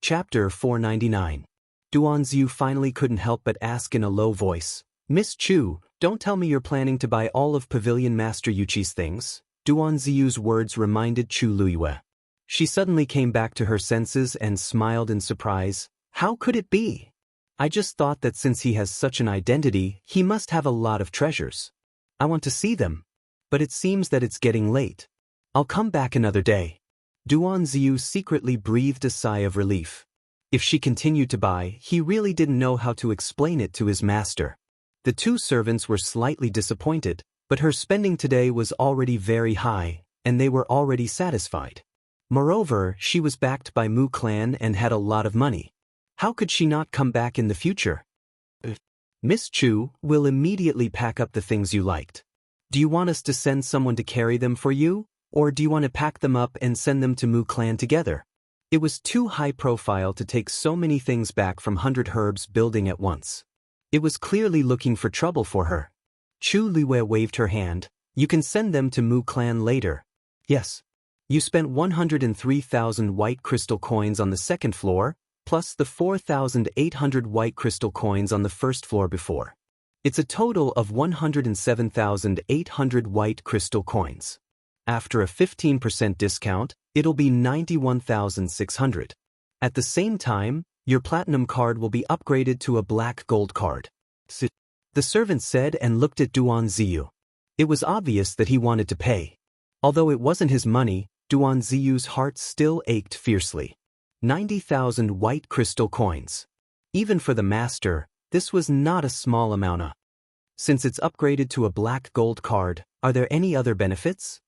Chapter 499. Duanziyu finally couldn't help but ask in a low voice, "Miss Chu, don't tell me you're planning to buy all of Pavilion Master Yuchi's things." Duanziyu's words reminded Chu Luyue. She suddenly came back to her senses and smiled in surprise. "How could it be? I just thought that since he has such an identity, he must have a lot of treasures. I want to see them. But it seems that it's getting late. I'll come back another day." Duanziyu secretly breathed a sigh of relief. If she continued to buy, he really didn't know how to explain it to his master. The two servants were slightly disappointed, but her spending today was already very high, and they were already satisfied. Moreover, she was backed by Mu Clan and had a lot of money. How could she not come back in the future? "Miss Chu, will immediately pack up the things you liked. Do you want us to send someone to carry them for you, or do you want to pack them up and send them to Mu Clan together?" It was too high profile to take so many things back from 100 Herbs building at once. It was clearly looking for trouble for her. Chu Luyue waved her hand. "You can send them to Mu Clan later." "Yes. You spent 103,000 white crystal coins on the second floor, plus the 4,800 white crystal coins on the first floor before. It's a total of 107,800 white crystal coins. After a 15% discount, it'll be 91,600. At the same time, your platinum card will be upgraded to a black gold card." The servant said and looked at Duanziyu. It was obvious that he wanted to pay. Although it wasn't his money, Duanziyu's heart still ached fiercely. 90,000 white crystal coins. Even for the master, this was not a small amount. Since it's upgraded to a black gold card, are there any other benefits?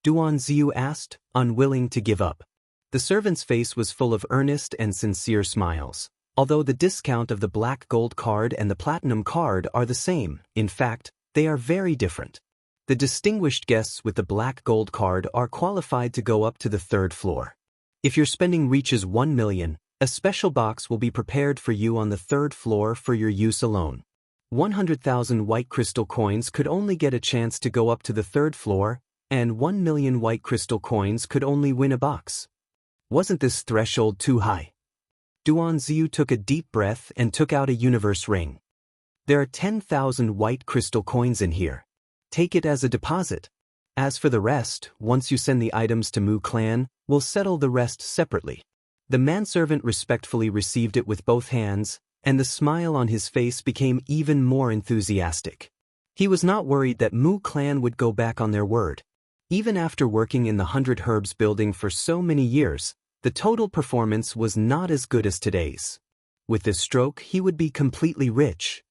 Duanziyu asked, unwilling to give up. The servant's face was full of earnest and sincere smiles. Although the discount of the black gold card and the platinum card are the same, in fact, they are very different. The distinguished guests with the black gold card are qualified to go up to the third floor. If your spending reaches 1 million, a special box will be prepared for you on the third floor for your use alone. 100,000 white crystal coins could only get a chance to go up to the third floor, and 1 million white crystal coins could only win a box. Wasn't this threshold too high? Duanziyu took a deep breath and took out a universe ring. "There are 10,000 white crystal coins in here. Take it as a deposit. As for the rest, once you send the items to Mu Clan, we'll settle the rest separately." The manservant respectfully received it with both hands, and the smile on his face became even more enthusiastic. He was not worried that Mu Clan would go back on their word. Even after working in the 100 Herbs building for so many years, the total performance was not as good as today's. With this stroke, he would be completely rich.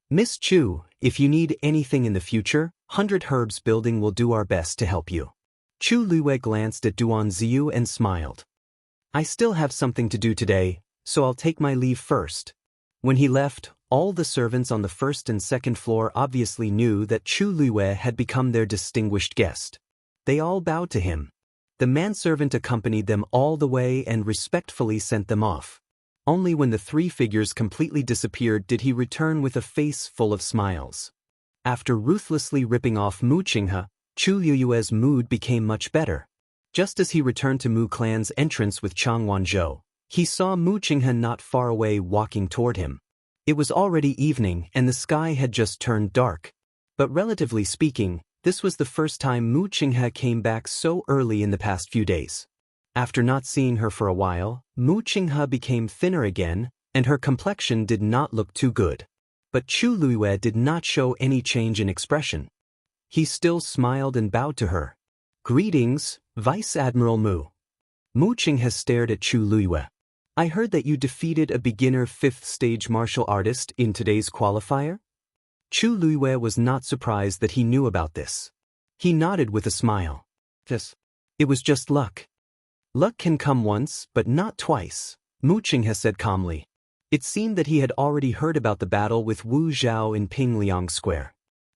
"Miss Chu, if you need anything in the future, 100 Herbs building will do our best to help you." Chu Luyue glanced at Duanziyu and smiled. "I still have something to do today, so I'll take my leave first." When he left, all the servants on the first and second floor obviously knew that Chu Luyue had become their distinguished guest. They all bowed to him. The manservant accompanied them all the way and respectfully sent them off. Only when the three figures completely disappeared did he return with a face full of smiles. After ruthlessly ripping off Mu Qinghe, Chu Luyue's mood became much better. Just as he returned to Mu Clan's entrance with Chang Wanzhou, he saw Mu Qinghe not far away walking toward him. It was already evening and the sky had just turned dark. But relatively speaking, this was the first time Mu Qinghe came back so early in the past few days. After not seeing her for a while, Mu Qinghe became thinner again, and her complexion did not look too good. But Chu Luyue did not show any change in expression. He still smiled and bowed to her. "Greetings, Vice Admiral Mu." Mu Qinghe stared at Chu Luyue. "I heard that you defeated a beginner 5th stage martial artist in today's qualifier?" Chu Luyue was not surprised that he knew about this. He nodded with a smile. "Yes. It was just luck." "Luck can come once, but not twice," Mu Qinghe said calmly. It seemed that he had already heard about the battle with Wu Zhao in Pingliang Square.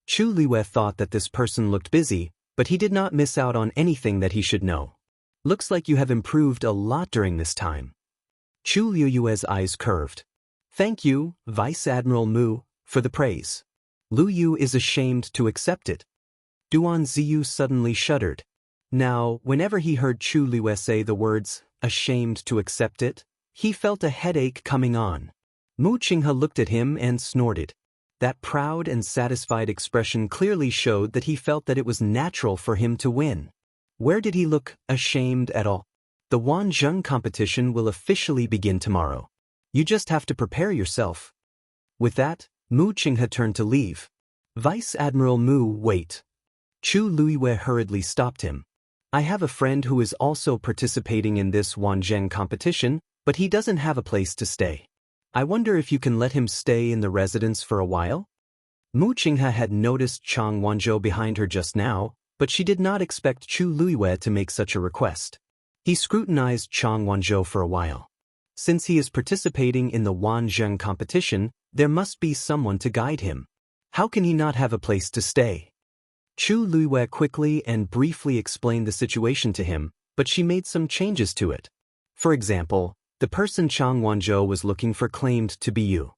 Chu Luyue thought that this person looked busy, but he did not miss out on anything that he should know. "Looks like you have improved a lot during this time." Chu Luyue's eyes curved. "Thank you, Vice Admiral Mu, for the praise. Lu Yu is ashamed to accept it." Duanziyu suddenly shuddered. Now, whenever he heard Chu Liwei say the words, ashamed to accept it, he felt a headache coming on. Mu Qinghe looked at him and snorted. That proud and satisfied expression clearly showed that he felt that it was natural for him to win. Where did he look ashamed at all? The Wanzheng competition will officially begin tomorrow. You just have to prepare yourself. With that, Mu Qinghe turned to leave. Vice Admiral Mu, wait. Chu Liwei hurriedly stopped him. I have a friend who is also participating in this Wanzheng competition, but he doesn't have a place to stay. I wonder if you can let him stay in the residence for a while? Mu Qinghe had noticed Chang Wanzhou behind her just now, but she did not expect Chu Liwei to make such a request. He scrutinized Chang Wanzhou for a while. Since he is participating in the Wanzheng competition, there must be someone to guide him. How can he not have a place to stay? Chu Liwei quickly and briefly explained the situation to him, but she made some changes to it. For example, the person Chang Wanzhou was looking for claimed to be you.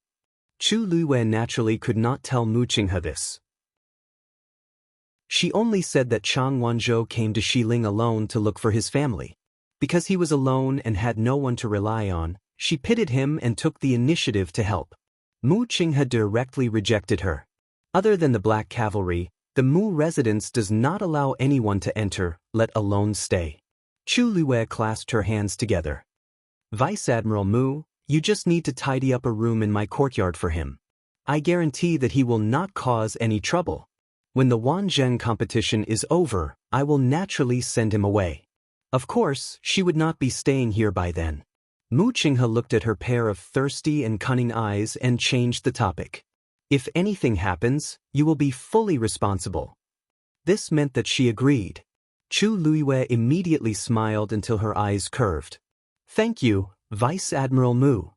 Chu Liwei naturally could not tell Mu Qinghe this. She only said that Chang Wanzhou came to Xiling alone to look for his family. Because he was alone and had no one to rely on, she pitied him and took the initiative to help. Mu Qinghe directly rejected her. Other than the Black Cavalry, the Mu residence does not allow anyone to enter, let alone stay. Chu Liwei clasped her hands together. Vice Admiral Mu, you just need to tidy up a room in my courtyard for him. I guarantee that he will not cause any trouble. When the Wanzheng competition is over, I will naturally send him away. Of course, she would not be staying here by then. Mu Qinghe looked at her pair of thirsty and cunning eyes and changed the topic. If anything happens, you will be fully responsible. This meant that she agreed. Chu Liwei immediately smiled until her eyes curved. Thank you, Vice Admiral Mu.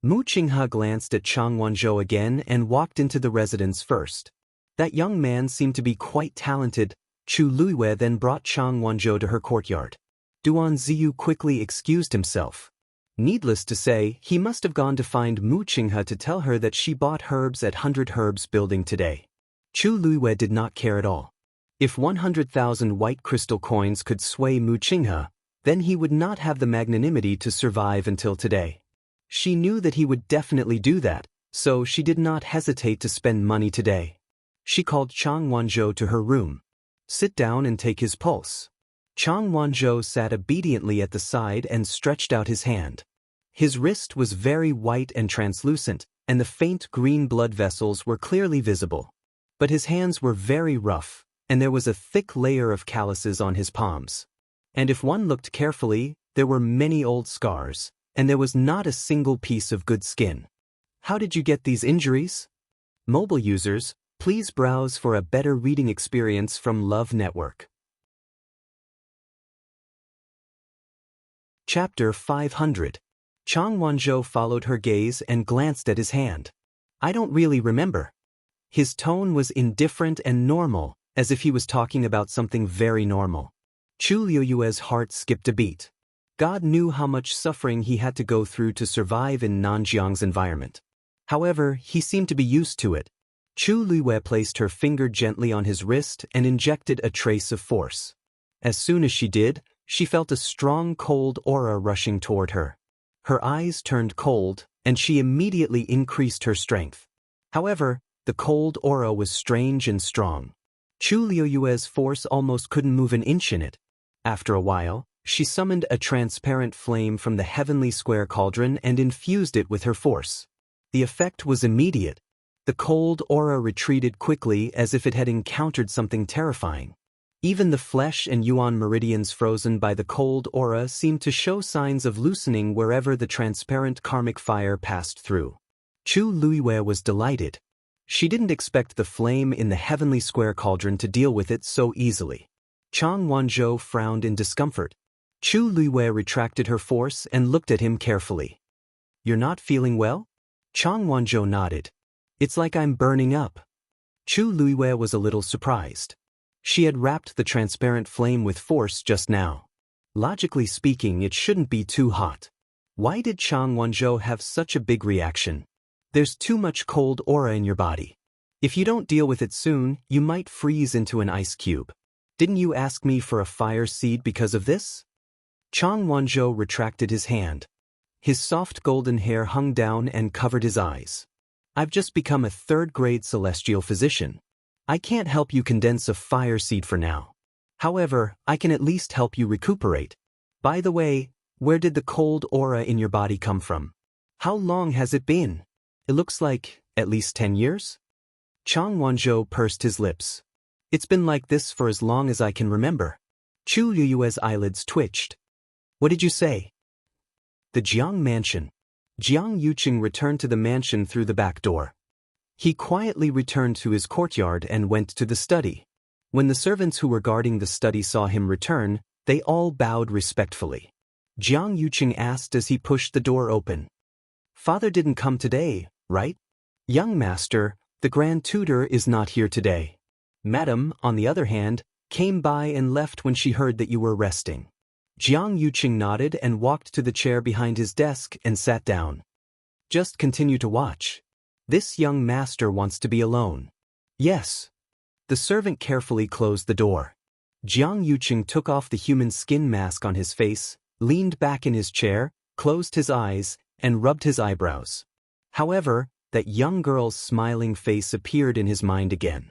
Mu Qinghe glanced at Chang Wanzhou again and walked into the residence first. That young man seemed to be quite talented. Chu Liwei then brought Chang Wanzhou to her courtyard. Duan Ziyu quickly excused himself. Needless to say, he must have gone to find Mu Qinghe to tell her that she bought herbs at 100 Herbs building today. Chu Liwei did not care at all. If 100,000 white crystal coins could sway Mu Qinghe, then he would not have the magnanimity to survive until today. She knew that he would definitely do that, so she did not hesitate to spend money today. She called Chang Wanzhou to her room. Sit down and take his pulse. Chang Wanzhou sat obediently at the side and stretched out his hand. His wrist was very white and translucent, and the faint green blood vessels were clearly visible. But his hands were very rough, and there was a thick layer of calluses on his palms. And if one looked carefully, there were many old scars, and there was not a single piece of good skin. How did you get these injuries? Mobile users, please browse for a better reading experience from Love Network. Chapter 500. Chang Wanzhou followed her gaze and glanced at his hand. I don't really remember. His tone was indifferent and normal, as if he was talking about something very normal. Chu Liu's heart skipped a beat. God knew how much suffering he had to go through to survive in Nanjiang's environment. However, he seemed to be used to it. Chu Liwei placed her finger gently on his wrist and injected a trace of force. As soon as she did, she felt a strong cold aura rushing toward her. Her eyes turned cold, and she immediately increased her strength. However, the cold aura was strange and strong. Chu Liu's force almost couldn't move an inch in it. After a while, she summoned a transparent flame from the heavenly square cauldron and infused it with her force. The effect was immediate. The cold aura retreated quickly as if it had encountered something terrifying. Even the flesh and yuan meridians frozen by the cold aura seemed to show signs of loosening wherever the transparent karmic fire passed through. Chu Liwei was delighted. She didn't expect the flame in the heavenly square cauldron to deal with it so easily. Chang Wanzhou frowned in discomfort. Chu Liwei retracted her force and looked at him carefully. You're not feeling well? Chang Wanzhou nodded. It's like I'm burning up. Chu Liwei was a little surprised. She had wrapped the transparent flame with force just now. Logically speaking, it shouldn't be too hot. Why did Chang Wanzhou have such a big reaction? There's too much cold aura in your body. If you don't deal with it soon, you might freeze into an ice cube. Didn't you ask me for a fire seed because of this? Chang Wanzhou retracted his hand. His soft golden hair hung down and covered his eyes. I've just become a third-grade celestial physician. I can't help you condense a fire seed for now. However, I can at least help you recuperate. By the way, where did the cold aura in your body come from? How long has it been? It looks like at least 10 years? Chang Wanzhou pursed his lips. It's been like this for as long as I can remember. Chu Yuyue's eyelids twitched. What did you say? The Jiang mansion. Jiang Yuqing returned to the mansion through the back door. He quietly returned to his courtyard and went to the study. When the servants who were guarding the study saw him return, they all bowed respectfully. Jiang Yuqing asked as he pushed the door open. Father didn't come today, right? Young master, the grand tutor is not here today. Madam, on the other hand, came by and left when she heard that you were resting. Jiang Yuqing nodded and walked to the chair behind his desk and sat down. Just continue to watch. This young master wants to be alone. Yes. The servant carefully closed the door. Jiang Yuqing took off the human skin mask on his face, leaned back in his chair, closed his eyes, and rubbed his eyebrows. However, that young girl's smiling face appeared in his mind again.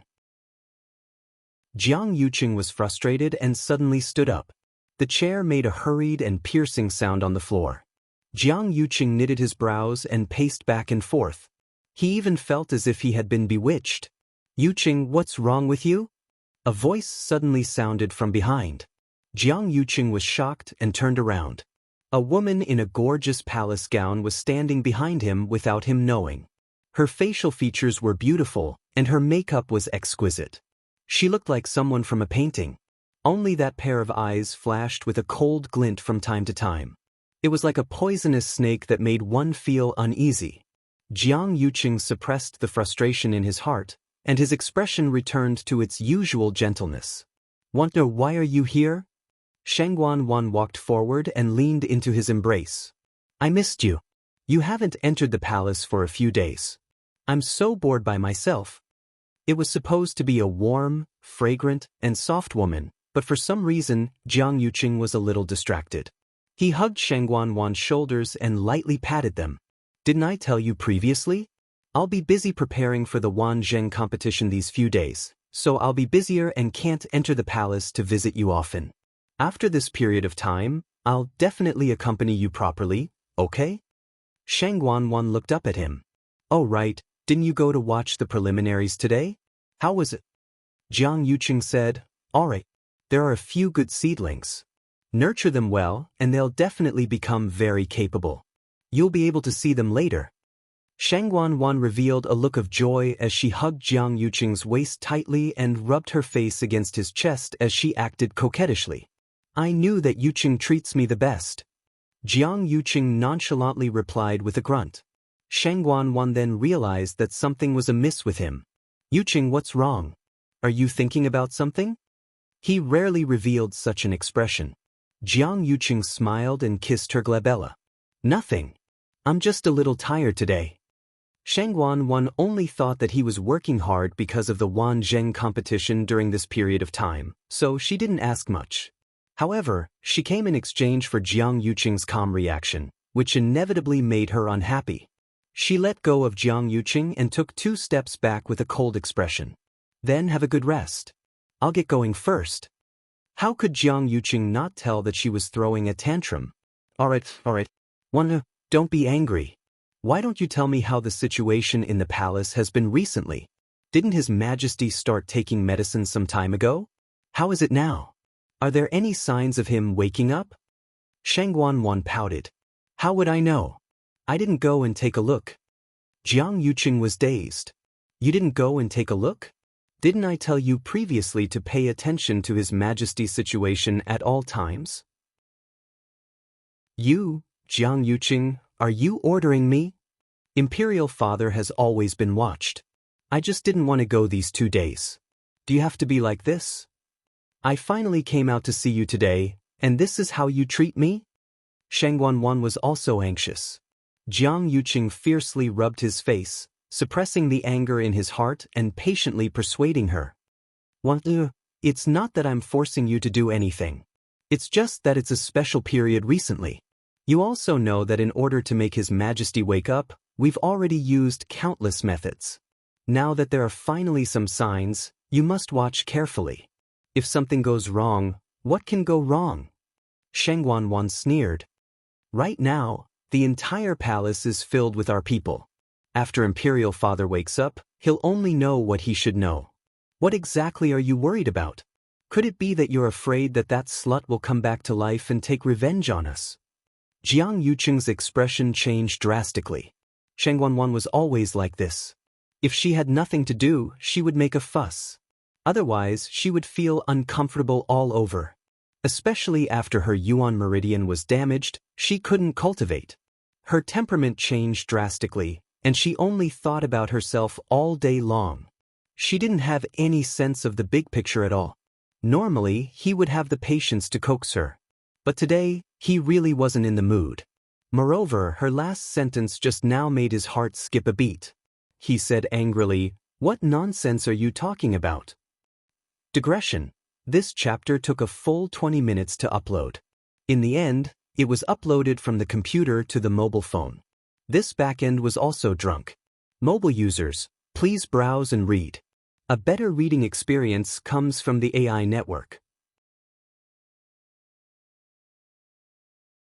Jiang Yuqing was frustrated and suddenly stood up. The chair made a hurried and piercing sound on the floor. Jiang Yuqing knitted his brows and paced back and forth. He even felt as if he had been bewitched. Yuqing, what's wrong with you? A voice suddenly sounded from behind. Jiang Yuqing was shocked and turned around. A woman in a gorgeous palace gown was standing behind him without him knowing. Her facial features were beautiful, and her makeup was exquisite. She looked like someone from a painting. Only that pair of eyes flashed with a cold glint from time to time. It was like a poisonous snake that made one feel uneasy. Jiang Yuqing suppressed the frustration in his heart, and his expression returned to its usual gentleness. Wonder why are you here? Shangguan Wan walked forward and leaned into his embrace. I missed you. You haven't entered the palace for a few days. I'm so bored by myself. It was supposed to be a warm, fragrant, and soft woman, but for some reason, Jiang Yuqing was a little distracted. He hugged Shangguan Wan's shoulders and lightly patted them. Didn't I tell you previously? I'll be busy preparing for the Wan Zheng competition these few days, so I'll be busier and can't enter the palace to visit you often. After this period of time, I'll definitely accompany you properly, okay? Shangguan Wan looked up at him. Oh right, didn't you go to watch the preliminaries today? How was it? Jiang Yuqing said, alright, there are a few good seedlings. Nurture them well, and they'll definitely become very capable. You'll be able to see them later. Shangguan Wan revealed a look of joy as she hugged Jiang Yuqing's waist tightly and rubbed her face against his chest as she acted coquettishly. I knew that Yuqing treats me the best. Jiang Yuqing nonchalantly replied with a grunt. Shangguan Wan then realized that something was amiss with him. Yuqing, what's wrong? Are you thinking about something? He rarely revealed such an expression. Jiang Yuqing smiled and kissed her glabella. Nothing. I'm just a little tired today. Shangguan Wan only thought that he was working hard because of the Wan Zheng competition during this period of time, so she didn't ask much. However, she came in exchange for Jiang Yuqing's calm reaction, which inevitably made her unhappy. She let go of Jiang Yuqing and took 2 steps back with a cold expression. Then have a good rest. I'll get going first. How could Jiang Yuqing not tell that she was throwing a tantrum? Alright. Don't be angry. Why don't you tell me how the situation in the palace has been recently? Didn't His Majesty start taking medicine some time ago? How is it now? Are there any signs of him waking up? Shangguan Wan pouted. How would I know? I didn't go and take a look. Jiang Yuqing was dazed. You didn't go and take a look? Didn't I tell you previously to pay attention to His Majesty's situation at all times? You, Jiang Yuqing, are you ordering me? Imperial Father has always been watched. I just didn't want to go these 2 days. Do you have to be like this? I finally came out to see you today, and this is how you treat me? Shangguan Wan was also anxious. Jiang Yuqing fiercely rubbed his face, suppressing the anger in his heart and patiently persuading her. It's not that I'm forcing you to do anything. It's just that it's a special period recently. You also know that in order to make His Majesty wake up, we've already used countless methods. Now that there are finally some signs, you must watch carefully. If something goes wrong, what can go wrong? Shangguan sneered. Right now, the entire palace is filled with our people. After Imperial Father wakes up, he'll only know what he should know. What exactly are you worried about? Could it be that you're afraid that that slut will come back to life and take revenge on us? Jiang Yuqing's expression changed drastically. Shangguan was always like this. If she had nothing to do, she would make a fuss. Otherwise, she would feel uncomfortable all over. Especially after her Yuan meridian was damaged, she couldn't cultivate. Her temperament changed drastically, and she only thought about herself all day long. She didn't have any sense of the big picture at all. Normally, he would have the patience to coax her. But today, he really wasn't in the mood. Moreover, her last sentence just now made his heart skip a beat. He said angrily, "What nonsense are you talking about?" Digression. This chapter took a full 20 minutes to upload. In the end, it was uploaded from the computer to the mobile phone. This backend was also drunk. Mobile users, please browse and read. A better reading experience comes from the AI network.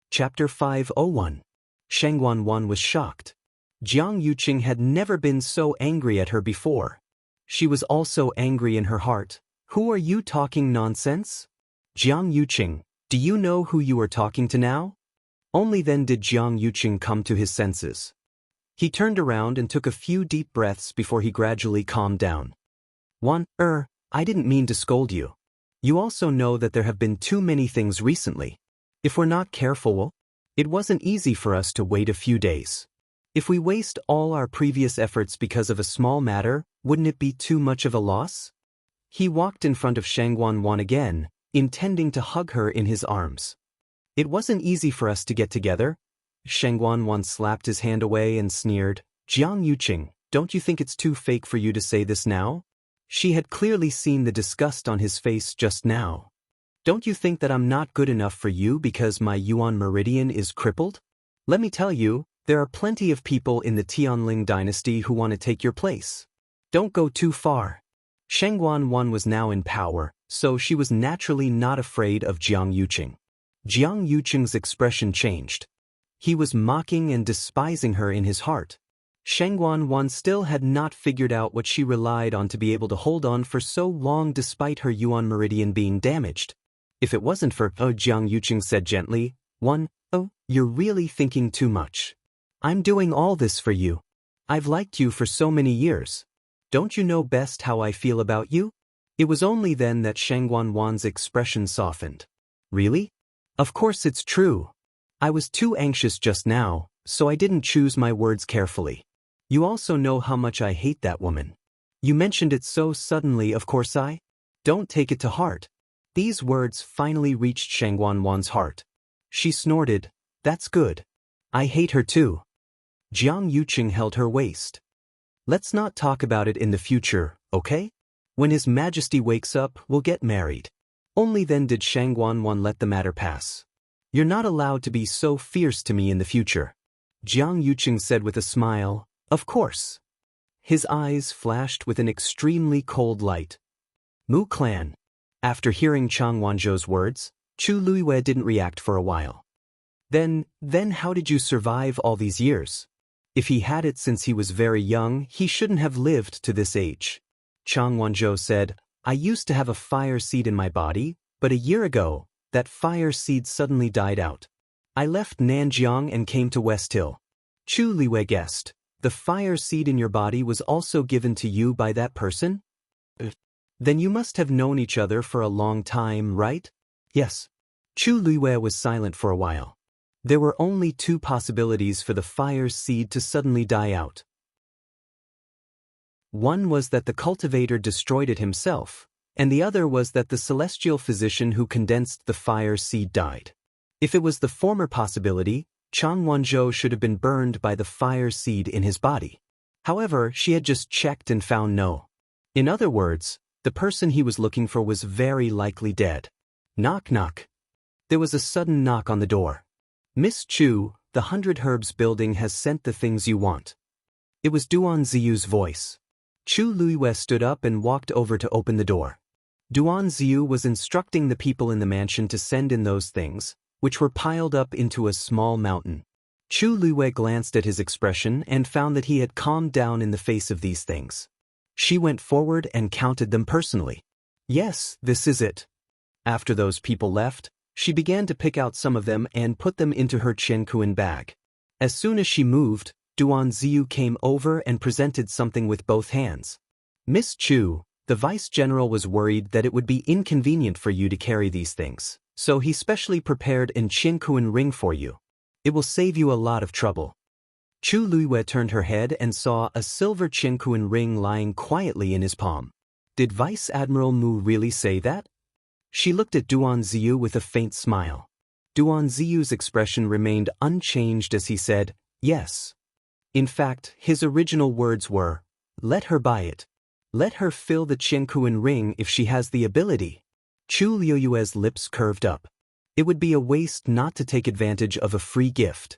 Chapter 501. Shangguan was shocked. Jiang Yuqing had never been so angry at her before. She was also angry in her heart. Who are you talking nonsense? Jiang Yuqing, do you know who you are talking to now? Only then did Jiang Yuqing come to his senses. He turned around and took a few deep breaths before he gradually calmed down. I didn't mean to scold you. You also know that there have been too many things recently. If we're not careful, it wasn't easy for us to wait a few days. If we waste all our previous efforts because of a small matter, wouldn't it be too much of a loss? He walked in front of Shangguan again, intending to hug her in his arms. It wasn't easy for us to get together. Shangguan slapped his hand away and sneered, Jiang Yuqing, don't you think it's too fake for you to say this now? She had clearly seen the disgust on his face just now. Don't you think that I'm not good enough for you because my Yuan meridian is crippled? Let me tell you, there are plenty of people in the Tianling dynasty who want to take your place. Don't go too far. Shangguan was now in power, so she was naturally not afraid of Jiang Yuqing. Jiang Yuqing's expression changed. He was mocking and despising her in his heart. Shangguan still had not figured out what she relied on to be able to hold on for so long despite her Yuan meridian being damaged. If it wasn't for Jiang Yuqing said gently, you're really thinking too much. I'm doing all this for you. I've liked you for so many years. Don't you know best how I feel about you? It was only then that Shangguan's expression softened. Really? Of course it's true. I was too anxious just now, so I didn't choose my words carefully. You also know how much I hate that woman. You mentioned it so suddenly, of course I don't take it to heart. These words finally reached Shangguan's heart. She snorted, that's good. I hate her too. Jiang Yuqing held her waist. Let's not talk about it in the future, okay? When His Majesty wakes up, we'll get married. Only then did Shangguan let the matter pass. You're not allowed to be so fierce to me in the future. Jiang Yuqing said with a smile, of course. His eyes flashed with an extremely cold light. Mu clan. After hearing Chang Wanzhou's words, Chu Luiwei didn't react for a while. Then how did you survive all these years? If he had it since he was very young, he shouldn't have lived to this age. Chang Wanzhou said, I used to have a fire seed in my body, but a year ago, that fire seed suddenly died out. I left Nanjiang and came to West Hill. Chu Liwei guessed, the fire seed in your body was also given to you by that person? Then you must have known each other for a long time, right? Yes. Chu Liwei was silent for a while. There were only two possibilities for the fire seed to suddenly die out. One was that the cultivator destroyed it himself, and the other was that the celestial physician who condensed the fire seed died. If it was the former possibility, Chang Wanzhou should have been burned by the fire seed in his body. However, she had just checked and found no. In other words, The person he was looking for was very likely dead. Knock knock. There was a sudden knock on the door. Miss Chu, the 100 Herbs building has sent the things you want. It was Duan Ziyu's voice. Chu Luiyue stood up and walked over to open the door. Duan Ziyu was instructing the people in the mansion to send in those things, which were piled up into a small mountain. Chu Luiyue glanced at his expression and found that he had calmed down in the face of these things. She went forward and counted them personally. Yes, this is it. After those people left, she began to pick out some of them and put them into her Qiankuan bag. As soon as she moved, Duan Ziyu came over and presented something with both hands. Miss Chu, the vice general was worried that it would be inconvenient for you to carry these things, so he specially prepared an Qiankuan ring for you. It will save you a lot of trouble. Chu Luiyue turned her head and saw a silver Qiankuan ring lying quietly in his palm. Did Vice Admiral Mu really say that? She looked at Duan Ziyu with a faint smile. Duan Ziyu's expression remained unchanged as he said, yes. In fact, his original words were, let her buy it. Let her fill the Qiankuan ring if she has the ability. Chu Luiyue's lips curved up. It would be a waste not to take advantage of a free gift.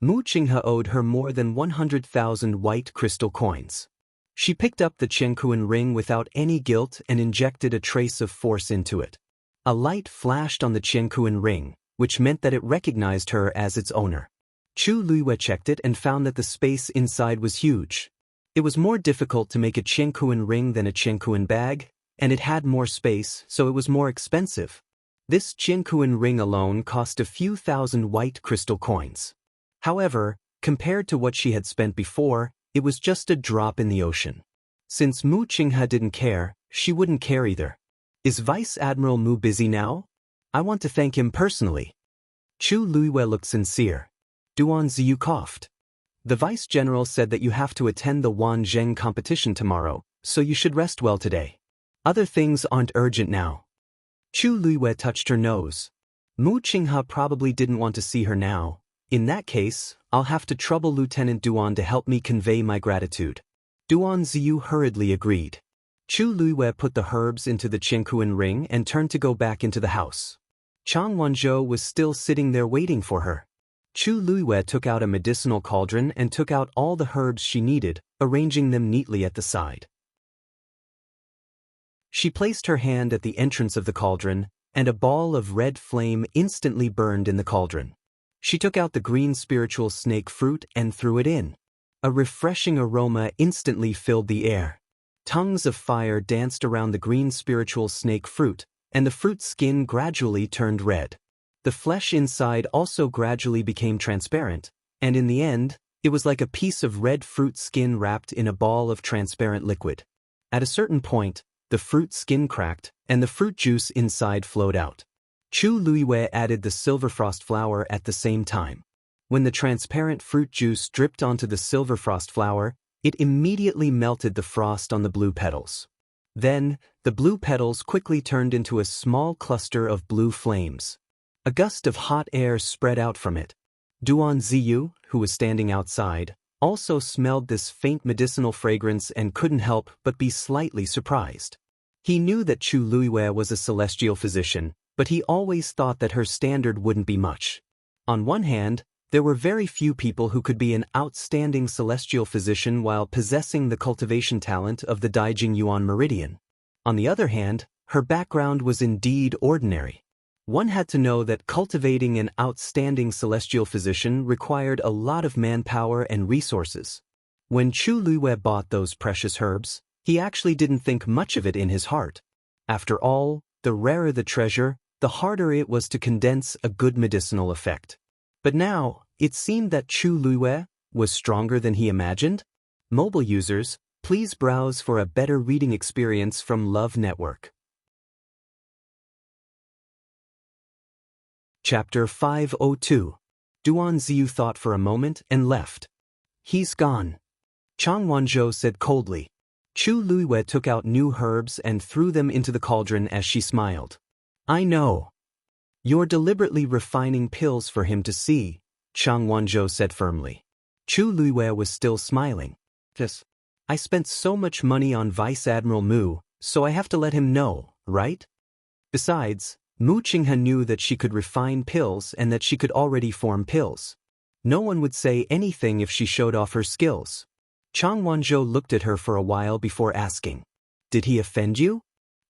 Mu Qinghe owed her more than 100,000 white crystal coins. She picked up the Qiankuan ring without any guilt and injected a trace of force into it. A light flashed on the Qiankuan ring, which meant that it recognized her as its owner. Chu Luiyue checked it and found that the space inside was huge. It was more difficult to make a Qiankuan ring than a Qiankuan bag, and it had more space, so it was more expensive. This Qiankuan ring alone cost a few thousand white crystal coins. However, compared to what she had spent before, it was just a drop in the ocean. Since Mu Qinghe didn't care, she wouldn't care either. Is Vice Admiral Mu busy now? I want to thank him personally. Chu Luiyue looked sincere. Duan Ziyu coughed. The Vice General said that you have to attend the Wan Zheng competition tomorrow, so you should rest well today. Other things aren't urgent now. Chu Luiyue touched her nose. Mu Qinghe probably didn't want to see her now. In that case, I'll have to trouble Lieutenant Duan to help me convey my gratitude. Duan Ziyu hurriedly agreed. Chu Luiyue put the herbs into the Qiankuan ring and turned to go back into the house. Chang Wanzhou was still sitting there waiting for her. Chu Luiyue took out a medicinal cauldron and took out all the herbs she needed, arranging them neatly at the side. She placed her hand at the entrance of the cauldron, and a ball of red flame instantly burned in the cauldron. She took out the green spiritual snake fruit and threw it in. A refreshing aroma instantly filled the air. Tongues of fire danced around the green spiritual snake fruit, and the fruit's skin gradually turned red. The flesh inside also gradually became transparent, and in the end, it was like a piece of red fruit skin wrapped in a ball of transparent liquid. At a certain point, the fruit skin cracked, and the fruit juice inside flowed out. Chu Luiyue added the silver frost flower at the same time. When the transparent fruit juice dripped onto the silver frost flower, it immediately melted the frost on the blue petals. Then, the blue petals quickly turned into a small cluster of blue flames. A gust of hot air spread out from it. Duan Ziyu, who was standing outside, also smelled this faint medicinal fragrance and couldn't help but be slightly surprised. He knew that Chu Luiyue was a celestial physician, but he always thought that her standard wouldn't be much. On one hand, there were very few people who could be an outstanding celestial physician while possessing the cultivation talent of the Daijing Yuan Meridian. On the other hand, her background was indeed ordinary. One had to know that cultivating an outstanding celestial physician required a lot of manpower and resources. When Chu Luiyue bought those precious herbs, he actually didn't think much of it in his heart. After all, the rarer the treasure, the harder it was to condense a good medicinal effect. But now, it seemed that Chu Luiyue was stronger than he imagined. Mobile users, please browse for a better reading experience from Love Network. Chapter 502. Duan Ziyu thought for a moment and left. He's gone. Chang Wanzhou said coldly. Chu Luiyue took out new herbs and threw them into the cauldron as she smiled. I know. You're deliberately refining pills for him to see, Chang Wanzhou said firmly. Chu Luiyue was still smiling. I spent so much money on Vice Admiral Mu, so I have to let him know, right? Besides, Mu Qinghe knew that she could refine pills and that she could already form pills. No one would say anything if she showed off her skills. Chang Wanzhou looked at her for a while before asking, "Did he offend you?"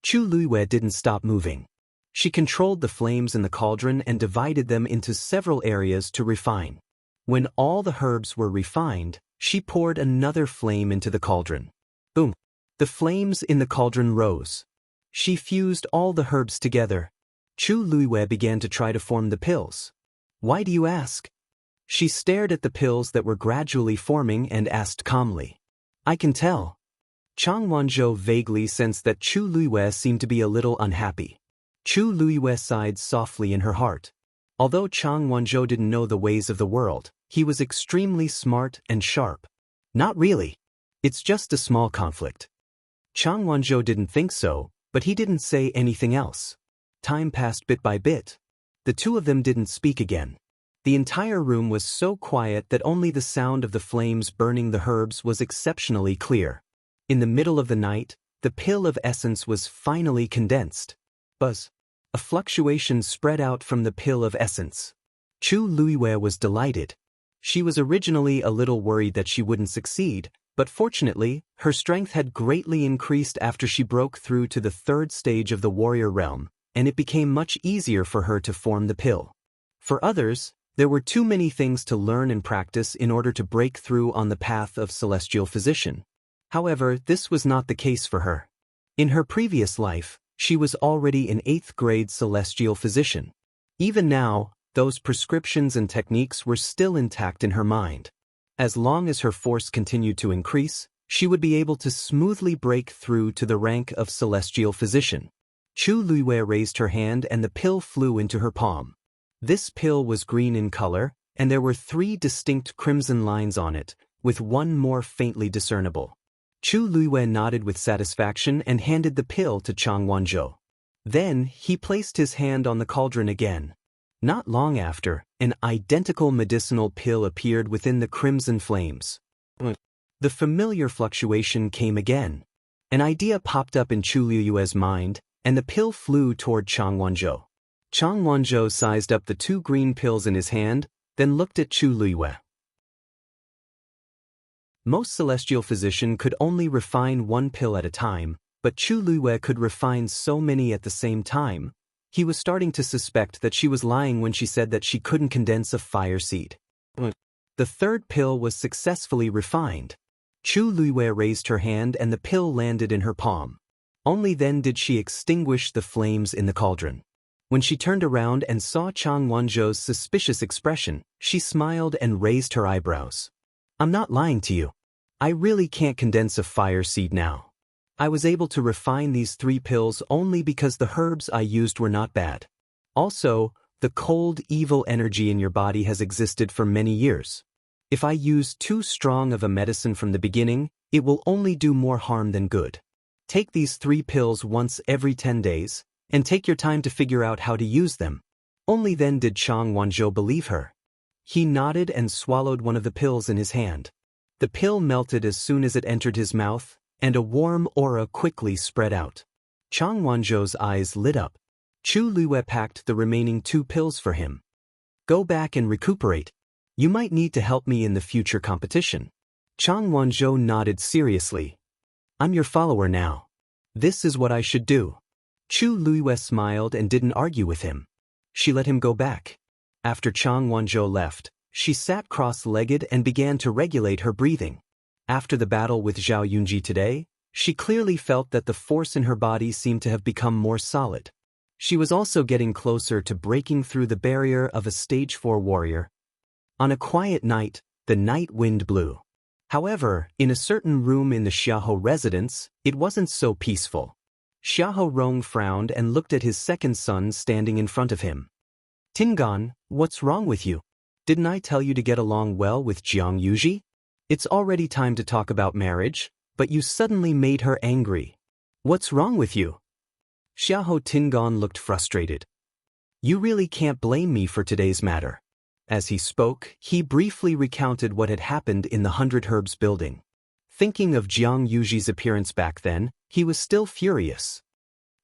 Chu Luiwei didn't stop moving. She controlled the flames in the cauldron and divided them into several areas to refine. When all the herbs were refined, she poured another flame into the cauldron. Boom! The flames in the cauldron rose. She fused all the herbs together. Chu Luiwei began to try to form the pills. "Why do you ask?" She stared at the pills that were gradually forming and asked calmly. "I can tell." Chang Wanzhou vaguely sensed that Chu Luiwei seemed to be a little unhappy. Chu Luiwei sighed softly in her heart. Although Chang Wanzhou didn't know the ways of the world, he was extremely smart and sharp. "Not really. It's just a small conflict." Chang Wanzhou didn't think so, but he didn't say anything else. Time passed bit by bit. The two of them didn't speak again. The entire room was so quiet that only the sound of the flames burning the herbs was exceptionally clear. In the middle of the night, the pill of essence was finally condensed. Buzz! A fluctuation spread out from the pill of essence. Chu Luiwei was delighted. She was originally a little worried that she wouldn't succeed, but fortunately, her strength had greatly increased after she broke through to the third stage of the warrior realm, and it became much easier for her to form the pill. For others, there were too many things to learn and practice in order to break through on the path of celestial physician. However, this was not the case for her. In her previous life, she was already an 8th grade celestial physician. Even now, those prescriptions and techniques were still intact in her mind. As long as her force continued to increase, she would be able to smoothly break through to the rank of celestial physician. Chu Luiwei raised her hand and the pill flew into her palm. This pill was green in color, and there were 3 distinct crimson lines on it, with one more faintly discernible. Chu Luiwei nodded with satisfaction and handed the pill to Chang Wanzhou. Then, he placed his hand on the cauldron again. Not long after, an identical medicinal pill appeared within the crimson flames. The familiar fluctuation came again. An idea popped up in Chu Luiwei's mind, and the pill flew toward Chang Wanzhou. Chang Wanzhou sized up the 2 green pills in his hand, then looked at Chu Luiwei. Most celestial physicians could only refine 1 pill at a time, but Chu Luiwei could refine so many at the same time. He was starting to suspect that she was lying when she said that she couldn't condense a fire seed. The 3rd pill was successfully refined. Chu Luiwei raised her hand and the pill landed in her palm. Only then did she extinguish the flames in the cauldron. When she turned around and saw Chang Wanzhou's suspicious expression, she smiled and raised her eyebrows. "I'm not lying to you. I really can't condense a fire seed now. I was able to refine these 3 pills only because the herbs I used were not bad. Also, the cold, evil energy in your body has existed for many years. If I use too strong of a medicine from the beginning, it will only do more harm than good. Take these 3 pills once every 10 days, and take your time to figure out how to use them." Only then did Chang Wanzhou believe her. He nodded and swallowed one of the pills in his hand. The pill melted as soon as it entered his mouth, and a warm aura quickly spread out. Chang Wanzhou's eyes lit up. Chu Luiwei packed the remaining 2 pills for him. "Go back and recuperate. You might need to help me in the future competition." Chang Wanzhou nodded seriously. "I'm your follower now. This is what I should do." Chu Luiwei smiled and didn't argue with him. She let him go back. After Chang Wanzhou left, she sat cross-legged and began to regulate her breathing. After the battle with Zhao Yunji today, she clearly felt that the force in her body seemed to have become more solid. She was also getting closer to breaking through the barrier of a stage 4 warrior. On a quiet night, the night wind blew. However, in a certain room in the Xiahou residence, it wasn't so peaceful. Xiahou Rong frowned and looked at his second son standing in front of him. "Tingan, what's wrong with you? Didn't I tell you to get along well with Jiang Yuji? It's already time to talk about marriage, but you suddenly made her angry. What's wrong with you?" Xiahou Tingan looked frustrated. "You really can't blame me for today's matter." As he spoke, he briefly recounted what had happened in the 100 Herbs building. Thinking of Jiang Yuji's appearance back then, He was still furious.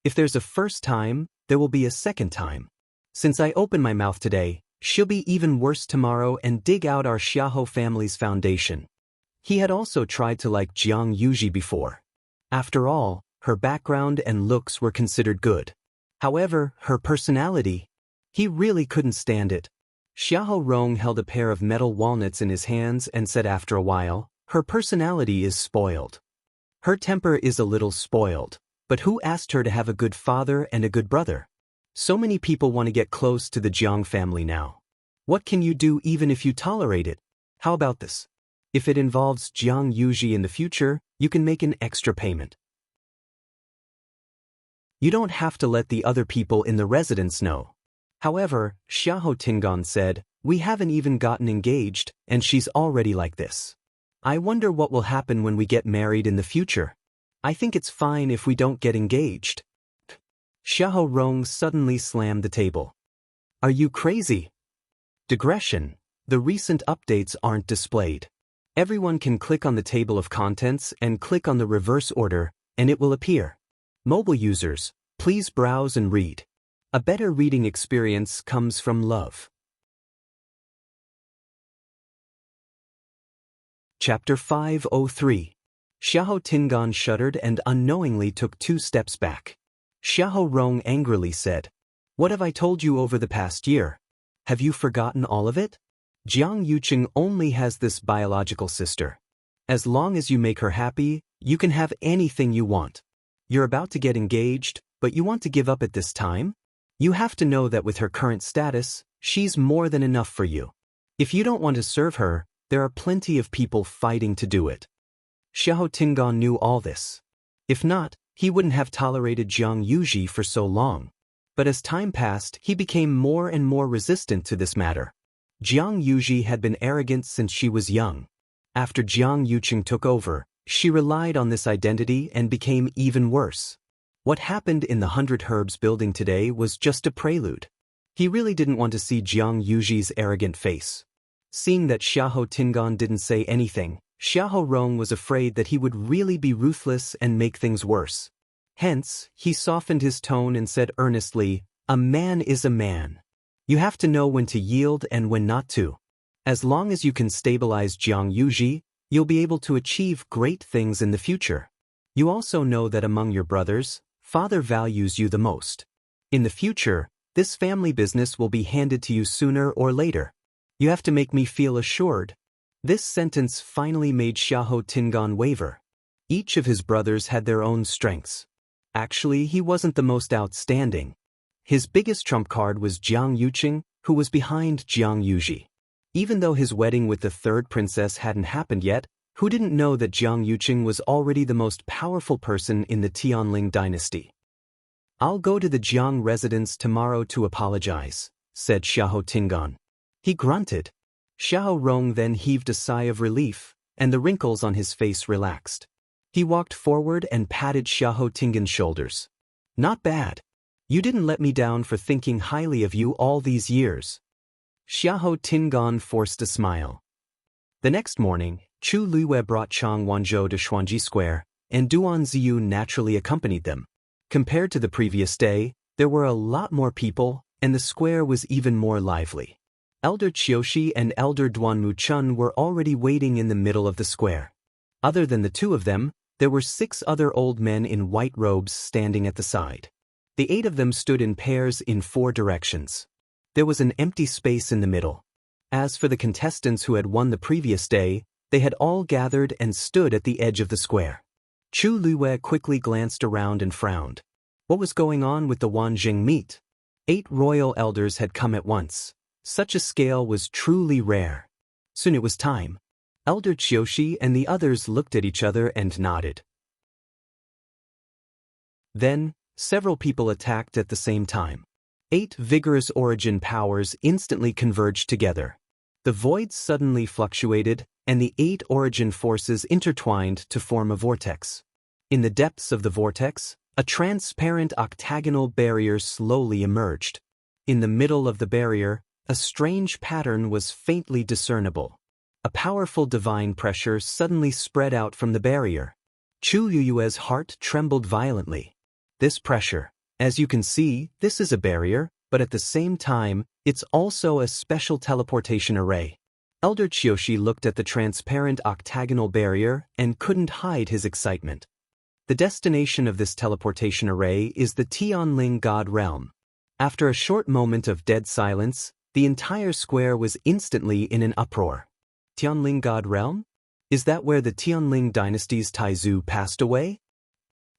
If there's a first time, there will be a second time. Since I open my mouth today, she'll be even worse tomorrow and dig out our Xiahou family's foundation. He had also tried to like Jiang Yuji before. After all, her background and looks were considered good. However, her personality, he really couldn't stand it. Xiahou Rong held a pair of metal walnuts in his hands and said after a while, her personality is spoiled. Her temper is a little spoiled, but who asked her to have a good father and a good brother? So many people want to get close to the Jiang family now. What can you do even if you tolerate it? How about this? If it involves Jiang Yuji in the future, you can make an extra payment. You don't have to let the other people in the residence know. However, Xiahou Tingan said, we haven't even gotten engaged, and she's already like this. I wonder what will happen when we get married in the future. I think it's fine if we don't get engaged. Xiahou Rong suddenly slammed the table. Are you crazy? Digression. The recent updates aren't displayed. Everyone can click on the table of contents and click on the reverse order, and it will appear. Mobile users, please browse and read. A better reading experience comes from love. Chapter 503. Xiahou Tingan shuddered and unknowingly took 2 steps back. Xiahou Rong angrily said, what have I told you over the past year? Have you forgotten all of it? Jiang Yuqing only has this biological sister. As long as you make her happy, you can have anything you want. You're about to get engaged, but you want to give up at this time? You have to know that with her current status, she's more than enough for you. If you don't want to serve her, there are plenty of people fighting to do it. Xiahou Tingan knew all this. If not, he wouldn't have tolerated Jiang Yuji for so long. But as time passed, he became more and more resistant to this matter. Jiang Yuji had been arrogant since she was young. After Jiang Yuqing took over, she relied on this identity and became even worse. What happened in the 100 Herbs building today was just a prelude. He really didn't want to see Jiang Yuji's arrogant face. Seeing that Xiahou Tingan didn't say anything, Xiahou Rong was afraid that he would really be ruthless and make things worse. Hence, he softened his tone and said earnestly, a man is a man. You have to know when to yield and when not to. As long as you can stabilize Jiang Yuji, you'll be able to achieve great things in the future. You also know that among your brothers, father values you the most. In the future, this family business will be handed to you sooner or later. You have to make me feel assured. This sentence finally made Xiahou Tingan waver. Each of his brothers had their own strengths. Actually, he wasn't the most outstanding. His biggest trump card was Jiang Yuqing, who was behind Jiang Yuji. Even though his wedding with the third princess hadn't happened yet, who didn't know that Jiang Yuqing was already the most powerful person in the Tianling dynasty? I'll go to the Jiang residence tomorrow to apologize, said Xiahou Tingan. He grunted. Xiahou Rong then heaved a sigh of relief, and the wrinkles on his face relaxed. He walked forward and patted Xiahou Tingan's shoulders. Not bad. You didn't let me down for thinking highly of you all these years. Xiahou Tingan forced a smile. The next morning, Chu Luiwei brought Chang Wanzhou to Xuanji Square, and Duan Ziyu naturally accompanied them. Compared to the previous day, there were a lot more people, and the square was even more lively. Elder Qiushi and Elder Duanmu Chun were already waiting in the middle of the square. Other than the 2 of them, there were 6 other old men in white robes standing at the side. The 8 of them stood in pairs in 4 directions. There was an empty space in the middle. As for the contestants who had won the previous day, they had all gathered and stood at the edge of the square. Chu Luiwei quickly glanced around and frowned. What was going on with the Wanjing meet? 8 royal elders had come at once. Such a scale was truly rare. Soon it was time. Elder Qiushi and the others looked at each other and nodded. Then, several people attacked at the same time. 8 vigorous origin powers instantly converged together. The void suddenly fluctuated, and the 8 origin forces intertwined to form a vortex. In the depths of the vortex, a transparent octagonal barrier slowly emerged. In the middle of the barrier, a strange pattern was faintly discernible. A powerful divine pressure suddenly spread out from the barrier. Chu Liyue's heart trembled violently. This pressure. As you can see, this is a barrier, but at the same time, it's also a special teleportation array. Elder Qiushi looked at the transparent octagonal barrier and couldn't hide his excitement. The destination of this teleportation array is the Tianling God Realm. After a short moment of dead silence, the entire square was instantly in an uproar. Tianling God Realm? Is that where the Tianling dynasty's Taizu passed away?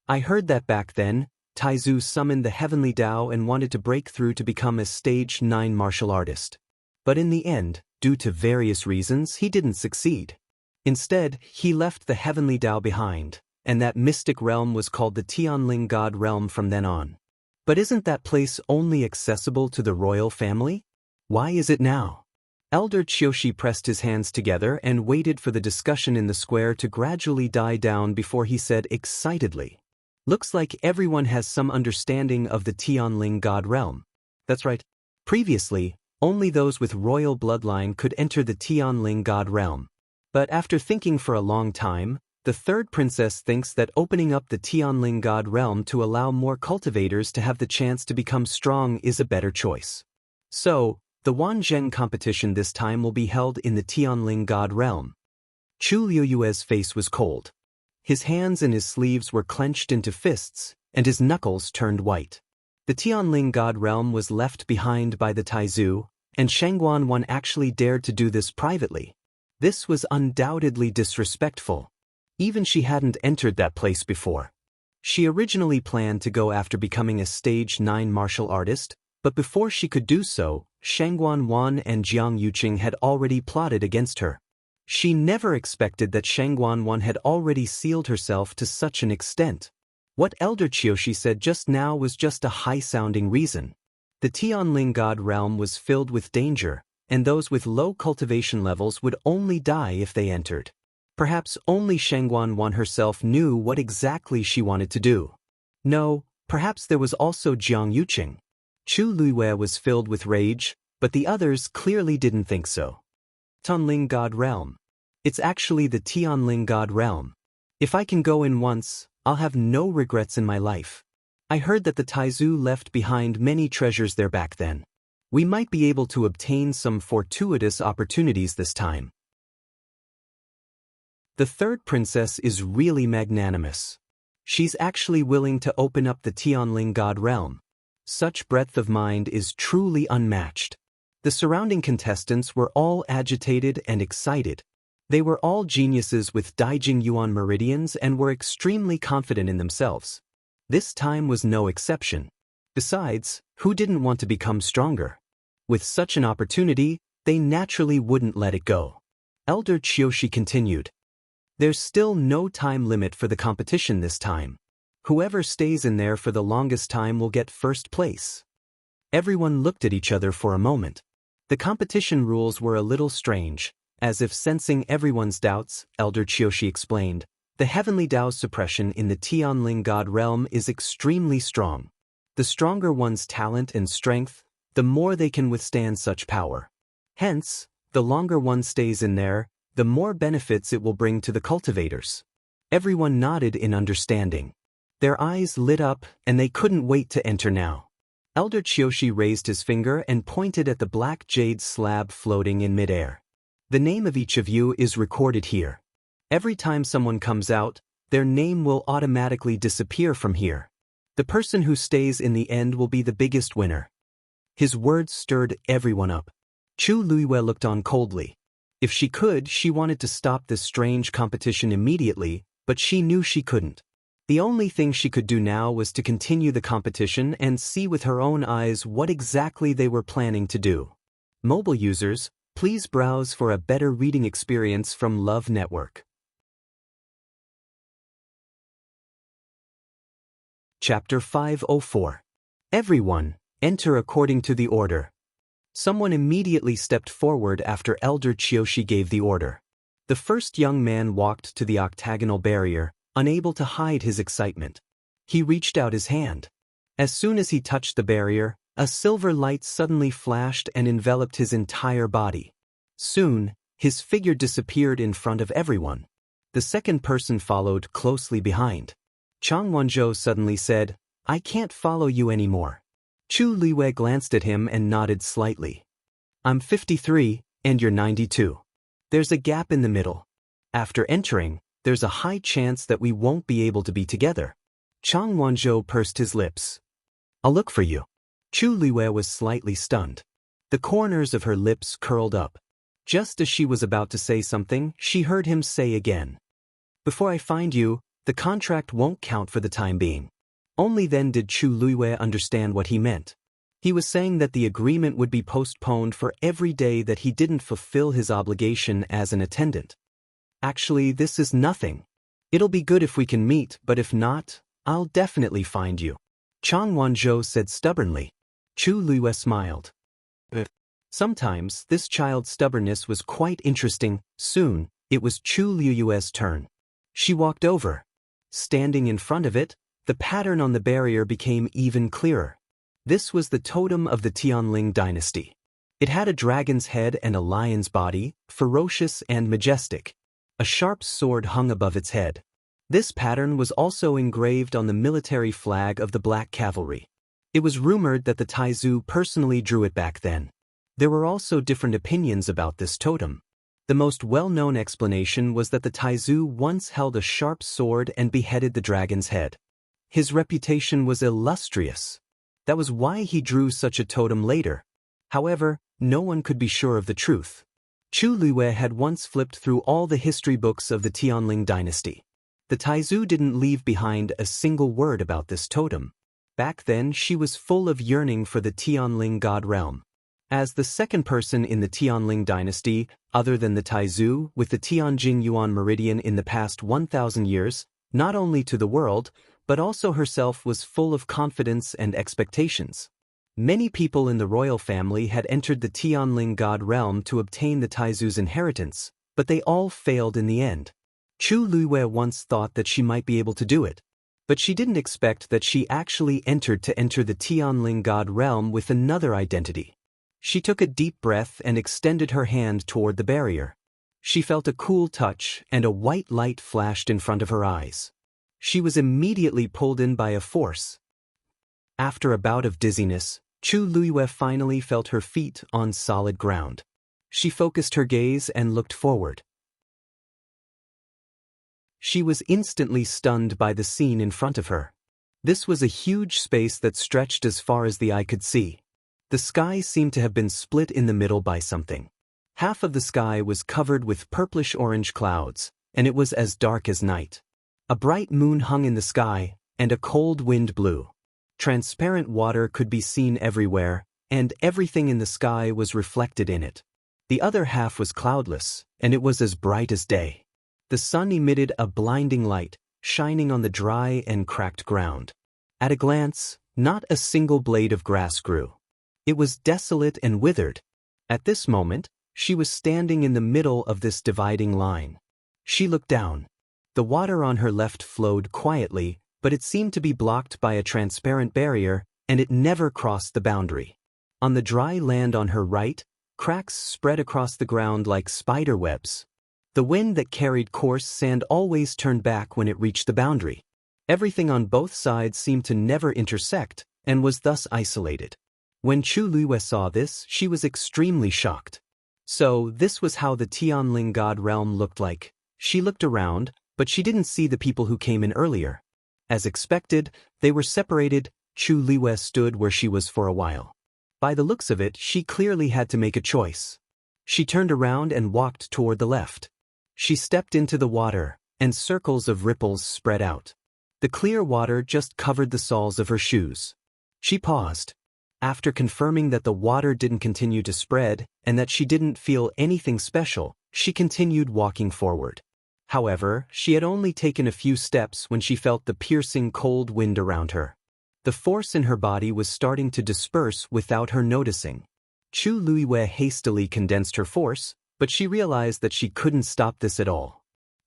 I heard that back then, Taizu summoned the heavenly Tao and wanted to break through to become a stage 9 martial artist. But in the end, due to various reasons, he didn't succeed. Instead, he left the heavenly Tao behind, and that mystic realm was called the Tianling God Realm from then on. But isn't that place only accessible to the royal family? Why is it now? Elder Qiushi pressed his hands together and waited for the discussion in the square to gradually die down before he said excitedly, "Looks like everyone has some understanding of the Tianling God Realm." That's right. Previously, only those with royal bloodline could enter the Tianling God Realm. But after thinking for a long time, the third princess thinks that opening up the Tianling God Realm to allow more cultivators to have the chance to become strong is a better choice. So, the Wanzheng competition this time will be held in the Tianling God Realm. Chu Liyue's face was cold. His hands and his sleeves were clenched into fists, and his knuckles turned white. The Tianling God Realm was left behind by the Taizu, and Shangguan Wan actually dared to do this privately. This was undoubtedly disrespectful. Even she hadn't entered that place before. She originally planned to go after becoming a stage 9 martial artist, but before she could do so, Shangguan Wan and Jiang Yuqing had already plotted against her. She never expected that Shangguan Wan had already sealed herself to such an extent. What Elder Qiushi said just now was just a high-sounding reason. The Tianling God Realm was filled with danger, and those with low cultivation levels would only die if they entered. Perhaps only Shangguan Wan herself knew what exactly she wanted to do. No, perhaps there was also Jiang Yuqing. Chu Liyue was filled with rage, but the others clearly didn't think so. Tianling God Realm. It's actually the Tianling God Realm. If I can go in once, I'll have no regrets in my life. I heard that the Taizu left behind many treasures there back then. We might be able to obtain some fortuitous opportunities this time. The third princess is really magnanimous. She's actually willing to open up the Tianling God Realm. Such breadth of mind is truly unmatched. The surrounding contestants were all agitated and excited. They were all geniuses with Daijing Yuan meridians and were extremely confident in themselves. This time was no exception. Besides, who didn't want to become stronger? With such an opportunity, they naturally wouldn't let it go. Elder Qiushi continued. There's still no time limit for the competition this time. Whoever stays in there for the longest time will get first place. Everyone looked at each other for a moment. The competition rules were a little strange. As if sensing everyone's doubts, Elder Qiushi explained, the heavenly Tao's suppression in the Tianling God Realm is extremely strong. The stronger one's talent and strength, the more they can withstand such power. Hence, the longer one stays in there, the more benefits it will bring to the cultivators. Everyone nodded in understanding. Their eyes lit up, and they couldn't wait to enter now. Elder Qiushi raised his finger and pointed at the black jade slab floating in midair. The name of each of you is recorded here. Every time someone comes out, their name will automatically disappear from here. The person who stays in the end will be the biggest winner. His words stirred everyone up. Chu Liyue looked on coldly. If she could, she wanted to stop this strange competition immediately, but she knew she couldn't. The only thing she could do now was to continue the competition and see with her own eyes what exactly they were planning to do. Mobile users, please browse for a better reading experience from Love Network. Chapter 504. Everyone, enter according to the order. Someone immediately stepped forward after Elder Qiushi gave the order. The first young man walked to the octagonal barrier, unable to hide his excitement. He reached out his hand. As soon as he touched the barrier, a silver light suddenly flashed and enveloped his entire body. Soon, his figure disappeared in front of everyone. The second person followed closely behind. Chang Wanzhou suddenly said, "I can't follow you anymore." Chu Liwei glanced at him and nodded slightly. "I'm 53, and you're 92. There's a gap in the middle. After entering, there's a high chance that we won't be able to be together." Chang Wanzhou pursed his lips. "I'll look for you." Chu Liwei was slightly stunned. The corners of her lips curled up. Just as she was about to say something, she heard him say again, "Before I find you, the contract won't count for the time being." Only then did Chu Liwei understand what he meant. He was saying that the agreement would be postponed for every day that he didn't fulfill his obligation as an attendant. "Actually, this is nothing. It'll be good if we can meet, but if not, I'll definitely find you," Chang Wanzhou said stubbornly. Chu Liwei smiled. Sometimes, this child's stubbornness was quite interesting. Soon, it was Chu Liu's turn. She walked over. Standing in front of it, the pattern on the barrier became even clearer. This was the totem of the Tianling dynasty. It had a dragon's head and a lion's body, ferocious and majestic. A sharp sword hung above its head. This pattern was also engraved on the military flag of the Black Cavalry. It was rumored that the Taizu personally drew it back then. There were also different opinions about this totem. The most well-known explanation was that the Taizu once held a sharp sword and beheaded the dragon's head. His reputation was illustrious. That was why he drew such a totem later. However, no one could be sure of the truth. Chu Liwei had once flipped through all the history books of the Tianling dynasty. The Taizu didn't leave behind a single word about this totem. Back then, she was full of yearning for the Tianling god realm. As the second person in the Tianling dynasty, other than the Taizu, with the Tianjin Yuan meridian in the past 1,000 years, not only to the world, but also herself was full of confidence and expectations. Many people in the royal family had entered the Tianling god realm to obtain the Taizu's inheritance, but they all failed in the end. Chu Liwei once thought that she might be able to do it, but she didn't expect that she actually entered to enter the Tianling god realm with another identity. She took a deep breath and extended her hand toward the barrier. She felt a cool touch, and a white light flashed in front of her eyes. She was immediately pulled in by a force. After a bout of dizziness, Chu Liwei finally felt her feet on solid ground. She focused her gaze and looked forward. She was instantly stunned by the scene in front of her. This was a huge space that stretched as far as the eye could see. The sky seemed to have been split in the middle by something. Half of the sky was covered with purplish-orange clouds, and it was as dark as night. A bright moon hung in the sky, and a cold wind blew. Transparent water could be seen everywhere, and everything in the sky was reflected in it. The other half was cloudless, and it was as bright as day. The sun emitted a blinding light, shining on the dry and cracked ground. At a glance, not a single blade of grass grew. It was desolate and withered. At this moment, she was standing in the middle of this dividing line. She looked down. The water on her left flowed quietly, but it seemed to be blocked by a transparent barrier, and it never crossed the boundary. On the dry land on her right, cracks spread across the ground like spider webs. The wind that carried coarse sand always turned back when it reached the boundary. Everything on both sides seemed to never intersect, and was thus isolated. When Chu Liwei saw this, she was extremely shocked. So, this was how the Tianling god realm looked like. She looked around, but she didn't see the people who came in earlier. As expected, they were separated. Chu Liwei stood where she was for a while. By the looks of it, she clearly had to make a choice. She turned around and walked toward the left. She stepped into the water, and circles of ripples spread out. The clear water just covered the soles of her shoes. She paused. After confirming that the water didn't continue to spread, and that she didn't feel anything special, she continued walking forward. However, she had only taken a few steps when she felt the piercing cold wind around her. The force in her body was starting to disperse without her noticing. Chu Liwei hastily condensed her force, but she realized that she couldn't stop this at all.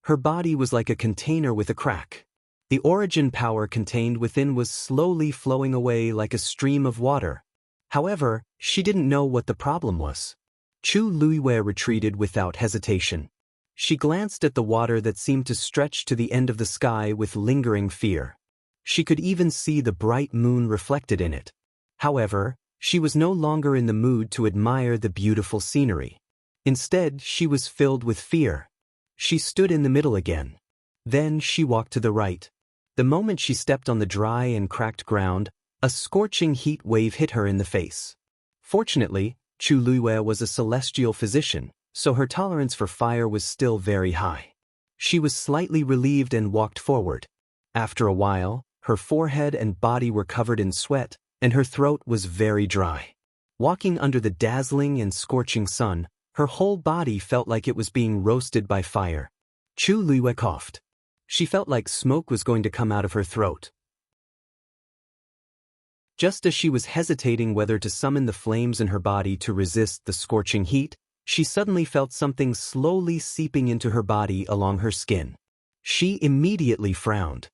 Her body was like a container with a crack. The origin power contained within was slowly flowing away like a stream of water. However, she didn't know what the problem was. Chu Liwei retreated without hesitation. She glanced at the water that seemed to stretch to the end of the sky with lingering fear. She could even see the bright moon reflected in it. However, she was no longer in the mood to admire the beautiful scenery. Instead, she was filled with fear. She stood in the middle again. Then she walked to the right. The moment she stepped on the dry and cracked ground, a scorching heat wave hit her in the face. Fortunately, Chu Luiyue was a celestial physician, so her tolerance for fire was still very high. She was slightly relieved and walked forward. After a while, her forehead and body were covered in sweat, and her throat was very dry. Walking under the dazzling and scorching sun, her whole body felt like it was being roasted by fire. Chu Luiyue coughed. She felt like smoke was going to come out of her throat. Just as she was hesitating whether to summon the flames in her body to resist the scorching heat, she suddenly felt something slowly seeping into her body along her skin. She immediately frowned.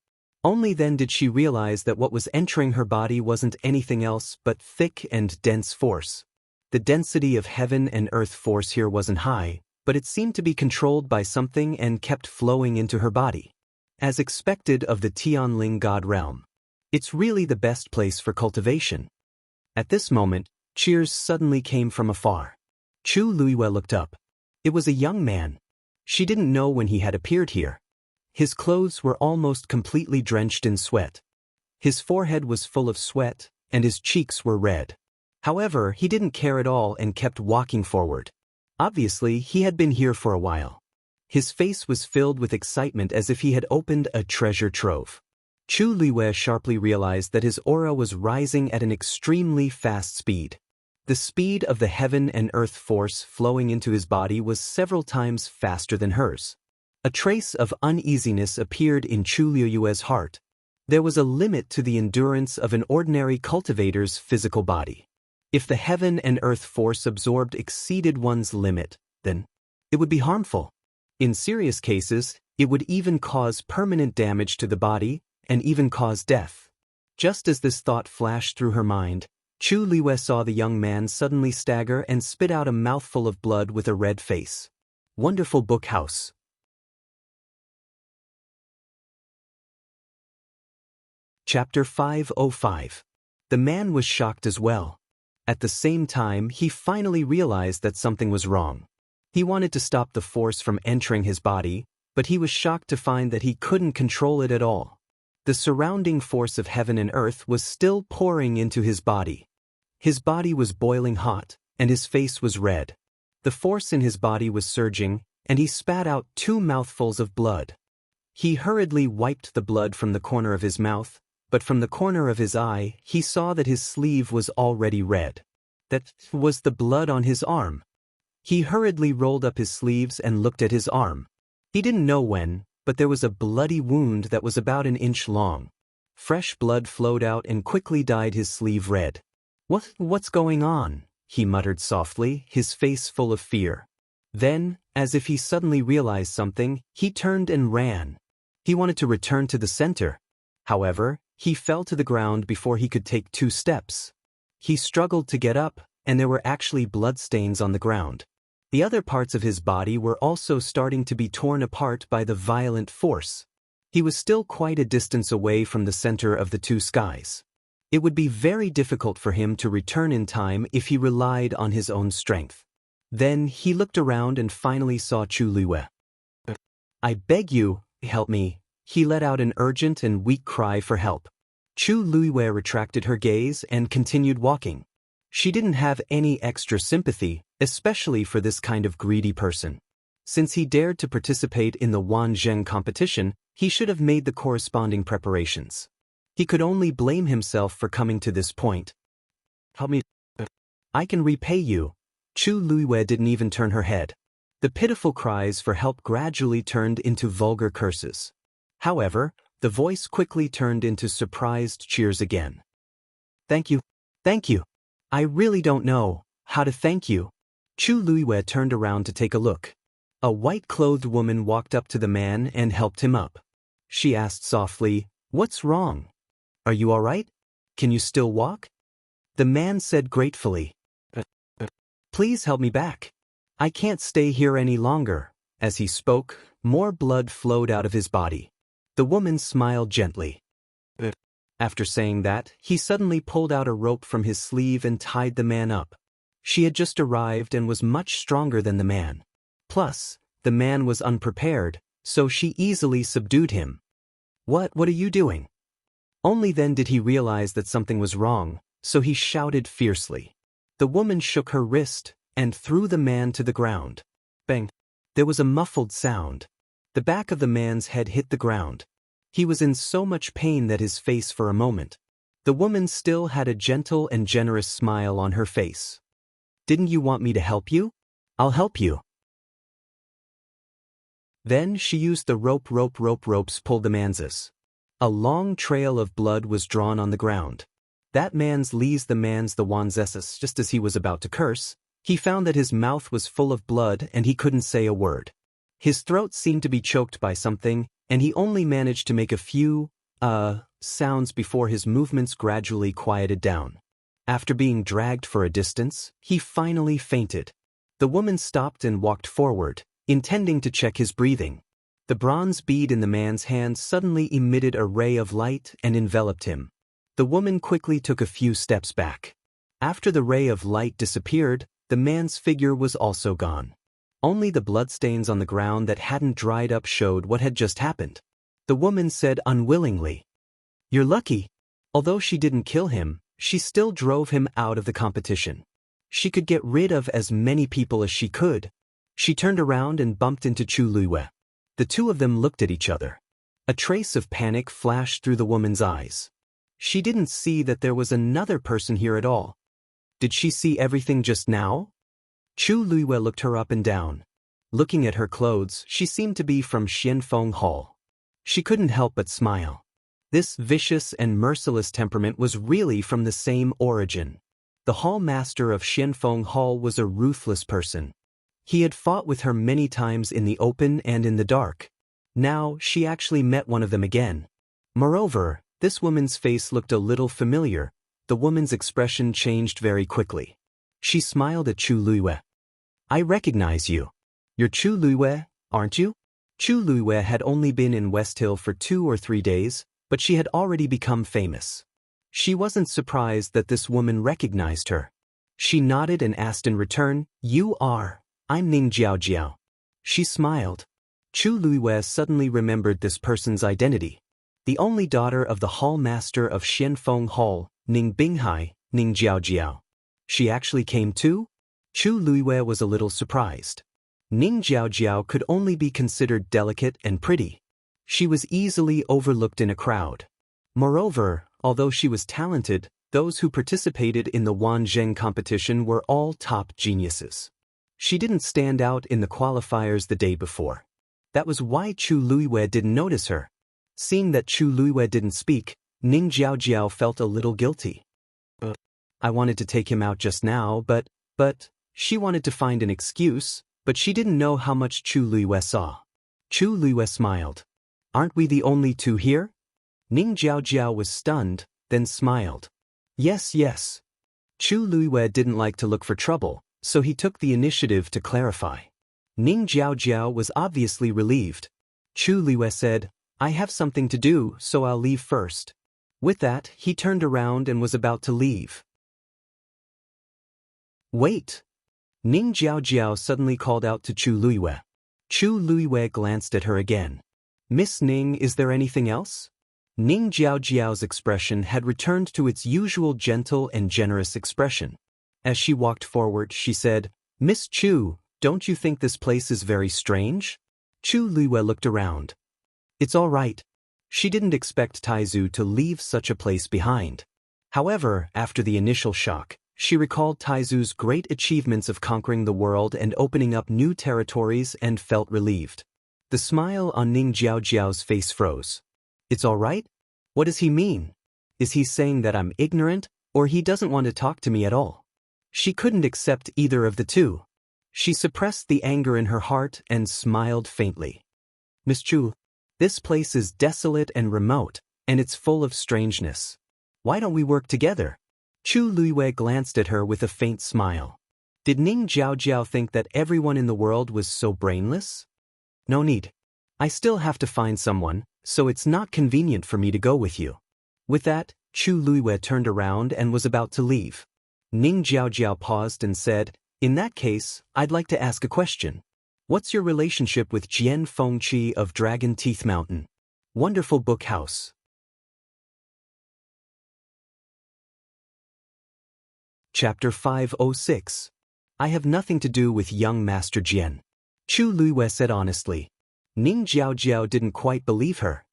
Only then did she realize that what was entering her body wasn't anything else but thick and dense force. The density of heaven and earth force here wasn't high, but it seemed to be controlled by something and kept flowing into her body. As expected of the Tianling God realm. It's really the best place for cultivation. At this moment, cheers suddenly came from afar. Chu Luiyue looked up. It was a young man. She didn't know when he had appeared here. His clothes were almost completely drenched in sweat. His forehead was full of sweat, and his cheeks were red. However, he didn't care at all and kept walking forward. Obviously, he had been here for a while. His face was filled with excitement as if he had opened a treasure trove. Chu Luiyue sharply realized that his aura was rising at an extremely fast speed. The speed of the heaven and earth force flowing into his body was several times faster than hers. A trace of uneasiness appeared in Chu Luiyue's heart. There was a limit to the endurance of an ordinary cultivator's physical body. If the heaven and earth force absorbed exceeded one's limit, then it would be harmful. In serious cases, it would even cause permanent damage to the body and even cause death. Just as this thought flashed through her mind, Chu Luiyue saw the young man suddenly stagger and spit out a mouthful of blood with a red face. Wonderful Book House. Chapter 505. The man was shocked as well. At the same time, he finally realized that something was wrong. He wanted to stop the force from entering his body, but he was shocked to find that he couldn't control it at all. The surrounding force of heaven and earth was still pouring into his body. His body was boiling hot, and his face was red. The force in his body was surging, and he spat out 2 mouthfuls of blood. He hurriedly wiped the blood from the corner of his mouth, but from the corner of his eye, he saw that his sleeve was already red. That was the blood on his arm. He hurriedly rolled up his sleeves and looked at his arm. He didn't know when, but there was a bloody wound that was about 1 inch long. Fresh blood flowed out and quickly dyed his sleeve red. What's going on?" he muttered softly, his face full of fear. Then, as if he suddenly realized something, he turned and ran. He wanted to return to the center. However, he fell to the ground before he could take 2 steps. He struggled to get up, and there were actually bloodstains on the ground. The other parts of his body were also starting to be torn apart by the violent force. He was still quite a distance away from the center of the 2 skies. It would be very difficult for him to return in time if he relied on his own strength. Then he looked around and finally saw Chu Luiyue. "I beg you, help me." He let out an urgent and weak cry for help. Chu Luiyue retracted her gaze and continued walking. She didn't have any extra sympathy, especially for this kind of greedy person. Since he dared to participate in the Wanzheng competition, he should have made the corresponding preparations. He could only blame himself for coming to this point. "Help me. I can repay you." Chu Luiyue didn't even turn her head. The pitiful cries for help gradually turned into vulgar curses. However, the voice quickly turned into surprised cheers again. "Thank you. Thank you. I really don't know how to thank you." Chu Luiyue turned around to take a look. A white-clothed woman walked up to the man and helped him up. She asked softly, "What's wrong? Are you all right? Can you still walk?" The man said gratefully, "Please help me back. I can't stay here any longer. As he spoke, more blood flowed out of his body. The woman smiled gently. After saying that, he suddenly pulled out a rope from his sleeve and tied the man up. She had just arrived and was much stronger than the man. Plus, the man was unprepared, so she easily subdued him. What are you doing? Only then did he realize that something was wrong, so he shouted fiercely. The woman shook her wrist and threw the man to the ground. Bang! There was a muffled sound. The back of the man's head hit the ground. He was in so much pain that his face for a moment. The woman still had a gentle and generous smile on her face. Didn't you want me to help you? I'll help you. Then she used the ropes pulled the man's ass. A long trail of blood was drawn on the ground. That man's the one's essence. Just as he was about to curse, he found that his mouth was full of blood and he couldn't say a word. His throat seemed to be choked by something, and he only managed to make a few, sounds before his movements gradually quieted down. After being dragged for a distance, he finally fainted. The woman stopped and walked forward, intending to check his breathing. The bronze bead in the man's hand suddenly emitted a ray of light and enveloped him. The woman quickly took a few steps back. After the ray of light disappeared, the man's figure was also gone. Only the bloodstains on the ground that hadn't dried up showed what had just happened. The woman said unwillingly, "You're lucky." Although she didn't kill him, she still drove him out of the competition. She could get rid of as many people as she could. She turned around and bumped into Chu Luiyue. The two of them looked at each other. A trace of panic flashed through the woman's eyes. She didn't see that there was another person here at all. Did she see everything just now? Chu Luiyue looked her up and down. Looking at her clothes, she seemed to be from Xianfeng Hall. She couldn't help but smile. This vicious and merciless temperament was really from the same origin. The hall master of Xianfeng Hall was a ruthless person. He had fought with her many times in the open and in the dark. Now, she actually met one of them again. Moreover, this woman's face looked a little familiar. The woman's expression changed very quickly. She smiled at Chu Luiyue. "I recognize you. You're Chu Luiyue, aren't you?" Chu Luiyue had only been in West Hill for 2 or 3 days, but she had already become famous. She wasn't surprised that this woman recognized her. She nodded and asked in return, "You are. I'm Ning Jiaojiao." She smiled. Chu Luiyue suddenly remembered this person's identity. The only daughter of the hall master of Xianfeng Hall, Ning Binghai, Ning Jiaojiao. She actually came too? Chu Luiyue was a little surprised. Ning Jiaojiao could only be considered delicate and pretty. She was easily overlooked in a crowd. Moreover, although she was talented, those who participated in the Wanzheng competition were all top geniuses. She didn't stand out in the qualifiers the day before. That was why Chu Luiyue didn't notice her. Seeing that Chu Luiyue didn't speak, Ning Jiaojiao felt a little guilty. I wanted to take him out just now, but she wanted to find an excuse, but she didn't know how much Chu Luiyue saw. Chu Luiyue smiled. Aren't we the only two here? Ning Jiaojiao was stunned, then smiled. Yes. Chu Luiyue didn't like to look for trouble, so he took the initiative to clarify. Ning Jiaojiao was obviously relieved. Chu Luiyue said, I have something to do, so I'll leave first. With that, he turned around and was about to leave. Wait! Ning Jiaojiao suddenly called out to Chu Luiyue. Chu Luiyue glanced at her again. Miss Ning, is there anything else? Ning Jiaojiao's expression had returned to its usual gentle and generous expression. As she walked forward, she said, Miss Chu, don't you think this place is very strange? Chu Luiyue looked around. It's all right. She didn't expect Taizu to leave such a place behind. However, after the initial shock, she recalled Taizu's great achievements of conquering the world and opening up new territories and felt relieved. The smile on Ning Jiaojiao's face froze. It's all right? What does he mean? Is he saying that I'm ignorant, or he doesn't want to talk to me at all? She couldn't accept either of the two. She suppressed the anger in her heart and smiled faintly. Miss Chu, this place is desolate and remote, and it's full of strangeness. Why don't we work together? Chu Luiyue glanced at her with a faint smile. Did Ning Jiaojiao think that everyone in the world was so brainless? No need. I still have to find someone, so it's not convenient for me to go with you. With that, Chu Luiwei turned around and was about to leave. Ning Jiaojiao paused and said, "In that case, I'd like to ask a question. What's your relationship with Jian Fengqi of Dragon Teeth Mountain? Wonderful book house." Chapter 506. I have nothing to do with young Master Jian. Chu Luiwei said honestly. Ning Jiaojiao didn't quite believe her.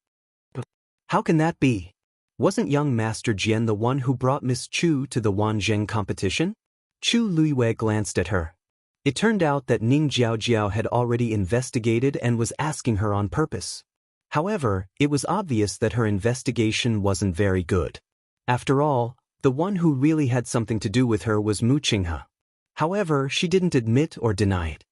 How can that be? Wasn't young Master Jian the one who brought Miss Chu to the Wanzheng competition? Chu Luiwei glanced at her. It turned out that Ning Jiaojiao had already investigated and was asking her on purpose. However, it was obvious that her investigation wasn't very good. After all, the one who really had something to do with her was Mu Qinghe. However, she didn't admit or deny it.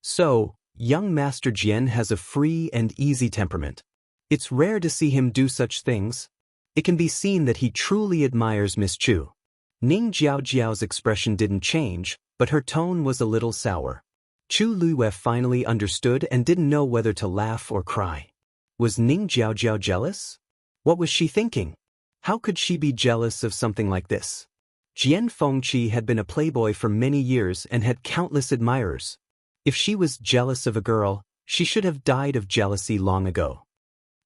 So, young Master Jian has a free and easy temperament. It's rare to see him do such things. It can be seen that he truly admires Miss Chu. Ning Jiaojiao's expression didn't change, but her tone was a little sour. Chu Luiwei finally understood and didn't know whether to laugh or cry. Was Ning Jiaojiao jealous? What was she thinking? How could she be jealous of something like this? Jian Fengqi had been a playboy for many years and had countless admirers. If she was jealous of a girl, she should have died of jealousy long ago.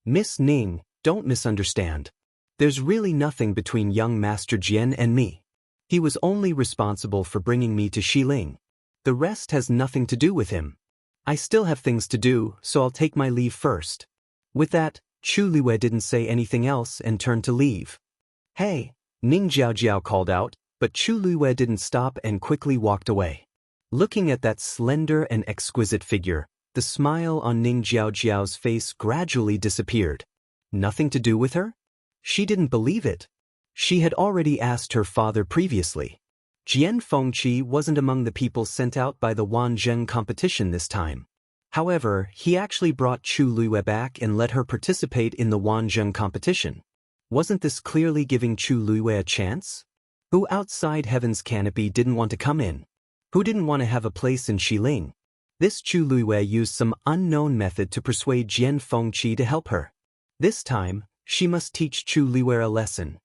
Miss Ning, don't misunderstand. There's really nothing between young Master Jian and me. He was only responsible for bringing me to Xiling. The rest has nothing to do with him. I still have things to do, so I'll take my leave first. With that, Chu Luiwei didn't say anything else and turned to leave. Hey, Ning Jiaojiao called out, but Chu Luiwei didn't stop and quickly walked away. Looking at that slender and exquisite figure, the smile on Ning Jiaojiao's face gradually disappeared. Nothing to do with her? She didn't believe it. She had already asked her father previously. Jian Fengqi wasn't among the people sent out by the Wanzheng competition this time. However, he actually brought Chu Luiwei back and let her participate in the Wanzheng competition. Wasn't this clearly giving Chu Luiwei a chance? Who outside Heaven's Canopy didn't want to come in? Who didn't want to have a place in Xiling? This Chu Luiwei used some unknown method to persuade Jian Fengqi to help her. This time, she must teach Chu Luiwei a lesson.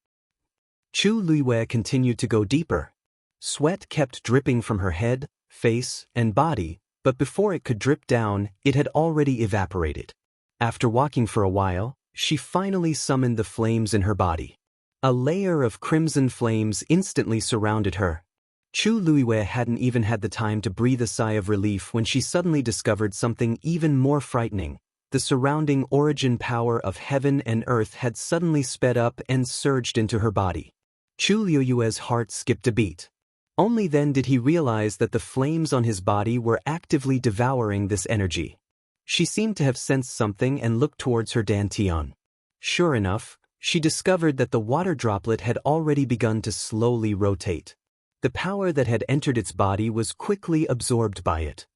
Chu Luiwei continued to go deeper. Sweat kept dripping from her head, face, and body, but before it could drip down, it had already evaporated. After walking for a while, she finally summoned the flames in her body. A layer of crimson flames instantly surrounded her. Chu Luiwei hadn't even had the time to breathe a sigh of relief when she suddenly discovered something even more frightening. The surrounding origin power of heaven and earth had suddenly sped up and surged into her body. Chu Luiwei's heart skipped a beat. Only then did he realize that the flames on his body were actively devouring this energy. She seemed to have sensed something and looked towards her dantian. Sure enough, she discovered that the water droplet had already begun to slowly rotate. The power that had entered its body was quickly absorbed by it.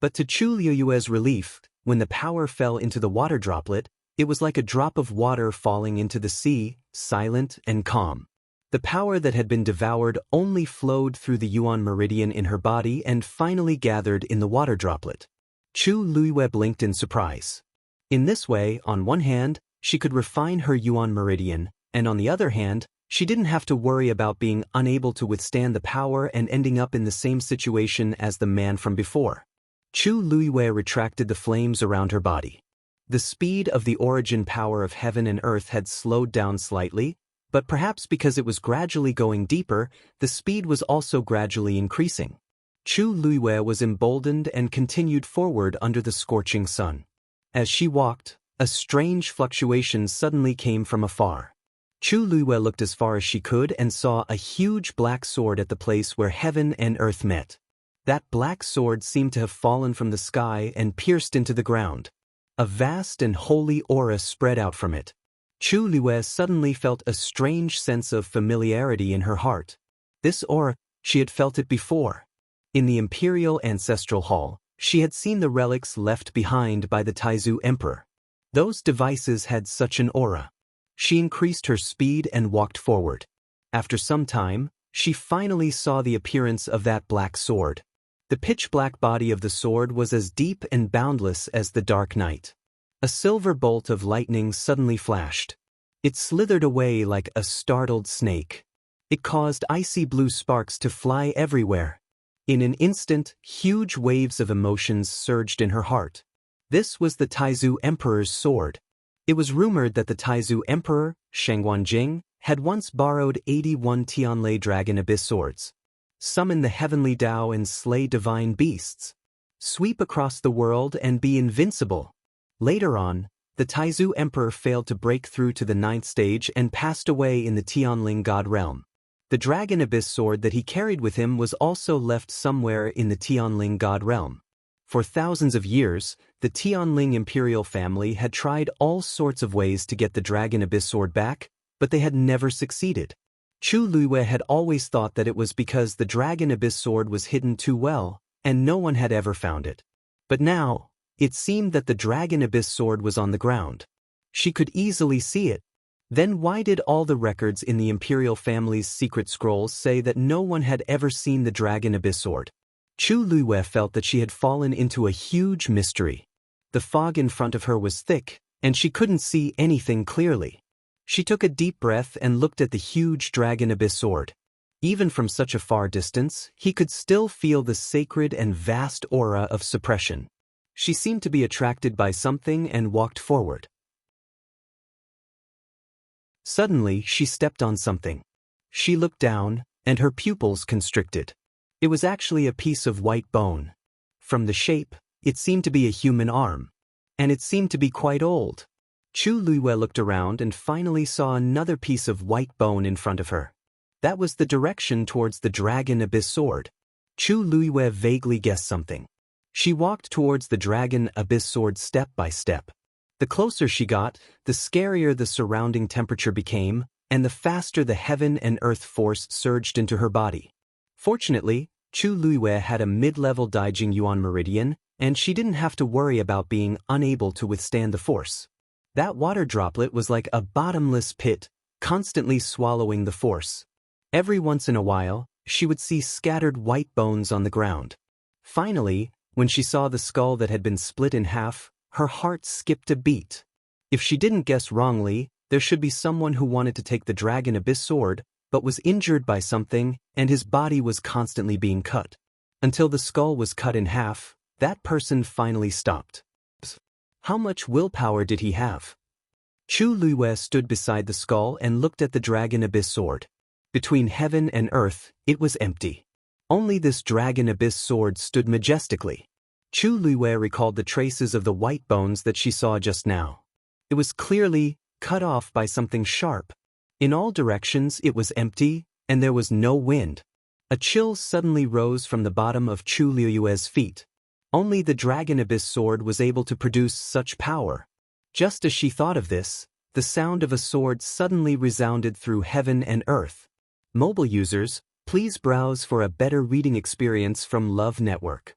But to Chu Luiwei's relief, when the power fell into the water droplet, it was like a drop of water falling into the sea, silent and calm. The power that had been devoured only flowed through the Yuan meridian in her body and finally gathered in the water droplet. Chu Luiwei blinked in surprise. In this way, on one hand, she could refine her Yuan meridian, and on the other hand, she didn't have to worry about being unable to withstand the power and ending up in the same situation as the man from before. Chu Luiwei retracted the flames around her body. The speed of the origin power of heaven and earth had slowed down slightly, but perhaps because it was gradually going deeper, the speed was also gradually increasing. Chu Luiwei was emboldened and continued forward under the scorching sun. As she walked, a strange fluctuation suddenly came from afar. Chu Luiwei looked as far as she could and saw a huge black sword at the place where heaven and earth met. That black sword seemed to have fallen from the sky and pierced into the ground. A vast and holy aura spread out from it. Chu Luiwei suddenly felt a strange sense of familiarity in her heart. This aura, she had felt it before. In the Imperial Ancestral Hall, she had seen the relics left behind by the Taizu Emperor. Those devices had such an aura. She increased her speed and walked forward. After some time, she finally saw the appearance of that black sword. The pitch-black body of the sword was as deep and boundless as the dark night. A silver bolt of lightning suddenly flashed. It slithered away like a startled snake. It caused icy blue sparks to fly everywhere. In an instant, huge waves of emotions surged in her heart. This was the Taizu Emperor's sword. It was rumored that the Taizu Emperor, Shengguanjing, had once borrowed 81 Tianlei Dragon Abyss swords. Summon the heavenly Tao and slay divine beasts. Sweep across the world and be invincible. Later on, the Taizu Emperor failed to break through to the 9th stage and passed away in the Tianling God realm. The Dragon Abyss sword that he carried with him was also left somewhere in the Tianling God realm. For thousands of years, the Tianling imperial family had tried all sorts of ways to get the Dragon Abyss sword back, but they had never succeeded. Chu Luiyue had always thought that it was because the Dragon Abyss sword was hidden too well, and no one had ever found it. But now, it seemed that the Dragon Abyss sword was on the ground. She could easily see it. Then why did all the records in the imperial family's secret scrolls say that no one had ever seen the Dragon Abyss sword? Chu Luiyue felt that she had fallen into a huge mystery. The fog in front of her was thick, and she couldn't see anything clearly. She took a deep breath and looked at the huge Dragon Abyss sword. Even from such a far distance, he could still feel the sacred and vast aura of suppression. She seemed to be attracted by something and walked forward. Suddenly, she stepped on something. She looked down, and her pupils constricted. It was actually a piece of white bone. From the shape, it seemed to be a human arm. And it seemed to be quite old. Chu Luiyue looked around and finally saw another piece of white bone in front of her. That was the direction towards the Dragon Abyss sword. Chu Luiyue vaguely guessed something. She walked towards the Dragon Abyss sword step by step. The closer she got, the scarier the surrounding temperature became, and the faster the heaven and earth force surged into her body. Fortunately, Chu Luiyue had a mid-level Daijing Yuan meridian, and she didn't have to worry about being unable to withstand the force. That water droplet was like a bottomless pit, constantly swallowing the force. Every once in a while, she would see scattered white bones on the ground. Finally, when she saw the skull that had been split in half, her heart skipped a beat. If she didn't guess wrongly, there should be someone who wanted to take the Dragon Abyss sword, but was injured by something, and his body was constantly being cut. Until the skull was cut in half, that person finally stopped. How much willpower did he have? Chu Luiyue stood beside the skull and looked at the Dragon Abyss sword. Between heaven and earth, it was empty. Only this Dragon Abyss sword stood majestically. Chu Luiyue recalled the traces of the white bones that she saw just now. It was clearly cut off by something sharp. In all directions it was empty, and there was no wind. A chill suddenly rose from the bottom of Chu Luiyue's feet. Only the Dragon Abyss sword was able to produce such power. Just as she thought of this, the sound of a sword suddenly resounded through heaven and earth. Mobile users, please browse for a better reading experience from Love Network.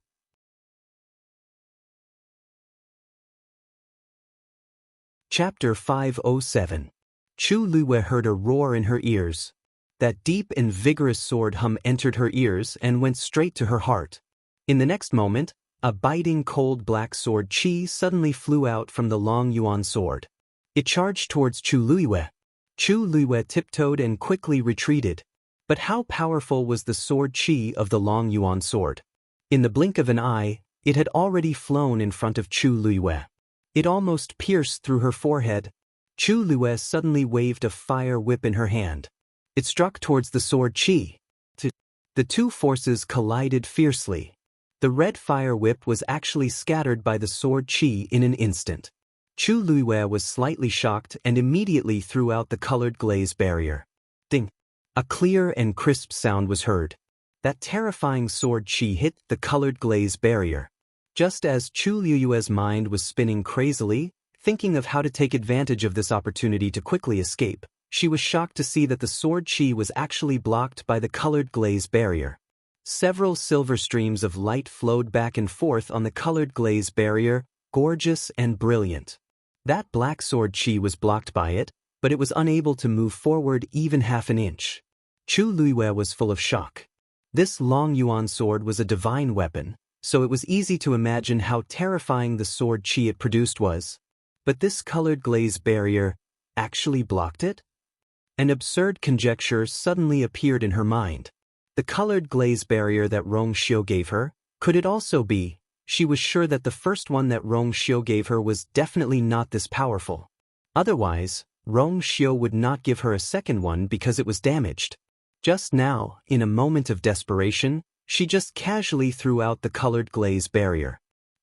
Chapter 507. Chu Luiyue heard a roar in her ears. That deep and vigorous sword hum entered her ears and went straight to her heart. In the next moment, a biting cold black sword qi suddenly flew out from the long yuan sword. It charged towards Chu Luiyue. Chu Luiyue tiptoed and quickly retreated. But how powerful was the sword qi of the long yuan sword? In the blink of an eye, it had already flown in front of Chu Luiyue. It almost pierced through her forehead. Chu Luiyue suddenly waved a fire whip in her hand. It struck towards the sword qi. The two forces collided fiercely. The red fire whip was actually scattered by the sword qi in an instant. Chu Luiyue was slightly shocked and immediately threw out the colored glaze barrier. Ding! A clear and crisp sound was heard. That terrifying sword qi hit the colored glaze barrier. Just as Chu Luiyue's mind was spinning crazily, thinking of how to take advantage of this opportunity to quickly escape, she was shocked to see that the sword qi was actually blocked by the colored glaze barrier. Several silver streams of light flowed back and forth on the colored glaze barrier, gorgeous and brilliant. That black sword qi was blocked by it, but it was unable to move forward even half an inch. Chu Luiyue was full of shock. This long yuan sword was a divine weapon, so it was easy to imagine how terrifying the sword chi it produced was. But this colored glaze barrier actually blocked it? An absurd conjecture suddenly appeared in her mind. The colored glaze barrier that Rong Xiu gave her, could it also be? She was sure that the first one that Rong Xiu gave her was definitely not this powerful. Otherwise, Rong Xiu would not give her a second one because it was damaged. Just now, in a moment of desperation, she just casually threw out the colored glaze barrier.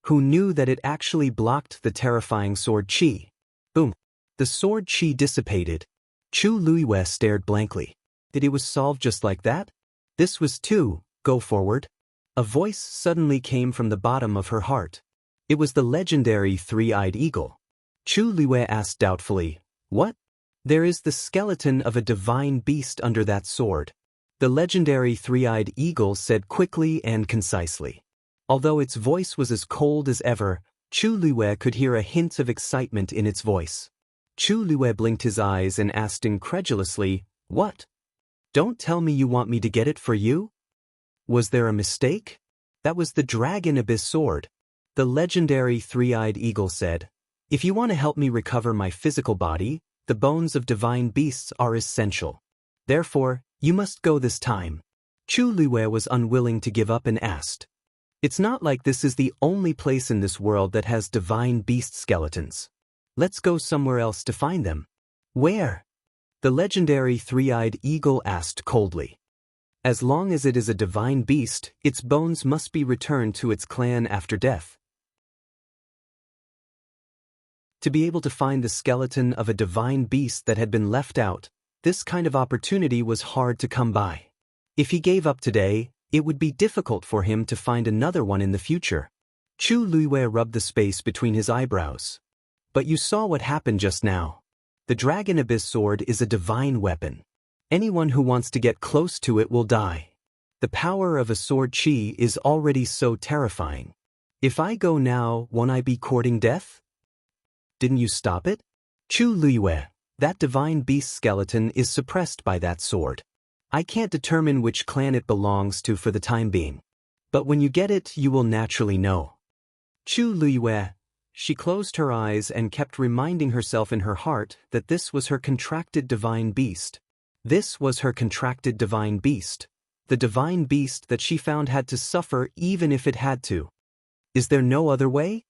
Who knew that it actually blocked the terrifying sword chi? Boom! The sword chi dissipated. Chu Luiyue stared blankly. Did it was solved just like that? This was too, go forward. A voice suddenly came from the bottom of her heart. It was the legendary three-eyed eagle. Chu Luiyue asked doubtfully, "What?" "There is the skeleton of a divine beast under that sword," the legendary three-eyed eagle said quickly and concisely. Although its voice was as cold as ever, Chu Luiyue could hear a hint of excitement in its voice. Chu Luiyue blinked his eyes and asked incredulously, "What? Don't tell me you want me to get it for you?" Was there a mistake? That was the Dragon Abyss sword. The legendary three-eyed eagle said, "If you want to help me recover my physical body, the bones of divine beasts are essential. Therefore, you must go this time." Chu Luiyue was unwilling to give up and asked, "It's not like this is the only place in this world that has divine beast skeletons. Let's go somewhere else to find them." "Where?" the legendary three-eyed eagle asked coldly. "As long as it is a divine beast, its bones must be returned to its clan after death." To be able to find the skeleton of a divine beast that had been left out, this kind of opportunity was hard to come by. If he gave up today, it would be difficult for him to find another one in the future. Chu Luiyue rubbed the space between his eyebrows. "But you saw what happened just now. The Dragon Abyss sword is a divine weapon. Anyone who wants to get close to it will die. The power of a sword chi is already so terrifying. If I go now, won't I be courting death? Didn't you stop it?" "Chu Luiyue, that divine beast skeleton is suppressed by that sword. I can't determine which clan it belongs to for the time being. But when you get it, you will naturally know." Chu Luiyue. She closed her eyes and kept reminding herself in her heart that this was her contracted divine beast. This was her contracted divine beast. The divine beast that she found had to suffer even if it had to. "Is there no other way?"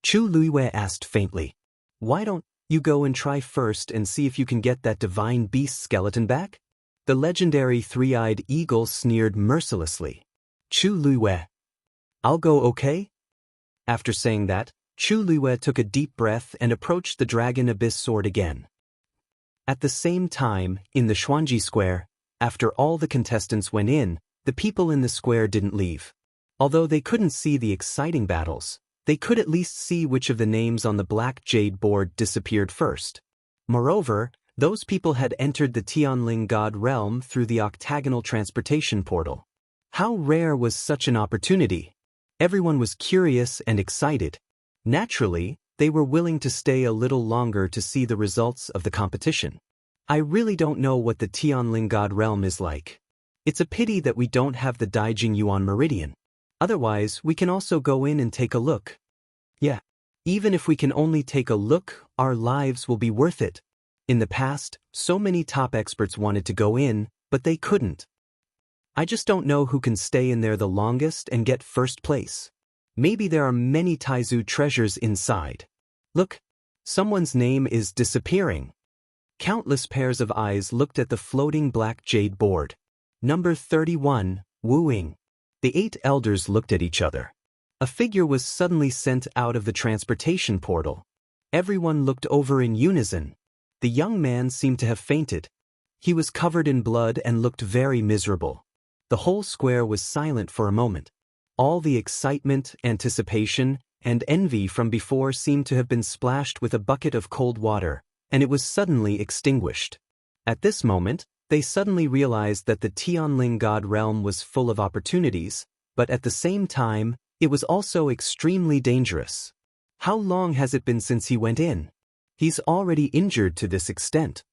Chu Luiyue asked faintly. "Why don't you go and try first and see if you can get that divine beast skeleton back?" The legendary three-eyed eagle sneered mercilessly. "Chu Luiyue. I'll go, okay?" After saying that, Chu Luiyue took a deep breath and approached the Dragon Abyss sword again. At the same time, in the Xuanji Square, after all the contestants went in, the people in the square didn't leave. Although they couldn't see the exciting battles, they could at least see which of the names on the black jade board disappeared first. Moreover, those people had entered the Tianling God realm through the octagonal transportation portal. How rare was such an opportunity? Everyone was curious and excited. Naturally, they were willing to stay a little longer to see the results of the competition. I really don't know what the Tianling God realm is like. It's a pity that we don't have the Daijing Yuan Meridian. Otherwise, we can also go in and take a look. Yeah. Even if we can only take a look, our lives will be worth it. In the past, so many top experts wanted to go in, but they couldn't. I just don't know who can stay in there the longest and get first place. Maybe there are many Taizu treasures inside. Look, someone's name is disappearing. Countless pairs of eyes looked at the floating black jade board. Number 31, Wu Ying. The 8 elders looked at each other. A figure was suddenly sent out of the transportation portal. Everyone looked over in unison. The young man seemed to have fainted. He was covered in blood and looked very miserable. The whole square was silent for a moment. All the excitement, anticipation, and envy from before seemed to have been splashed with a bucket of cold water, and it was suddenly extinguished. At this moment, they suddenly realized that the Tianling God realm was full of opportunities, but at the same time, it was also extremely dangerous. How long has it been since he went in? He's already injured to this extent.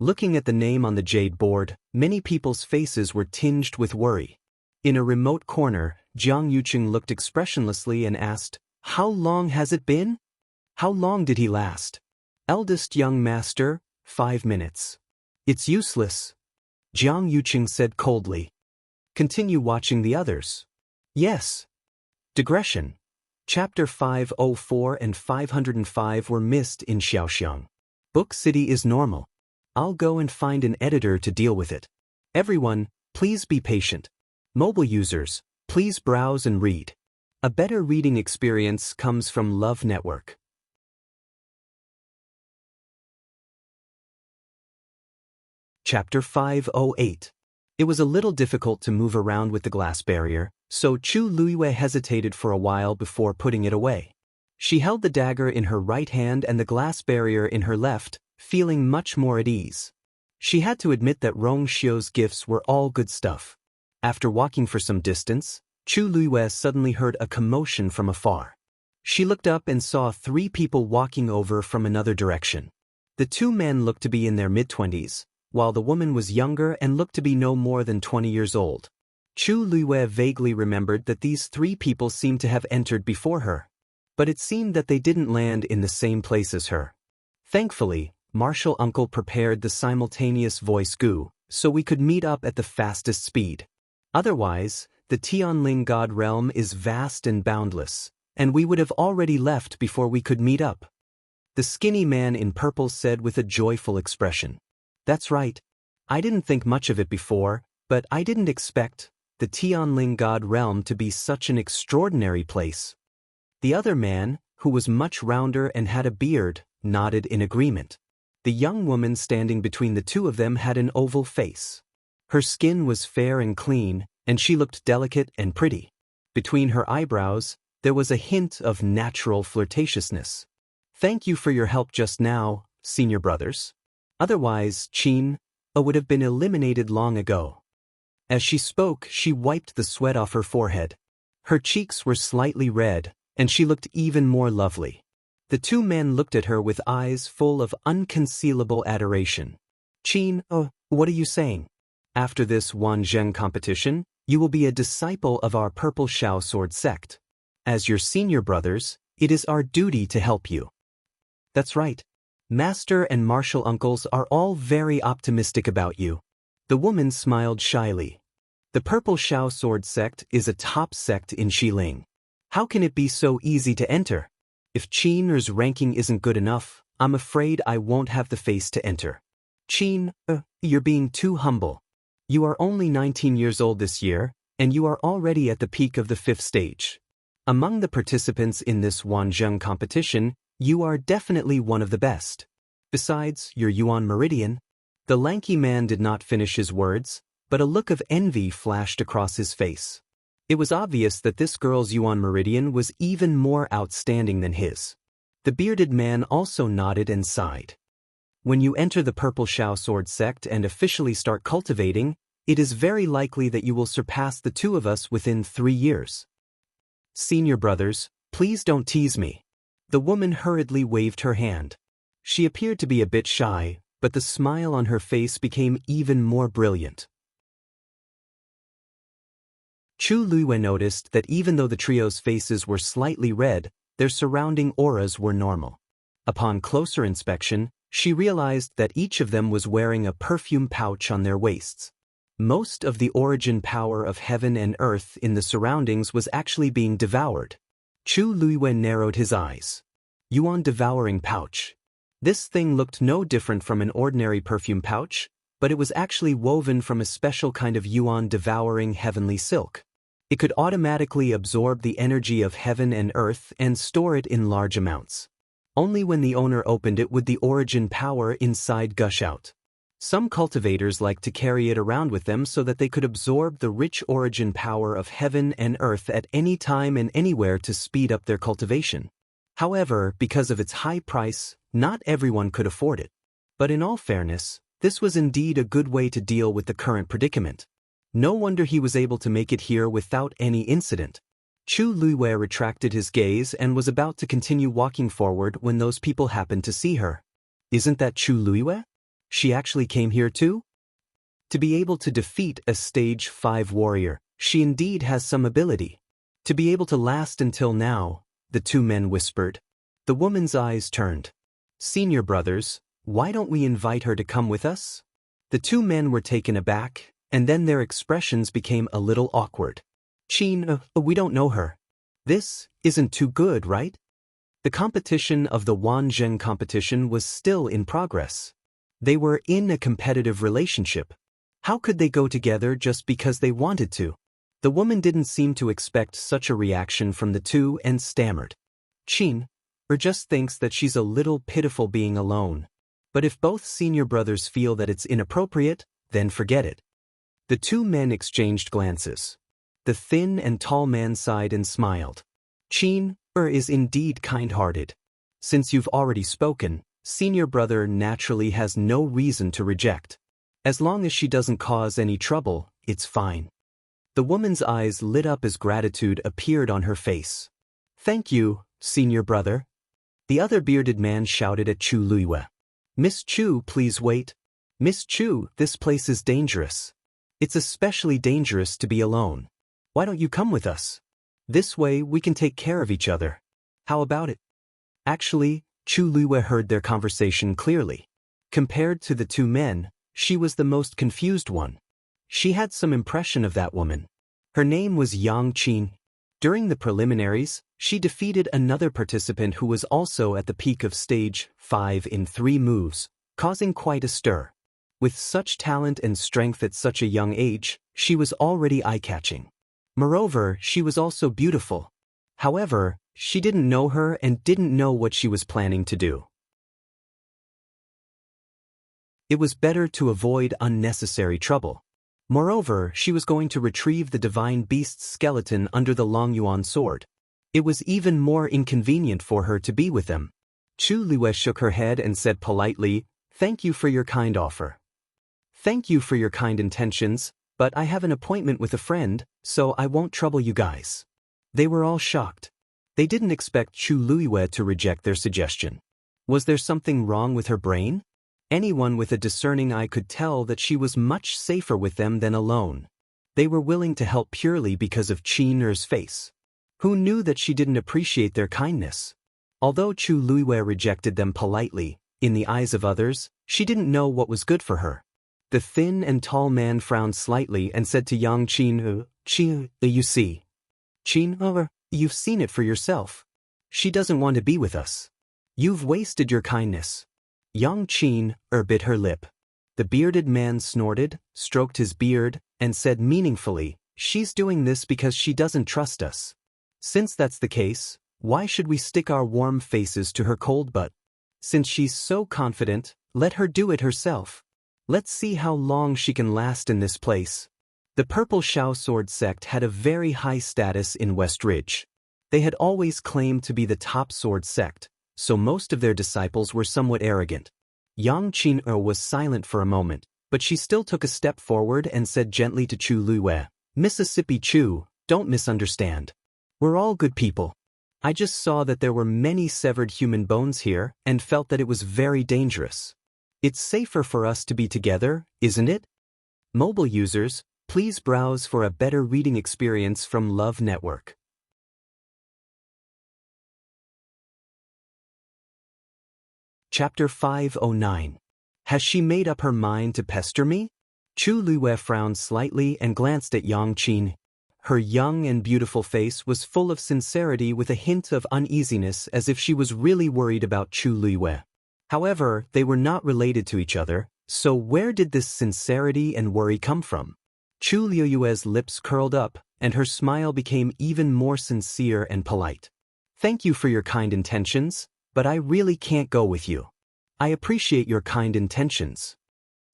Looking at the name on the jade board, many people's faces were tinged with worry. In a remote corner, Jiang Yuqing looked expressionlessly and asked, "How long has it been? How long did he last?" "Eldest young master, 5 minutes. It's useless," Jiang Yuqing said coldly. "Continue watching the others." "Yes." Digression. Chapter 504 and 505 were missed in Xiaoxiang. Book City is normal. I'll go and find an editor to deal with it. Everyone, please be patient. Mobile users, please browse and read. A better reading experience comes from Love Network. Chapter 508. It was a little difficult to move around with the glass barrier, so Chu Luiyue hesitated for a while before putting it away. She held the dagger in her right hand and the glass barrier in her left, feeling much more at ease. She had to admit that Rong Xiu's gifts were all good stuff. After walking for some distance, Chu Luiyue suddenly heard a commotion from afar. She looked up and saw 3 people walking over from another direction. The 2 men looked to be in their mid-20s, while the woman was younger and looked to be no more than 20 years old. Chu Luiyue vaguely remembered that these 3 people seemed to have entered before her. But it seemed that they didn't land in the same place as her. Thankfully, Martial Uncle prepared the simultaneous voice goo, so we could meet up at the fastest speed. Otherwise, the Tianling God realm is vast and boundless, and we would have already left before we could meet up. The skinny man in purple said with a joyful expression. "That's right. I didn't think much of it before, but I didn't expect the Tianling God realm to be such an extraordinary place." The other man, who was much rounder and had a beard, nodded in agreement. The young woman standing between the 2 of them had an oval face. Her skin was fair and clean, and she looked delicate and pretty. Between her eyebrows, there was a hint of natural flirtatiousness. "Thank you for your help just now, senior brothers. Otherwise, Qin would have been eliminated long ago." As she spoke, she wiped the sweat off her forehead. Her cheeks were slightly red, and she looked even more lovely. The 2 men looked at her with eyes full of unconcealable adoration. "Qin, what are you saying? After this Wanzheng competition, you will be a disciple of our Purple Shao Sword sect. As your senior brothers, it is our duty to help you." "That's right. Master and martial uncles are all very optimistic about you." The woman smiled shyly. "The Purple Shao Sword sect is a top sect in Xiling. How can it be so easy to enter? If Qin's ranking isn't good enough, I'm afraid I won't have the face to enter." "Qin, you're being too humble. You are only 19 years old this year, and you are already at the peak of the 5th stage. Among the participants in this Wanzheng competition, you are definitely one of the best. Besides, you're Yuan Meridian." The lanky man did not finish his words, but a look of envy flashed across his face. It was obvious that this girl's Yuan Meridian was even more outstanding than his. The bearded man also nodded and sighed. "When you enter the Purple Shao Sword sect and officially start cultivating, it is very likely that you will surpass the 2 of us within 3 years. Senior brothers, please don't tease me." The woman hurriedly waved her hand. She appeared to be a bit shy, but the smile on her face became even more brilliant. Chu Luiyue noticed that even though the trio's faces were slightly red, their surrounding auras were normal. Upon closer inspection, she realized that each of them was wearing a perfume pouch on their waists. Most of the origin power of heaven and earth in the surroundings was actually being devoured. Chu Luiyue narrowed his eyes. Yuan devouring pouch. This thing looked no different from an ordinary perfume pouch, but it was actually woven from a special kind of Yuan devouring heavenly silk. It could automatically absorb the energy of heaven and earth and store it in large amounts. Only when the owner opened it would the origin power inside gush out. Some cultivators liked to carry it around with them so that they could absorb the rich origin power of heaven and earth at any time and anywhere to speed up their cultivation. However, because of its high price, not everyone could afford it. But in all fairness, this was indeed a good way to deal with the current predicament. No wonder he was able to make it here without any incident. Chu Luiyue retracted his gaze and was about to continue walking forward when those people happened to see her. "Isn't that Chu Luiyue?" she actually came here too? To be able to defeat a stage 5 warrior, she indeed has some ability. To be able to last until now, the two men whispered. The woman's eyes turned. Senior brothers, why don't we invite her to come with us? The two men were taken aback, and then their expressions became a little awkward. Qin, we don't know her. This isn't too good, right? The competition of the Wanzheng competition was still in progress. They were in a competitive relationship. How could they go together just because they wanted to? The woman didn't seem to expect such a reaction from the two and stammered. Qin, just thinks that she's a little pitiful being alone. But if both senior brothers feel that it's inappropriate, then forget it. The two men exchanged glances. The thin and tall man sighed and smiled. Qin is indeed kind-hearted. Since you've already spoken, senior brother naturally has no reason to reject. As long as she doesn't cause any trouble, it's fine. The woman's eyes lit up as gratitude appeared on her face. Thank you, senior brother. The other bearded man shouted at Chu Luiyue. Miss Chu, please wait. Miss Chu, this place is dangerous. It's especially dangerous to be alone. Why don't you come with us? This way we can take care of each other. How about it? Actually, Chu Luiyue heard their conversation clearly. Compared to the two men, she was the most confused one. She had some impression of that woman. Her name was Yang Qin. During the preliminaries, she defeated another participant who was also at the peak of stage 5 in 3 moves, causing quite a stir. With such talent and strength at such a young age, she was already eye-catching. Moreover, she was also beautiful. However, she didn't know her and didn't know what she was planning to do. It was better to avoid unnecessary trouble. Moreover, she was going to retrieve the divine beast's skeleton under the Longyuan sword. It was even more inconvenient for her to be with them. Chu Luiyue shook her head and said politely, "Thank you for your kind offer. Thank you for your kind intentions, but I have an appointment with a friend, so I won't trouble you guys." They were all shocked. They didn't expect Chu Luiyue to reject their suggestion. Was there something wrong with her brain? Anyone with a discerning eye could tell that she was much safer with them than alone. They were willing to help purely because of Qin's face. Who knew that she didn't appreciate their kindness? Although Chu Luiyue rejected them politely, in the eyes of others, she didn't know what was good for her. The thin and tall man frowned slightly and said to Yang Qin, "Qin, you see. Qin, you've seen it for yourself. She doesn't want to be with us. You've wasted your kindness." Yang Qin bit her lip. The bearded man snorted, stroked his beard, and said meaningfully, "She's doing this because she doesn't trust us. Since that's the case, why should we stick our warm faces to her cold butt? Since she's so confident, let her do it herself. Let's see how long she can last in this place." The Purple Shao Sword sect had a very high status in West Ridge. They had always claimed to be the top sword sect, so most of their disciples were somewhat arrogant. Yang Qin was silent for a moment, but she still took a step forward and said gently to Chu Luiyue, "Mississippi Chu, don't misunderstand. We're all good people. I just saw that there were many severed human bones here and felt that it was very dangerous. It's safer for us to be together, isn't it?" Mobile users, please browse for a better reading experience from Love Network. Chapter 509. Has she made up her mind to pester me? Chu Luiyue frowned slightly and glanced at Yang Qin. Her young and beautiful face was full of sincerity with a hint of uneasiness as if she was really worried about Chu Luiyue. However, they were not related to each other, so where did this sincerity and worry come from? Chu Luiyue's lips curled up, and her smile became even more sincere and polite. "Thank you for your kind intentions, but I really can't go with you. I appreciate your kind intentions."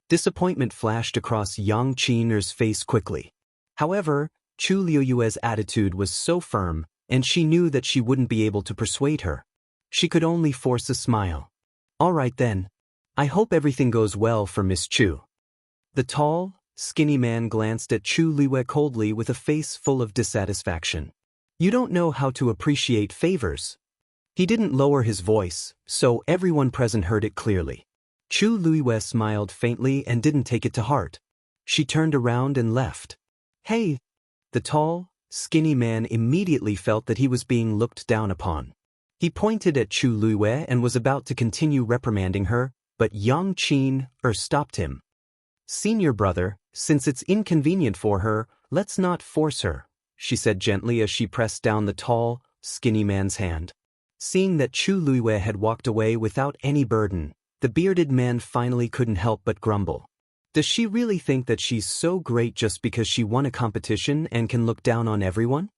Disappointment flashed across Yang Qin's face quickly. However, Chu Luiyue's attitude was so firm, and she knew that she wouldn't be able to persuade her. She could only force a smile. "All right then. I hope everything goes well for Miss Chu." The tall, skinny man glanced at Chu Luiyue coldly with a face full of dissatisfaction. "You don't know how to appreciate favors." He didn't lower his voice, so everyone present heard it clearly. Chu Luiyue smiled faintly and didn't take it to heart. She turned around and left. Hey! The tall, skinny man immediately felt that he was being looked down upon. He pointed at Chu Luiyue and was about to continue reprimanding her, but Yang Qin stopped him. Senior brother, since it's inconvenient for her, let's not force her, she said gently as she pressed down the tall, skinny man's hand. Seeing that Chu Luiyue had walked away without any burden, the bearded man finally couldn't help but grumble. Does she really think that she's so great just because she won a competition and can look down on everyone?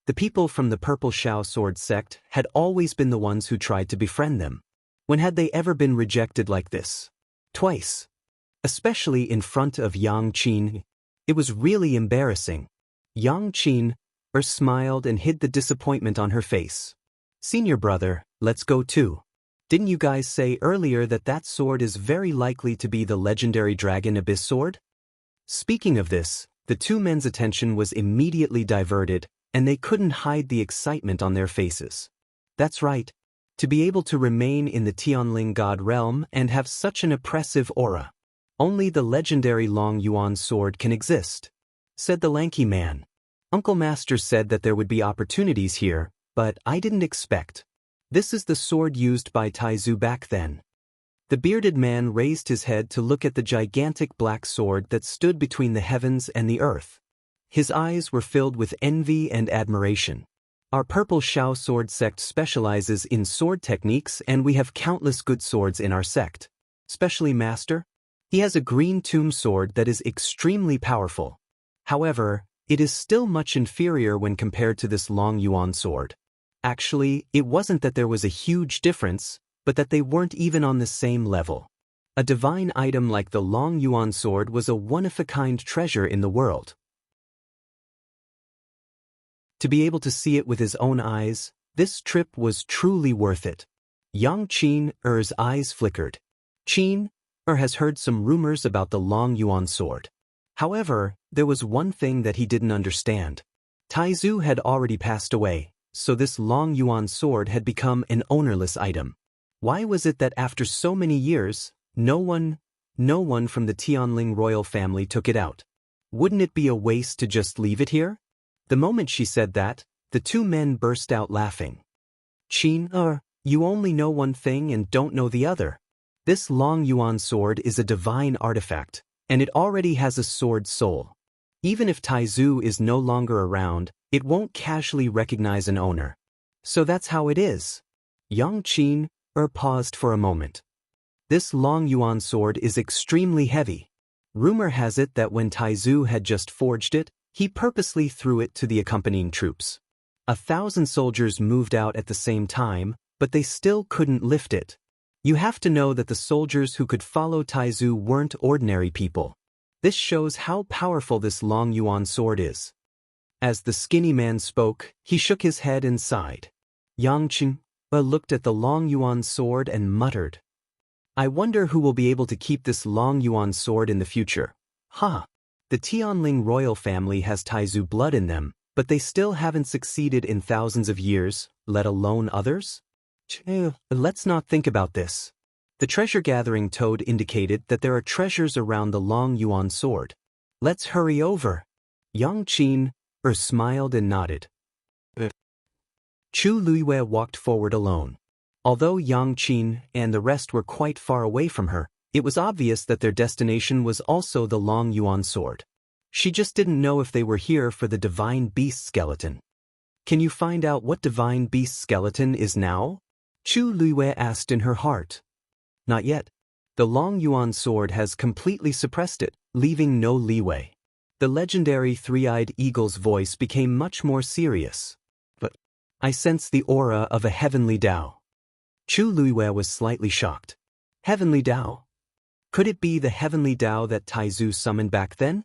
The people from the Purple Shao Sword sect had always been the ones who tried to befriend them. When had they ever been rejected like this? Twice. Especially in front of Yang Qin. It was really embarrassing. Yang Qin smiled and hid the disappointment on her face. Senior brother, let's go too. Didn't you guys say earlier that that sword is very likely to be the legendary Dragon Abyss sword? Speaking of this, the two men's attention was immediately diverted, and they couldn't hide the excitement on their faces. That's right. To be able to remain in the Tianling God realm and have such an oppressive aura. Only the legendary Long Yuan sword can exist, said the lanky man. Uncle Master said that there would be opportunities here, but I didn't expect. This is the sword used by Taizu back then. The bearded man raised his head to look at the gigantic black sword that stood between the heavens and the earth. His eyes were filled with envy and admiration. Our Purple Shao Sword sect specializes in sword techniques, and we have countless good swords in our sect. Especially Master. He has a green tomb sword that is extremely powerful. However, it is still much inferior when compared to this Long Yuan sword. Actually, it wasn't that there was a huge difference, but that they weren't even on the same level. A divine item like the Long Yuan sword was a one-of-a-kind treasure in the world. To be able to see it with his own eyes, this trip was truly worth it. Yang Qin eyes flickered. Qin has heard some rumors about the Long Yuan sword. However, there was one thing that he didn't understand. Taizu had already passed away, so this Long Yuan sword had become an ownerless item. Why was it that after so many years, no one from the Tianling royal family took it out? Wouldn't it be a waste to just leave it here? The moment she said that, the two men burst out laughing. Qin, you only know one thing and don't know the other. This Long Yuan sword is a divine artifact, and it already has a sword soul. Even if Taizu is no longer around, it won't casually recognize an owner. So that's how it is. Yang Qin paused for a moment. This Long Yuan sword is extremely heavy. Rumor has it that when Taizu had just forged it, he purposely threw it to the accompanying troops. 1,000 soldiers moved out at the same time, but they still couldn't lift it. You have to know that the soldiers who could follow Taizu weren't ordinary people. This shows how powerful this Long Yuan sword is. As the skinny man spoke, he shook his head and sighed. Yang Qin looked at the Long Yuan sword and muttered, I wonder who will be able to keep this Long Yuan sword in the future. The Tianling royal family has Taizu blood in them, but they still haven't succeeded in thousands of years, let alone others? Let's not think about this. The treasure-gathering toad indicated that there are treasures around the Long Yuan sword. Let's hurry over. Yang Qin smiled and nodded. Chu Luiyue walked forward alone. Although Yang Qin and the rest were quite far away from her, it was obvious that their destination was also the Long Yuan sword. She just didn't know if they were here for the divine beast skeleton. Can you find out what divine beast skeleton is now? Chu Luiyue asked in her heart. Not yet. The Long Yuan sword has completely suppressed it, leaving no leeway. The legendary three-eyed eagle's voice became much more serious. But I sense the aura of a heavenly Tao. Chu Luiyue was slightly shocked. Heavenly Tao? Could it be the heavenly Tao that Taizu summoned back then?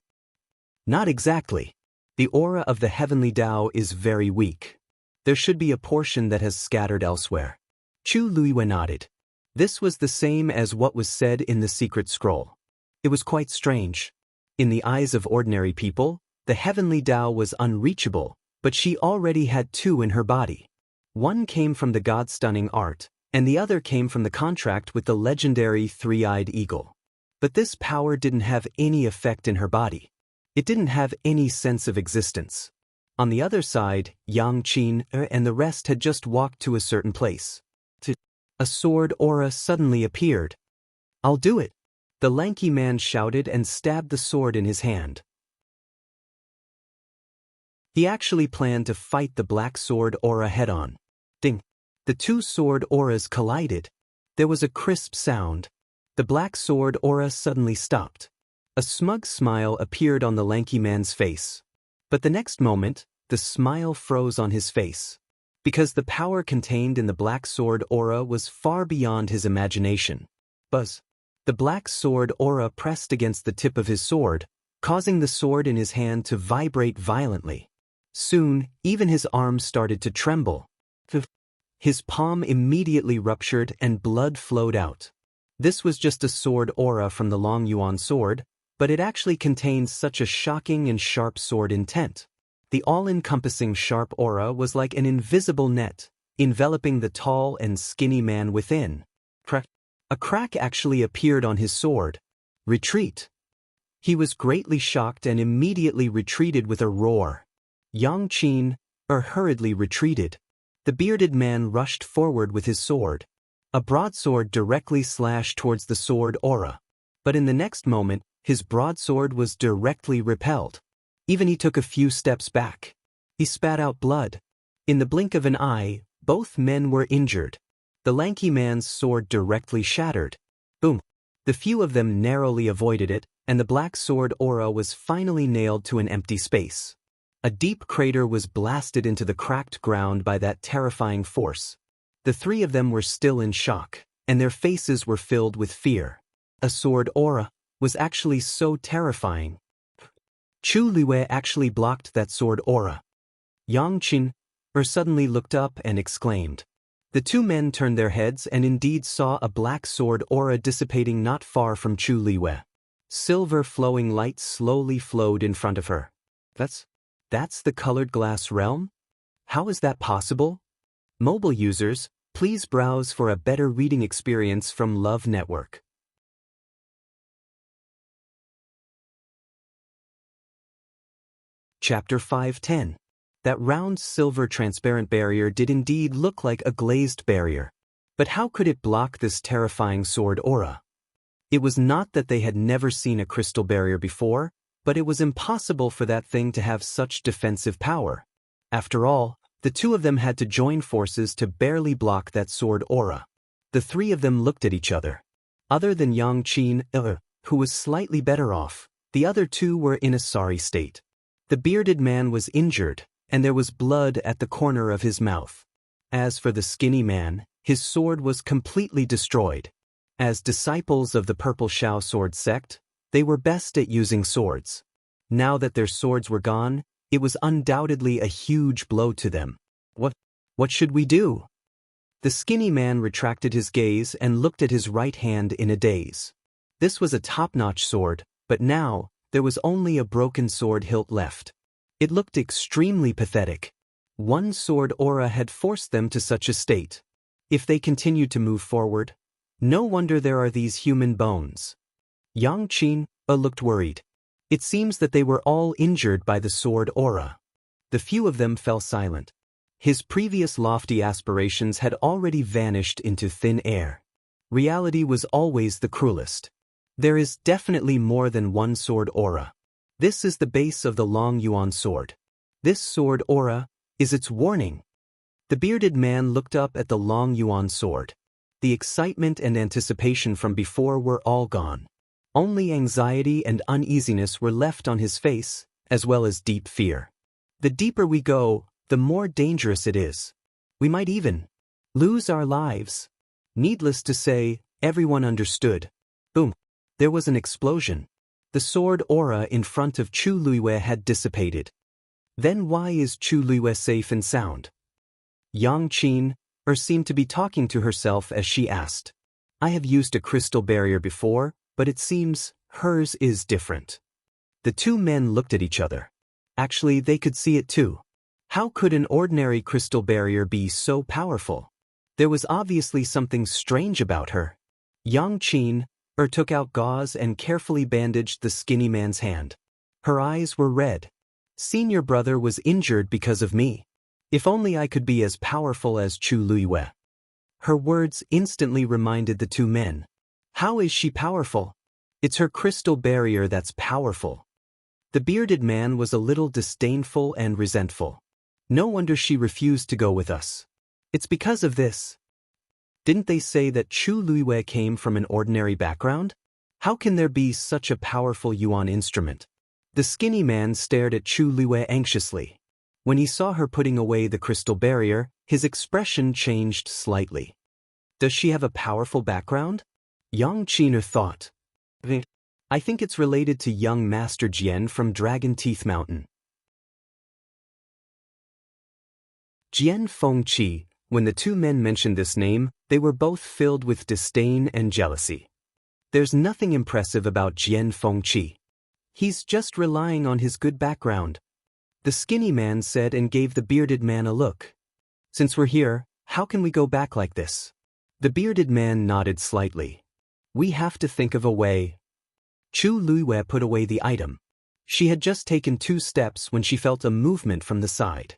Not exactly. The aura of the heavenly Tao is very weak. There should be a portion that has scattered elsewhere. Chu Luiyue nodded. This was the same as what was said in the secret scroll. It was quite strange. In the eyes of ordinary people, the heavenly Tao was unreachable, but she already had two in her body. One came from the god-stunning art, and the other came from the contract with the legendary three-eyed eagle. But this power didn't have any effect in her body. It didn't have any sense of existence. On the other side, Yang Qin and the rest had just walked to a certain place. A sword aura suddenly appeared. "I'll do it!" The lanky man shouted and stabbed the sword in his hand. He actually planned to fight the black sword aura head-on. Ding! The two sword auras collided. There was a crisp sound. The black sword aura suddenly stopped. A smug smile appeared on the lanky man's face. But the next moment, the smile froze on his face. Because the power contained in the black sword aura was far beyond his imagination. Buzz! The black sword aura pressed against the tip of his sword, causing the sword in his hand to vibrate violently. Soon, even his arms started to tremble. His palm immediately ruptured and blood flowed out. This was just a sword aura from the Long Yuan sword, but it actually contained such a shocking and sharp sword intent. The all-encompassing sharp aura was like an invisible net, enveloping the tall and skinny man within. A crack actually appeared on his sword. Retreat! He was greatly shocked and immediately retreated with a roar. Yang Qin hurriedly retreated. The bearded man rushed forward with his sword. A broadsword directly slashed towards the sword aura. But in the next moment, his broadsword was directly repelled. Even he took a few steps back. He spat out blood. In the blink of an eye, both men were injured. The lanky man's sword directly shattered. Boom! The few of them narrowly avoided it, and the black sword aura was finally nailed to an empty space. A deep crater was blasted into the cracked ground by that terrifying force. The three of them were still in shock, and their faces were filled with fear. A sword aura was actually so terrifying. Chu Liwei actually blocked that sword aura. Yang Qin suddenly looked up and exclaimed. The two men turned their heads and indeed saw a black sword aura dissipating not far from Chu Liwei. Silver flowing light slowly flowed in front of her. That's the colored glass realm? How is that possible? Mobile users, please browse for a better reading experience from Love Network. Chapter 5:10. That round silver transparent barrier did indeed look like a glazed barrier. But how could it block this terrifying sword aura? It was not that they had never seen a crystal barrier before, but it was impossible for that thing to have such defensive power. After all, the two of them had to join forces to barely block that sword aura. The three of them looked at each other. Other than Yang Qin, who was slightly better off, the other two were in a sorry state. The bearded man was injured, and there was blood at the corner of his mouth. As for the skinny man, his sword was completely destroyed. As disciples of the Purple Shao sword sect, they were best at using swords. Now that their swords were gone, it was undoubtedly a huge blow to them. What should we do? The skinny man retracted his gaze and looked at his right hand in a daze. This was a top-notch sword, but now, there was only a broken sword hilt left. It looked extremely pathetic. One sword aura had forced them to such a state. If they continued to move forward, no wonder there are these human bones. Yang Qin looked worried. It seems that they were all injured by the sword aura. The few of them fell silent. His previous lofty aspirations had already vanished into thin air. Reality was always the cruelest. There is definitely more than one sword aura. This is the base of the Long Yuan sword. This sword aura is its warning. The bearded man looked up at the Long Yuan sword. The excitement and anticipation from before were all gone. Only anxiety and uneasiness were left on his face, as well as deep fear. The deeper we go, the more dangerous it is. We might even lose our lives. Needless to say, everyone understood. Boom! There was an explosion. The sword aura in front of Chu Liwei had dissipated. Then why is Chu Liwei safe and sound? Yang Qin seemed to be talking to herself as she asked. I have used a crystal barrier before, but it seems hers is different. The two men looked at each other. Actually, they could see it too. How could an ordinary crystal barrier be so powerful? There was obviously something strange about her. Yang Qin took out gauze and carefully bandaged the skinny man's hand. Her eyes were red. Senior brother was injured because of me. If only I could be as powerful as Chu Luiyue. Her words instantly reminded the two men. How is she powerful? It's her crystal barrier that's powerful. The bearded man was a little disdainful and resentful. No wonder she refused to go with us. It's because of this. Didn't they say that Chu Luiyue came from an ordinary background? How can there be such a powerful yuan instrument? The skinny man stared at Chu Luiyue anxiously. When he saw her putting away the crystal barrier, his expression changed slightly. Does she have a powerful background? Yang Qin thought. I think it's related to young Master Jian from Dragon Teeth Mountain. Jian Fengqi. When the two men mentioned this name, they were both filled with disdain and jealousy. There's nothing impressive about Jian Fengqi. He's just relying on his good background. The skinny man said and gave the bearded man a look. Since we're here, how can we go back like this? The bearded man nodded slightly. We have to think of a way. Chu Luiyue put away the item. She had just taken 2 steps when she felt a movement from the side.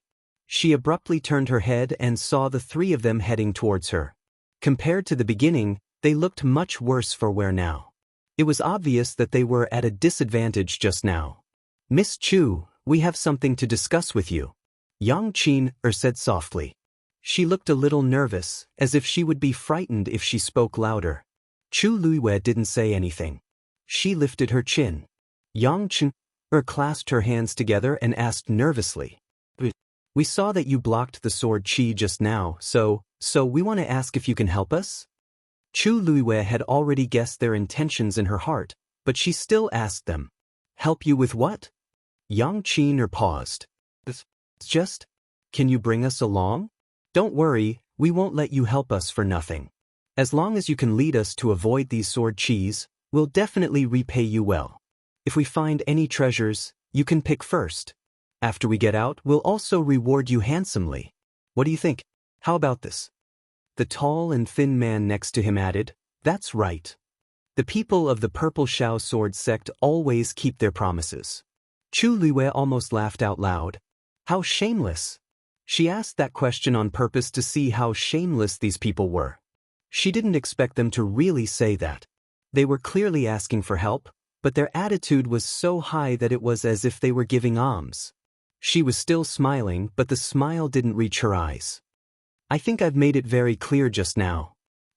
She abruptly turned her head and saw the 3 of them heading towards her. Compared to the beginning, they looked much worse for wear now. It was obvious that they were at a disadvantage just now. Miss Chu, we have something to discuss with you. Yang Qin said softly. She looked a little nervous, as if she would be frightened if she spoke louder. Chu Luiyue didn't say anything. She lifted her chin. Yang Qin clasped her hands together and asked nervously. We saw that you blocked the sword qi just now, so we want to ask if you can help us? Chu Luiyue had already guessed their intentions in her heart, but she still asked them. Help you with what? Yang Qin paused. Just, can you bring us along? Don't worry, we won't let you help us for nothing. As long as you can lead us to avoid these sword qis, we'll definitely repay you well. If we find any treasures, you can pick first. After we get out, we'll also reward you handsomely. What do you think? How about this? The tall and thin man next to him added, That's right. The people of the Purple Shao Sword sect always keep their promises. Chu Luiyue almost laughed out loud. How shameless. She asked that question on purpose to see how shameless these people were. She didn't expect them to really say that. They were clearly asking for help, but their attitude was so high that it was as if they were giving alms. She was still smiling, but the smile didn't reach her eyes. I think I've made it very clear just now.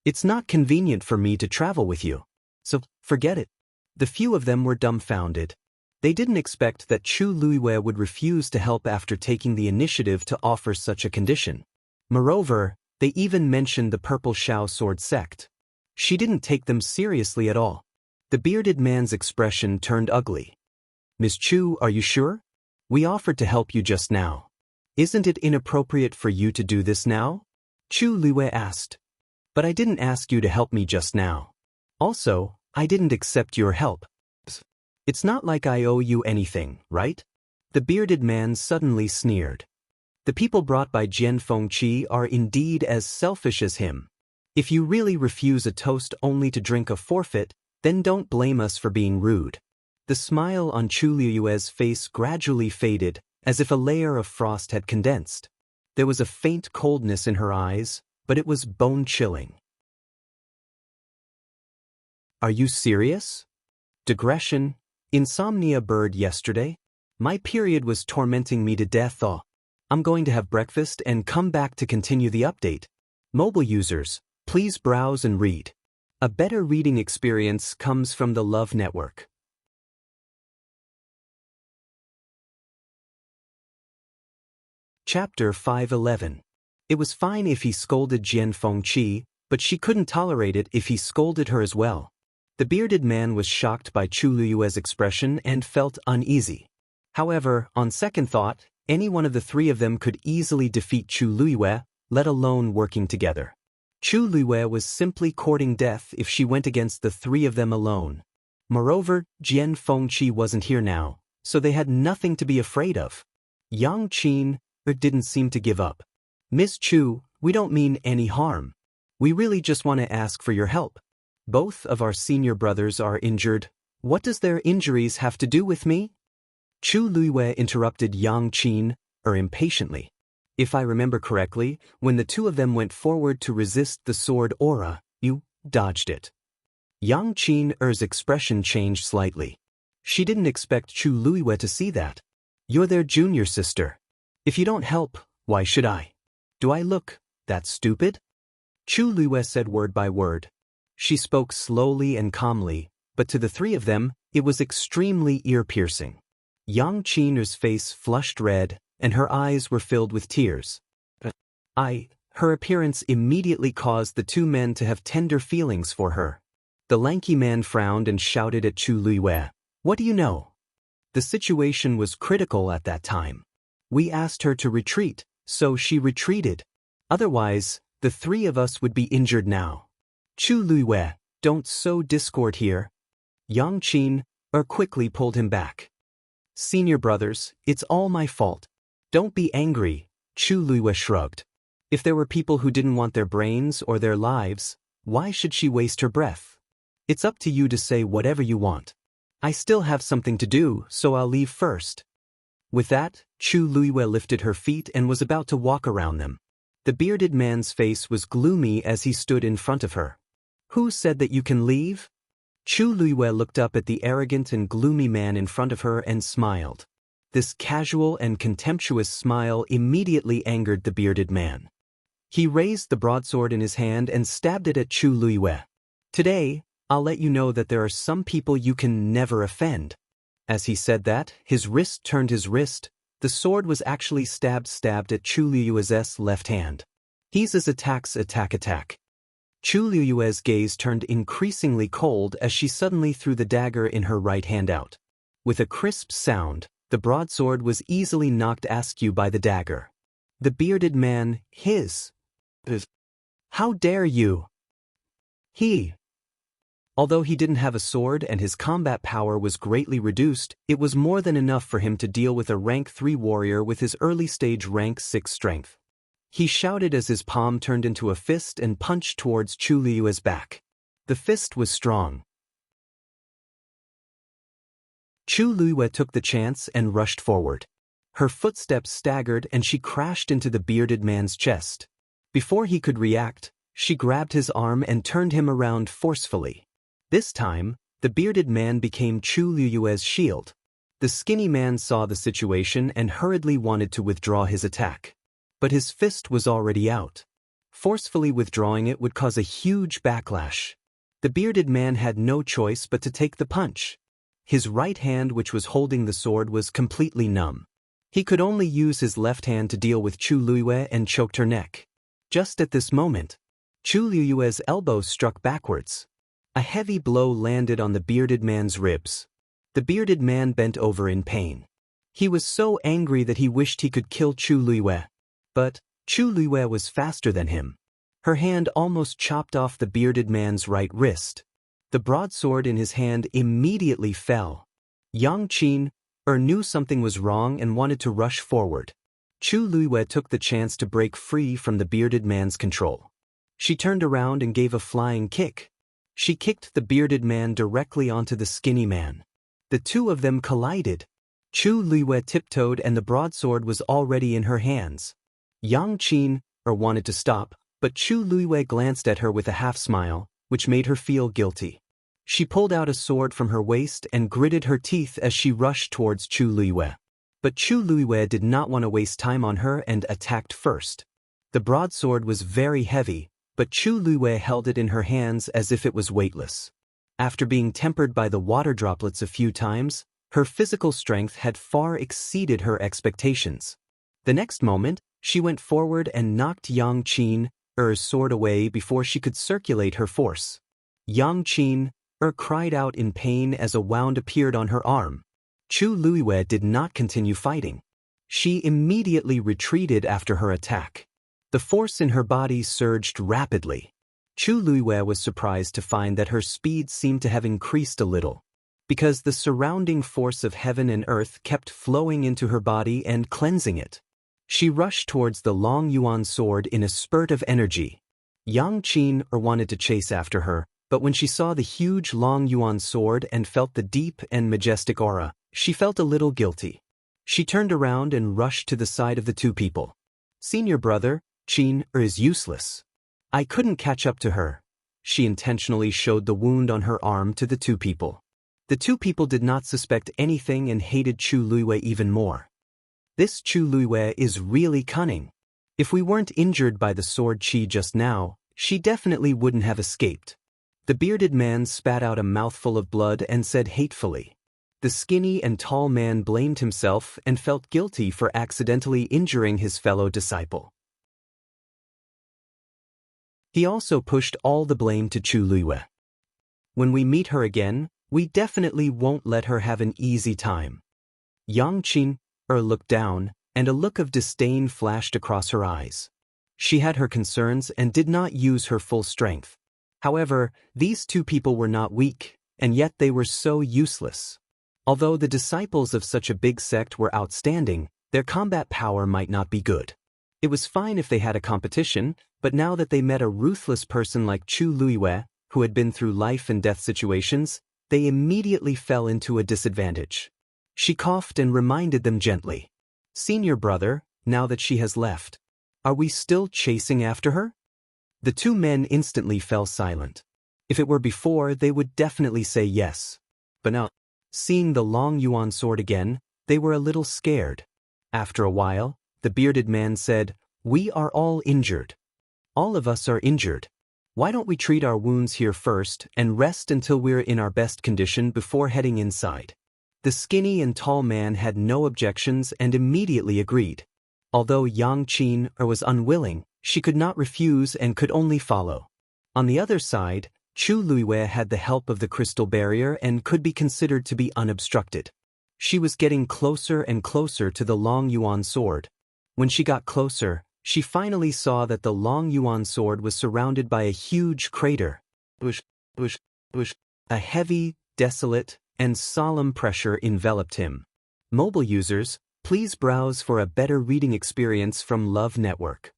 It's not convenient for me to travel with you. So, forget it. The few of them were dumbfounded. They didn't expect that Chu Luiyue would refuse to help after taking the initiative to offer such a condition. Moreover, they even mentioned the Purple Shao Sword sect. She didn't take them seriously at all. The bearded man's expression turned ugly. Miss Chu, are you sure? We offered to help you just now. Isn't it inappropriate for you to do this now? Chu Luiyue asked. But I didn't ask you to help me just now. Also, I didn't accept your help. It's not like I owe you anything, right? The bearded man suddenly sneered. The people brought by Jian Fengqi are indeed as selfish as him. If you really refuse a toast only to drink a forfeit, then don't blame us for being rude. The smile on Chu Luiyue's face gradually faded, as if a layer of frost had condensed. There was a faint coldness in her eyes, but it was bone-chilling. Are you serious? Digression. Insomnia bird yesterday? My period was tormenting me to death. I'm going to have breakfast and come back to continue the update. Mobile users, please browse and read. A better reading experience comes from the Love Network. Chapter 511. It was fine if he scolded Jian Fengqi, but she couldn't tolerate it if he scolded her as well. The bearded man was shocked by Chu Luiyue's expression and felt uneasy. However, on second thought, any one of the 3 of them could easily defeat Chu Luiyue, let alone working together. Chu Luiyue was simply courting death if she went against the 3 of them alone. Moreover, Jian Fengqi wasn't here now, so they had nothing to be afraid of. Yang Qin didn't seem to give up. Miss Chu, we don't mean any harm. We really just want to ask for your help. Both of our senior brothers are injured. What does their injuries have to do with me? Chu Luiwei interrupted Yang Qin impatiently. If I remember correctly, when the two of them went forward to resist the sword aura, you dodged it. Yang Qin's expression changed slightly. She didn't expect Chu Luiwei to see that. You're their junior sister. If you don't help, why should I? Do I look that stupid? Chu Luiwei said word by word. She spoke slowly and calmly, but to the three of them, it was extremely ear-piercing. Yang Qin's face flushed red, and her eyes were filled with tears. Her appearance immediately caused the two men to have tender feelings for her. The lanky man frowned and shouted at Chu Luiwei, "What do you know?" The situation was critical at that time. We asked her to retreat, so she retreated. Otherwise, the three of us would be injured now. Chu Luiwei, don't sow discord here. Yang Qin quickly pulled him back. Senior brothers, it's all my fault. Don't be angry, Chu Luiwei shrugged. If there were people who didn't want their brains or their lives, why should she waste her breath? It's up to you to say whatever you want. I still have something to do, so I'll leave first. With that, Chu Luiwei lifted her feet and was about to walk around them. The bearded man's face was gloomy as he stood in front of her. Who said that you can leave? Chu Luiwei looked up at the arrogant and gloomy man in front of her and smiled. This casual and contemptuous smile immediately angered the bearded man. He raised the broadsword in his hand and stabbed it at Chu Luiwei. Today, I'll let you know that there are some people you can never offend. As he said that, his wrist turned his wrist. The sword was actually stabbed at Chu Luiwei's left hand. He's attack. Chu Luiwei's gaze turned increasingly cold as she suddenly threw the dagger in her right hand out. With a crisp sound, the broadsword was easily knocked askew by the dagger. The bearded man, How dare you? Although he didn't have a sword and his combat power was greatly reduced, it was more than enough for him to deal with a rank 3 warrior with his early-stage rank 6 strength. He shouted as his palm turned into a fist and punched towards Chu Luiwei's back. The fist was strong. Chu Luiwei took the chance and rushed forward. Her footsteps staggered and she crashed into the bearded man's chest. Before he could react, she grabbed his arm and turned him around forcefully. This time, the bearded man became Chu Luiwei's shield. The skinny man saw the situation and hurriedly wanted to withdraw his attack. But his fist was already out. Forcefully withdrawing it would cause a huge backlash. The bearded man had no choice but to take the punch. His right hand, which was holding the sword, was completely numb. He could only use his left hand to deal with Chu Luiwei and choked her neck. Just at this moment, Chu Luiwei's elbow struck backwards. A heavy blow landed on the bearded man's ribs. The bearded man bent over in pain. He was so angry that he wished he could kill Chu Luiwei. But Chu Luiwei was faster than him. Her hand almost chopped off the bearded man's right wrist. The broadsword in his hand immediately fell. Yang Qin knew something was wrong and wanted to rush forward. Chu Luiwei took the chance to break free from the bearded man's control. She turned around and gave a flying kick. She kicked the bearded man directly onto the skinny man. The two of them collided. Chu Luiwei tiptoed and the broadsword was already in her hands. Yang Qin wanted to stop, but Chu Luiwei glanced at her with a half-smile, which made her feel guilty. She pulled out a sword from her waist and gritted her teeth as she rushed towards Chu Luiwei. But Chu Luiwei did not want to waste time on her and attacked first. The broadsword was very heavy, but Chu Luiwei held it in her hands as if it was weightless. After being tempered by the water droplets a few times, her physical strength had far exceeded her expectations. The next moment, she went forward and knocked Yang Qin's sword away before she could circulate her force. Yang Qin cried out in pain as a wound appeared on her arm. Chu Luiwei did not continue fighting. She immediately retreated after her attack. The force in her body surged rapidly. Chu Luiwei was surprised to find that her speed seemed to have increased a little, because the surrounding force of heaven and earth kept flowing into her body and cleansing it. She rushed towards the long yuan sword in a spurt of energy. Yang Qin wanted to chase after her, but when she saw the huge Long Yuan sword and felt the deep and majestic aura, she felt a little guilty. She turned around and rushed to the side of the two people. Senior brother, Qin is useless. I couldn't catch up to her. She intentionally showed the wound on her arm to the two people. The two people did not suspect anything and hated Chu Luiwei even more. This Chu Luiwei is really cunning. If we weren't injured by the sword Qi just now, she definitely wouldn't have escaped. The bearded man spat out a mouthful of blood and said hatefully. The skinny and tall man blamed himself and felt guilty for accidentally injuring his fellow disciple. He also pushed all the blame to Chu Luiwei. When we meet her again, we definitely won't let her have an easy time. Yang Qin looked down, and a look of disdain flashed across her eyes. She had her concerns and did not use her full strength. However, these two people were not weak, and yet they were so useless. Although the disciples of such a big sect were outstanding, their combat power might not be good. It was fine if they had a competition, but now that they met a ruthless person like Chu Luiwei, who had been through life and death situations, they immediately fell into a disadvantage. She coughed and reminded them gently. Senior brother, now that she has left, are we still chasing after her? The two men instantly fell silent. If it were before, they would definitely say yes. But now, seeing the Long Yuan sword again, they were a little scared. After a while, the bearded man said, "We are all injured. All of us are injured. Why don't we treat our wounds here first and rest until we're in our best condition before heading inside?" The skinny and tall man had no objections and immediately agreed. Although Yang Qin was unwilling, she could not refuse and could only follow. On the other side, Chu Luiwei had the help of the crystal barrier and could be considered to be unobstructed. She was getting closer and closer to the Long Yuan sword. When she got closer, she finally saw that the Long Yuan sword was surrounded by a huge crater. A heavy, desolate, and solemn pressure enveloped him. Mobile users, please browse for a better reading experience from Love Network.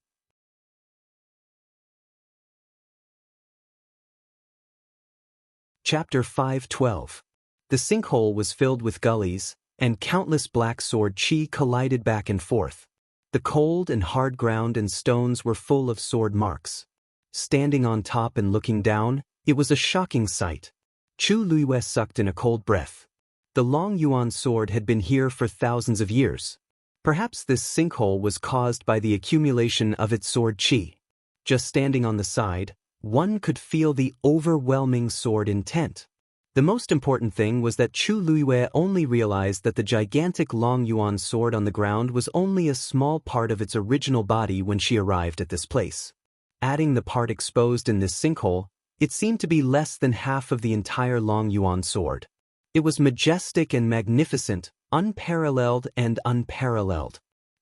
Chapter 5:12. The sinkhole was filled with gullies, and countless black sword Qi collided back and forth. The cold and hard ground and stones were full of sword marks. Standing on top and looking down, it was a shocking sight. Chu Luiwei sucked in a cold breath. The Long Yuan sword had been here for thousands of years. Perhaps this sinkhole was caused by the accumulation of its sword Qi. Just standing on the side, one could feel the overwhelming sword intent. The most important thing was that Chu Luiwei only realized that the gigantic Long Yuan sword on the ground was only a small part of its original body when she arrived at this place. Adding the part exposed in this sinkhole, it seemed to be less than half of the entire Long Yuan sword. It was majestic and magnificent, unparalleled and unparalleled.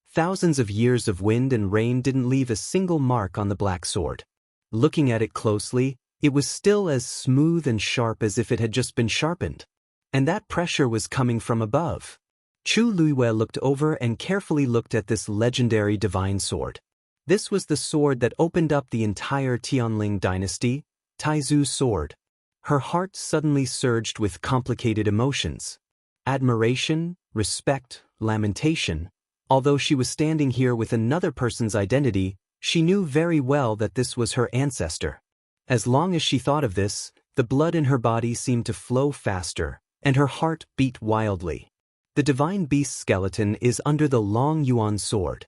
Thousands of years of wind and rain didn't leave a single mark on the black sword. Looking at it closely, it was still as smooth and sharp as if it had just been sharpened. And that pressure was coming from above. Chu Luiwei looked over and carefully looked at this legendary divine sword. This was the sword that opened up the entire Tianling dynasty, Taizu's sword. Her heart suddenly surged with complicated emotions. Admiration, respect, lamentation. Although she was standing here with another person's identity, she knew very well that this was her ancestor. As long as she thought of this, the blood in her body seemed to flow faster, and her heart beat wildly. The divine beast skeleton is under the Long Yuan sword.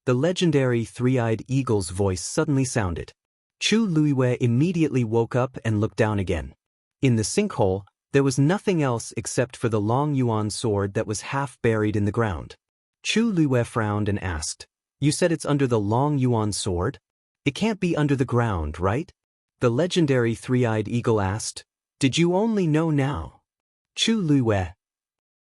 The legendary three-eyed eagle's voice suddenly sounded. Chu Luiwei immediately woke up and looked down again. In the sinkhole, there was nothing else except for the Long Yuan sword that was half buried in the ground. Chu Luiwei frowned and asked, "You said it's under the Long Yuan sword? It can't be under the ground, right?" The legendary three-eyed eagle asked, "Did you only know now?" Chu Luiwei.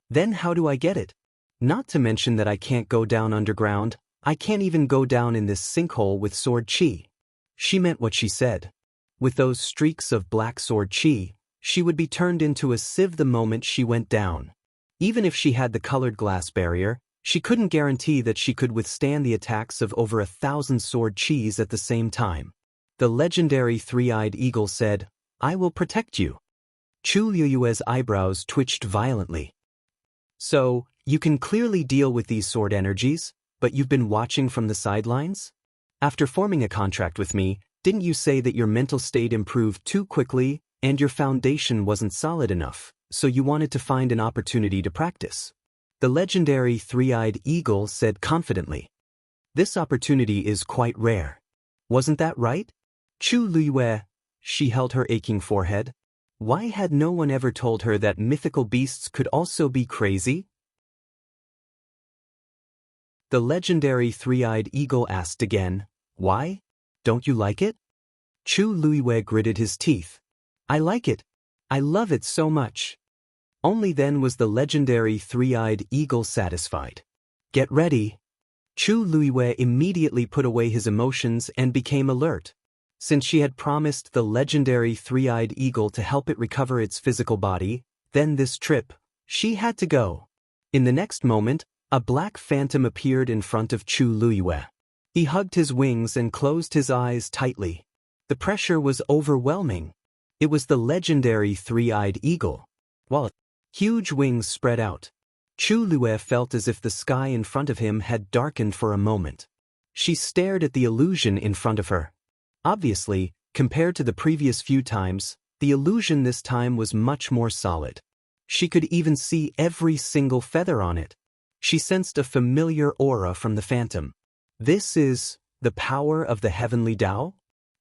"Then how do I get it? Not to mention that I can't go down underground, I can't even go down in this sinkhole with sword Qi." She meant what she said. With those streaks of black sword Qi, she would be turned into a sieve the moment she went down. Even if she had the colored glass barrier, she couldn't guarantee that she could withstand the attacks of over 1,000 sword Qis at the same time. The legendary three-eyed eagle said, "I will protect you." Chu Liyue's eyebrows twitched violently. "So, you can clearly deal with these sword energies, but you've been watching from the sidelines? After forming a contract with me, didn't you say that your mental state improved too quickly and your foundation wasn't solid enough, so you wanted to find an opportunity to practice?" The legendary three-eyed eagle said confidently. "This opportunity is quite rare. Wasn't that right?" Chu Liyue, she held her aching forehead. Why had no one ever told her that mythical beasts could also be crazy? The legendary three-eyed eagle asked again, "Why? Don't you like it?" Chu Liyue gritted his teeth. "I like it. I love it so much." Only then was the legendary three-eyed eagle satisfied. "Get ready." Chu Liyue immediately put away his emotions and became alert. Since she had promised the legendary three-eyed eagle to help it recover its physical body, then this trip, she had to go. In the next moment, a black phantom appeared in front of Chu Liyue. He hugged his wings and closed his eyes tightly. The pressure was overwhelming. It was the legendary three-eyed eagle. While huge wings spread out, Chu Liyue felt as if the sky in front of him had darkened for a moment. She stared at the illusion in front of her. Obviously, compared to the previous few times, the illusion this time was much more solid. She could even see every single feather on it. She sensed a familiar aura from the phantom. "This is the power of the heavenly Tao?"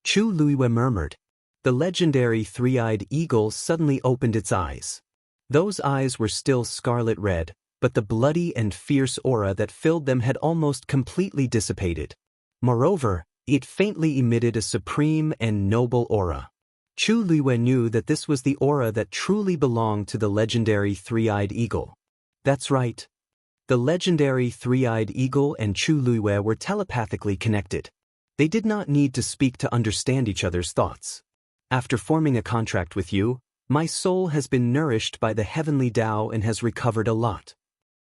Chu Liyue murmured. The legendary three-eyed eagle suddenly opened its eyes. Those eyes were still scarlet red, but the bloody and fierce aura that filled them had almost completely dissipated. Moreover, it faintly emitted a supreme and noble aura. Chu Liyue knew that this was the aura that truly belonged to the legendary three-eyed eagle. That's right. The legendary three-eyed eagle and Chu Liyue were telepathically connected. They did not need to speak to understand each other's thoughts. "After forming a contract with you, my soul has been nourished by the heavenly Tao and has recovered a lot."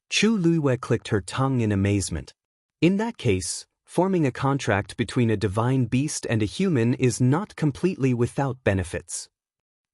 Chu Liyue clicked her tongue in amazement. In that case, forming a contract between a divine beast and a human is not completely without benefits.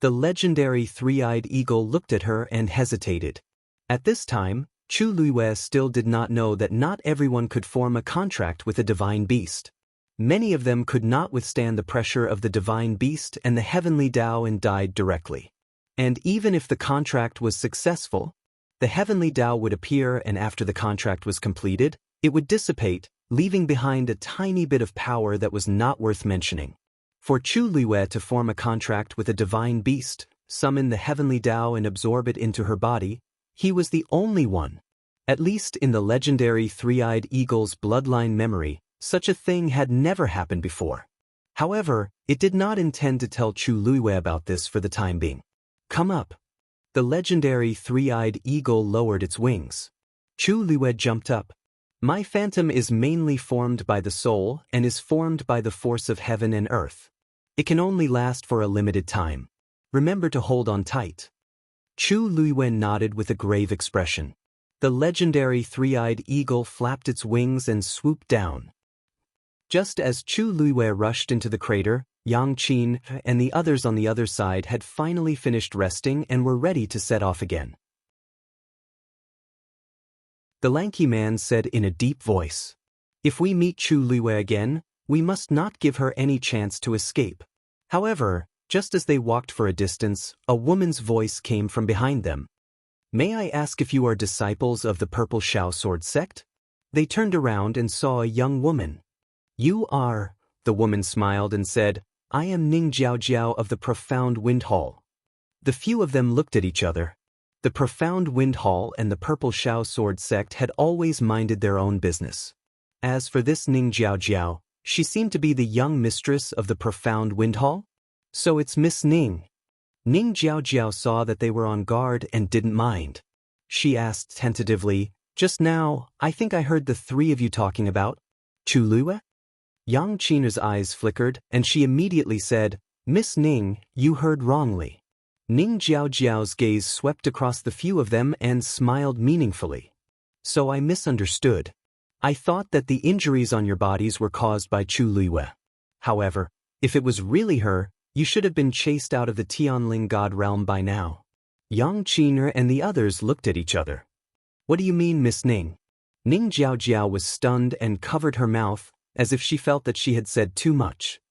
The legendary three-eyed eagle looked at her and hesitated. At this time, Chu Liyue still did not know that not everyone could form a contract with a divine beast. Many of them could not withstand the pressure of the divine beast and the heavenly Tao and died directly. And even if the contract was successful, the heavenly Tao would appear, and after the contract was completed, it would dissipate, leaving behind a tiny bit of power that was not worth mentioning. For Chu Liyue to form a contract with a divine beast, summon the heavenly Tao and absorb it into her body, he was the only one. At least in the legendary three-eyed eagle's bloodline memory, such a thing had never happened before. However, it did not intend to tell Chu Liyue about this for the time being. "Come up." The legendary three-eyed eagle lowered its wings. Chu Liyue jumped up. "My phantom is mainly formed by the soul and is formed by the force of heaven and earth. It can only last for a limited time. Remember to hold on tight." Chu Liyue nodded with a grave expression. The legendary three-eyed eagle flapped its wings and swooped down. Just as Chu Liyue rushed into the crater, Yang Qin and the others on the other side had finally finished resting and were ready to set off again. The lanky man said in a deep voice, "If we meet Chu Liyue again, we must not give her any chance to escape." However, just as they walked for a distance, a woman's voice came from behind them. "May I ask if you are disciples of the Purple Shao Sword sect?" They turned around and saw a young woman. "You are," the woman smiled and said, "I am Ning Jiao of the Profound Wind Hall." The few of them looked at each other. The Profound Wind Hall and the Purple Shao Sword sect had always minded their own business. As for this Ning Jiao, she seemed to be the young mistress of the Profound Wind Hall. "So it's Miss Ning." Ning Jiao saw that they were on guard and didn't mind. She asked tentatively, "Just now, I think I heard the three of you talking about Chu Liyue?" Yang Qina's eyes flickered, and she immediately said, "Miss Ning, you heard wrongly." Ning Jiao's gaze swept across the few of them and smiled meaningfully. "So I misunderstood. I thought that the injuries on your bodies were caused by Chu Liyue. However, If it was really her, you should have been chased out of the Tianling God realm by now. Yang Qiner and the others looked at each other. What do you mean, Miss Ning? Ning Jiaojiao was stunned and covered her mouth, as if she felt that she had said too much.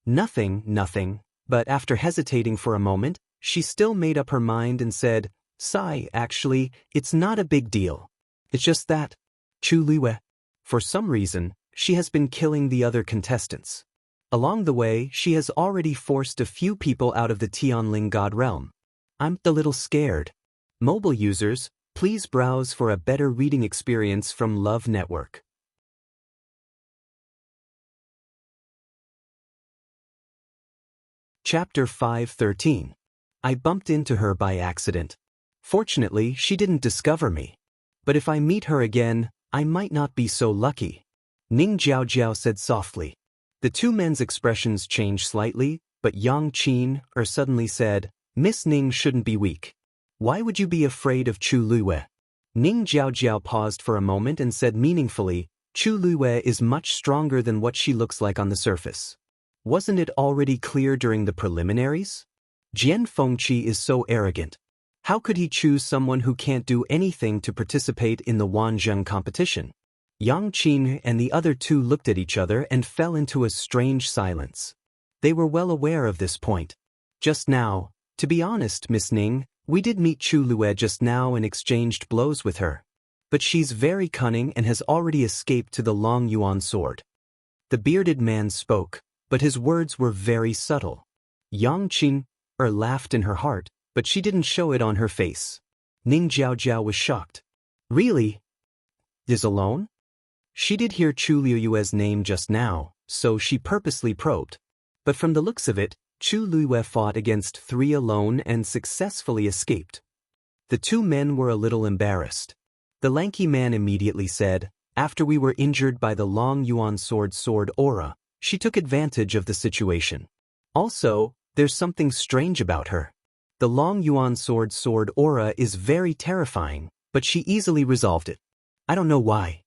Nothing, but after hesitating for a moment, she still made up her mind and said, "Sai, actually, it's not a big deal. It's just that Chu Liwei, for some reason, she has been killing the other contestants. Along the way, she has already forced a few people out of the Tianling God realm. I'm a little scared." Mobile users, please browse for a better reading experience from Love Network. Chapter 5:13. I bumped into her by accident. Fortunately, she didn't discover me. But if I meet her again, I might not be so lucky. Ning Jiaojiao said softly. The two men's expressions changed slightly, but Yang Qin suddenly said, "Miss Ning shouldn't be weak. Why would you be afraid of Chu Liwei?" Ning Jiaojiao paused for a moment and said meaningfully, "Chu Liwei is much stronger than what she looks like on the surface. Wasn't it already clear during the preliminaries? Jian Fengqi is so arrogant. How could he choose someone who can't do anything to participate in the Wanzheng competition?" Yang Qin and the other two looked at each other and fell into a strange silence. They were well aware of this point. "Just now, to be honest, Miss Ning, we did meet Chu Liwei just now and exchanged blows with her. But she's very cunning and has already escaped to the Long Yuan sword." The bearded man spoke, but his words were very subtle. Yang Qin laughed in her heart, but she didn't show it on her face. Ning Jiaojiao was shocked. "Really? Is alone?" She did hear Chu Liu's name just now, so she purposely probed. But from the looks of it, Chu Liu fought against 3 alone and successfully escaped. The two men were a little embarrassed. The lanky man immediately said, "After we were injured by the Long Yuan sword aura, she took advantage of the situation. Also, there's something strange about her. The Long Yuan sword aura is very terrifying, but she easily resolved it. I don't know why."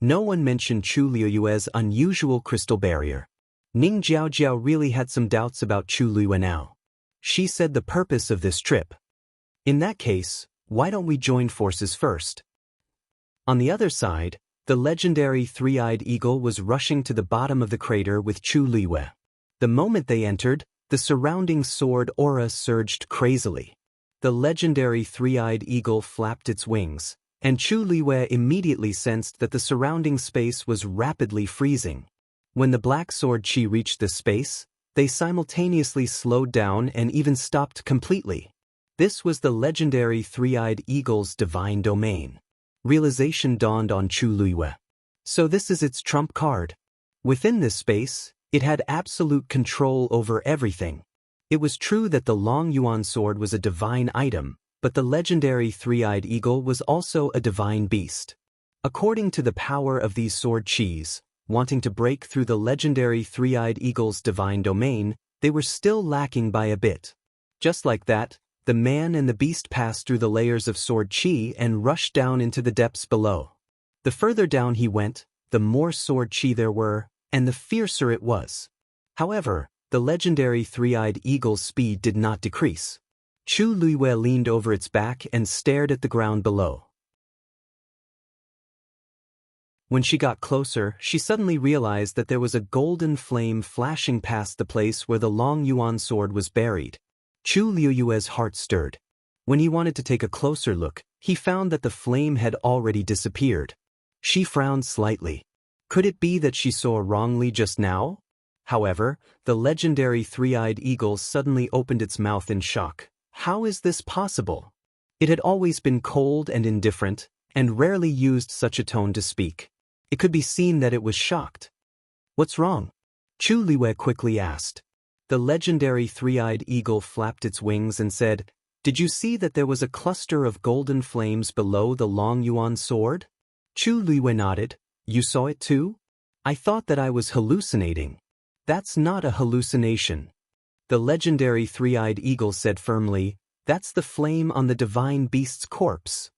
No one mentioned Chu Liu's unusual crystal barrier. Ning Jiaojiao really had some doubts about Chu Liu now. She said the purpose of this trip. "In that case, why don't we join forces first?" On the other side, the legendary three-eyed eagle was rushing to the bottom of the crater with Chu Liu. The moment they entered, the surrounding sword aura surged crazily. The legendary three-eyed eagle flapped its wings, and Chu Liu immediately sensed that the surrounding space was rapidly freezing. When the black sword chi reached this space, they simultaneously slowed down and even stopped completely. This was the legendary three-eyed eagle's divine domain. Realization dawned on Chu Liu. So this is its trump card. Within this space, it had absolute control over everything. It was true that the Long Yuan sword was a divine item, but the legendary three-eyed eagle was also a divine beast. According to the power of these sword chis, wanting to break through the legendary three-eyed eagle's divine domain, they were still lacking by a bit. Just like that, the man and the beast passed through the layers of sword chi and rushed down into the depths below. The further down he went, the more sword chi there were, and the fiercer it was. However, the legendary three-eyed eagle's speed did not decrease. Chu Liu leaned over its back and stared at the ground below. When she got closer, she suddenly realized that there was a golden flame flashing past the place where the Long Yuan sword was buried. Chu Liu's heart stirred. When he wanted to take a closer look, he found that the flame had already disappeared. She frowned slightly. Could it be that she saw wrongly just now? However, the legendary three-eyed eagle suddenly opened its mouth in shock. How is this possible? It had always been cold and indifferent, and rarely used such a tone to speak. It could be seen that it was shocked. "What's wrong?" Chu Liu quickly asked. The legendary three-eyed eagle flapped its wings and said, "Did you see that there was a cluster of golden flames below the Long Yuan sword?" Chu Liu nodded. "You saw it too? I thought that I was hallucinating." "That's not a hallucination." The legendary three-eyed eagle said firmly, "That's the flame on the divine beast's corpse."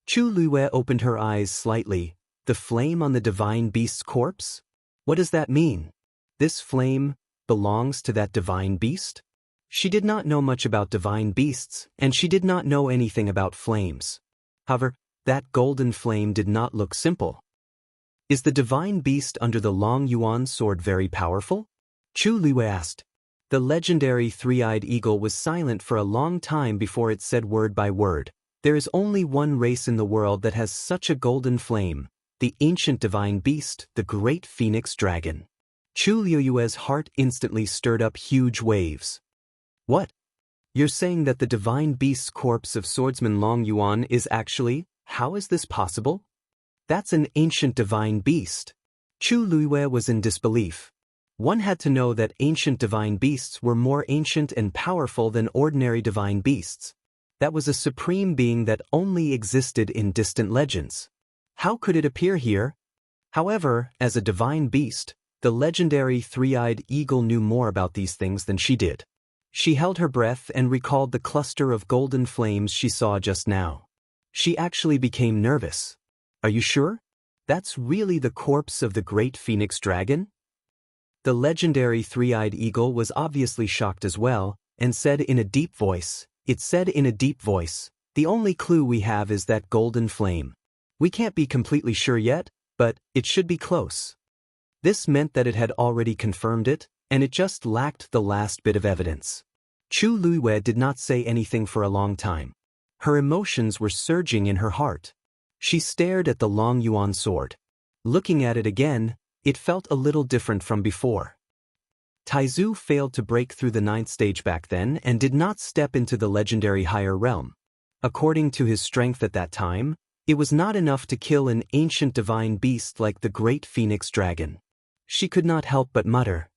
Chu Liu opened her eyes slightly. "The flame on the divine beast's corpse? What does that mean?" "This flame, belongs to that divine beast? She did not know much about divine beasts, and she did not know anything about flames. However, that golden flame did not look simple. Is the divine beast under the Long Yuan sword very powerful? Chu Liwei asked. The legendary three-eyed eagle was silent for a long time before it said word by word. There is only one race in the world that has such a golden flame, the ancient divine beast, the great phoenix dragon. Chu Liu's heart instantly stirred up huge waves. What? You're saying that the divine beast's corpse of swordsman Long Yuan is actually, how is this possible? That's an ancient divine beast. Chu Liwei was in disbelief. One had to know that ancient divine beasts were more ancient and powerful than ordinary divine beasts. That was a supreme being that only existed in distant legends. How could it appear here? However, as a divine beast, the legendary three-eyed eagle knew more about these things than she did. She held her breath and recalled the cluster of golden flames she saw just now. She actually became nervous. Are you sure? That's really the corpse of the great phoenix dragon? The legendary three-eyed eagle was obviously shocked as well, and said in a deep voice, the only clue we have is that golden flame. We can't be completely sure yet, but it should be close. This meant that it had already confirmed it, and it just lacked the last bit of evidence. Chu Liwei did not say anything for a long time. Her emotions were surging in her heart. She stared at the Long Yuan sword. Looking at it again, it felt a little different from before. Taizu failed to break through the 9th stage back then and did not step into the legendary higher realm. According to his strength at that time, it was not enough to kill an ancient divine beast like the great phoenix dragon. She could not help but mutter.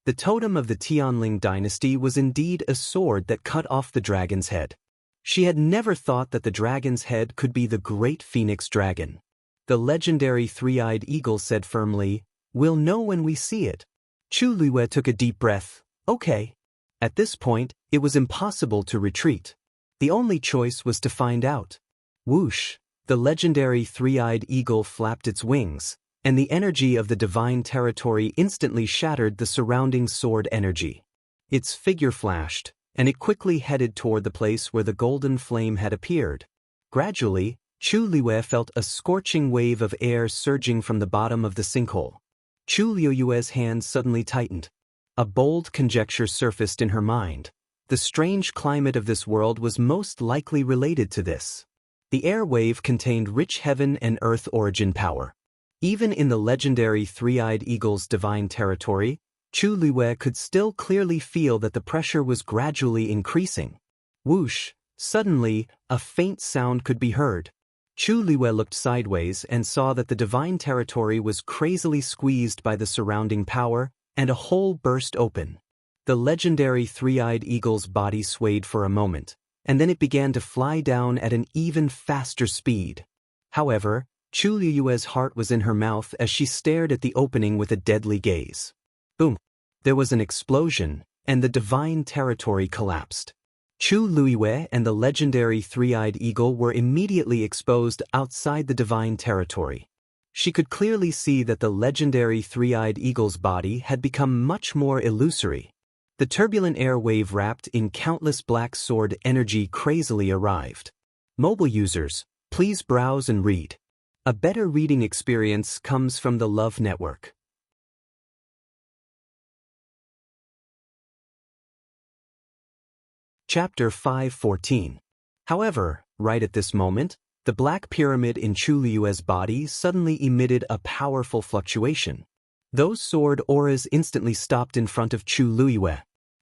The totem of the Tianling dynasty was indeed a sword that cut off the dragon's head. She had never thought that the dragon's head could be the great phoenix dragon. The legendary three-eyed eagle said firmly, "We'll know when we see it." Chu Liwei took a deep breath. Okay. At this point, it was impossible to retreat. The only choice was to find out. Whoosh! The legendary three-eyed eagle flapped its wings, and the energy of the divine territory instantly shattered the surrounding sword energy. Its figure flashed, and it quickly headed toward the place where the golden flame had appeared. Gradually, Chu Liwei felt a scorching wave of air surging from the bottom of the sinkhole. Chu Liu's hands suddenly tightened. A bold conjecture surfaced in her mind. The strange climate of this world was most likely related to this. The air wave contained rich heaven and earth origin power. Even in the legendary three-eyed eagle's divine territory, Chu Liwei could still clearly feel that the pressure was gradually increasing. Whoosh! Suddenly, a faint sound could be heard. Chu Liwei looked sideways and saw that the divine territory was crazily squeezed by the surrounding power, and a hole burst open. The legendary three-eyed eagle's body swayed for a moment, and then it began to fly down at an even faster speed. However, Chu Liu's heart was in her mouth as she stared at the opening with a deadly gaze. Boom! There was an explosion, and the divine territory collapsed. Chu Liwei and the legendary three-eyed eagle were immediately exposed outside the divine territory. She could clearly see that the legendary three-eyed eagle's body had become much more illusory. The turbulent air wave wrapped in countless black sword energy crazily arrived. Mobile users, please browse and read. A better reading experience comes from the Love Network. Chapter 5:14. However, right at this moment, the black pyramid in Chu Liu's body suddenly emitted a powerful fluctuation. Those sword auras instantly stopped in front of Chu Liu,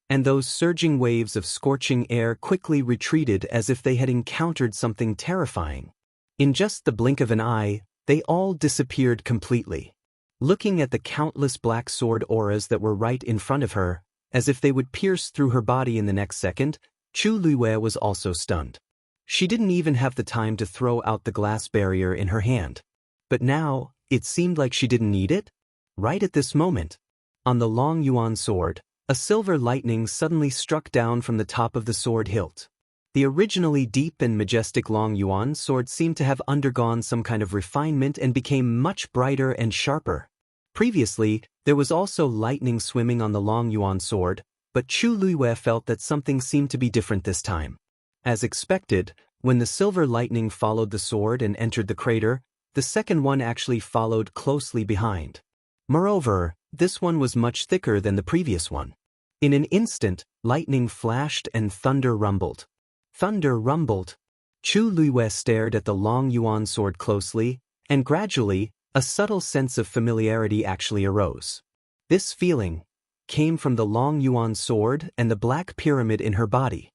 and those surging waves of scorching air quickly retreated as if they had encountered something terrifying. In just the blink of an eye, they all disappeared completely. Looking at the countless black sword auras that were right in front of her, as if they would pierce through her body in the next second, Chu Liu was also stunned. She didn't even have the time to throw out the glass barrier in her hand. But now, it seemed like she didn't need it. Right at this moment, on the Long Yuan sword, a silver lightning suddenly struck down from the top of the sword hilt. The originally deep and majestic Long Yuan sword seemed to have undergone some kind of refinement and became much brighter and sharper. Previously, There was also lightning swimming on the Long Yuan sword, but Chu Luiwei felt that something seemed to be different this time. As expected, when the silver lightning followed the sword and entered the crater, the second one actually followed closely behind. Moreover, this one was much thicker than the previous one. In an instant, lightning flashed and thunder rumbled. Thunder rumbled. Chu Luiwei stared at the Long Yuan sword closely, and gradually, a subtle sense of familiarity actually arose. This feeling came from the Long Yuan sword and the black pyramid in her body.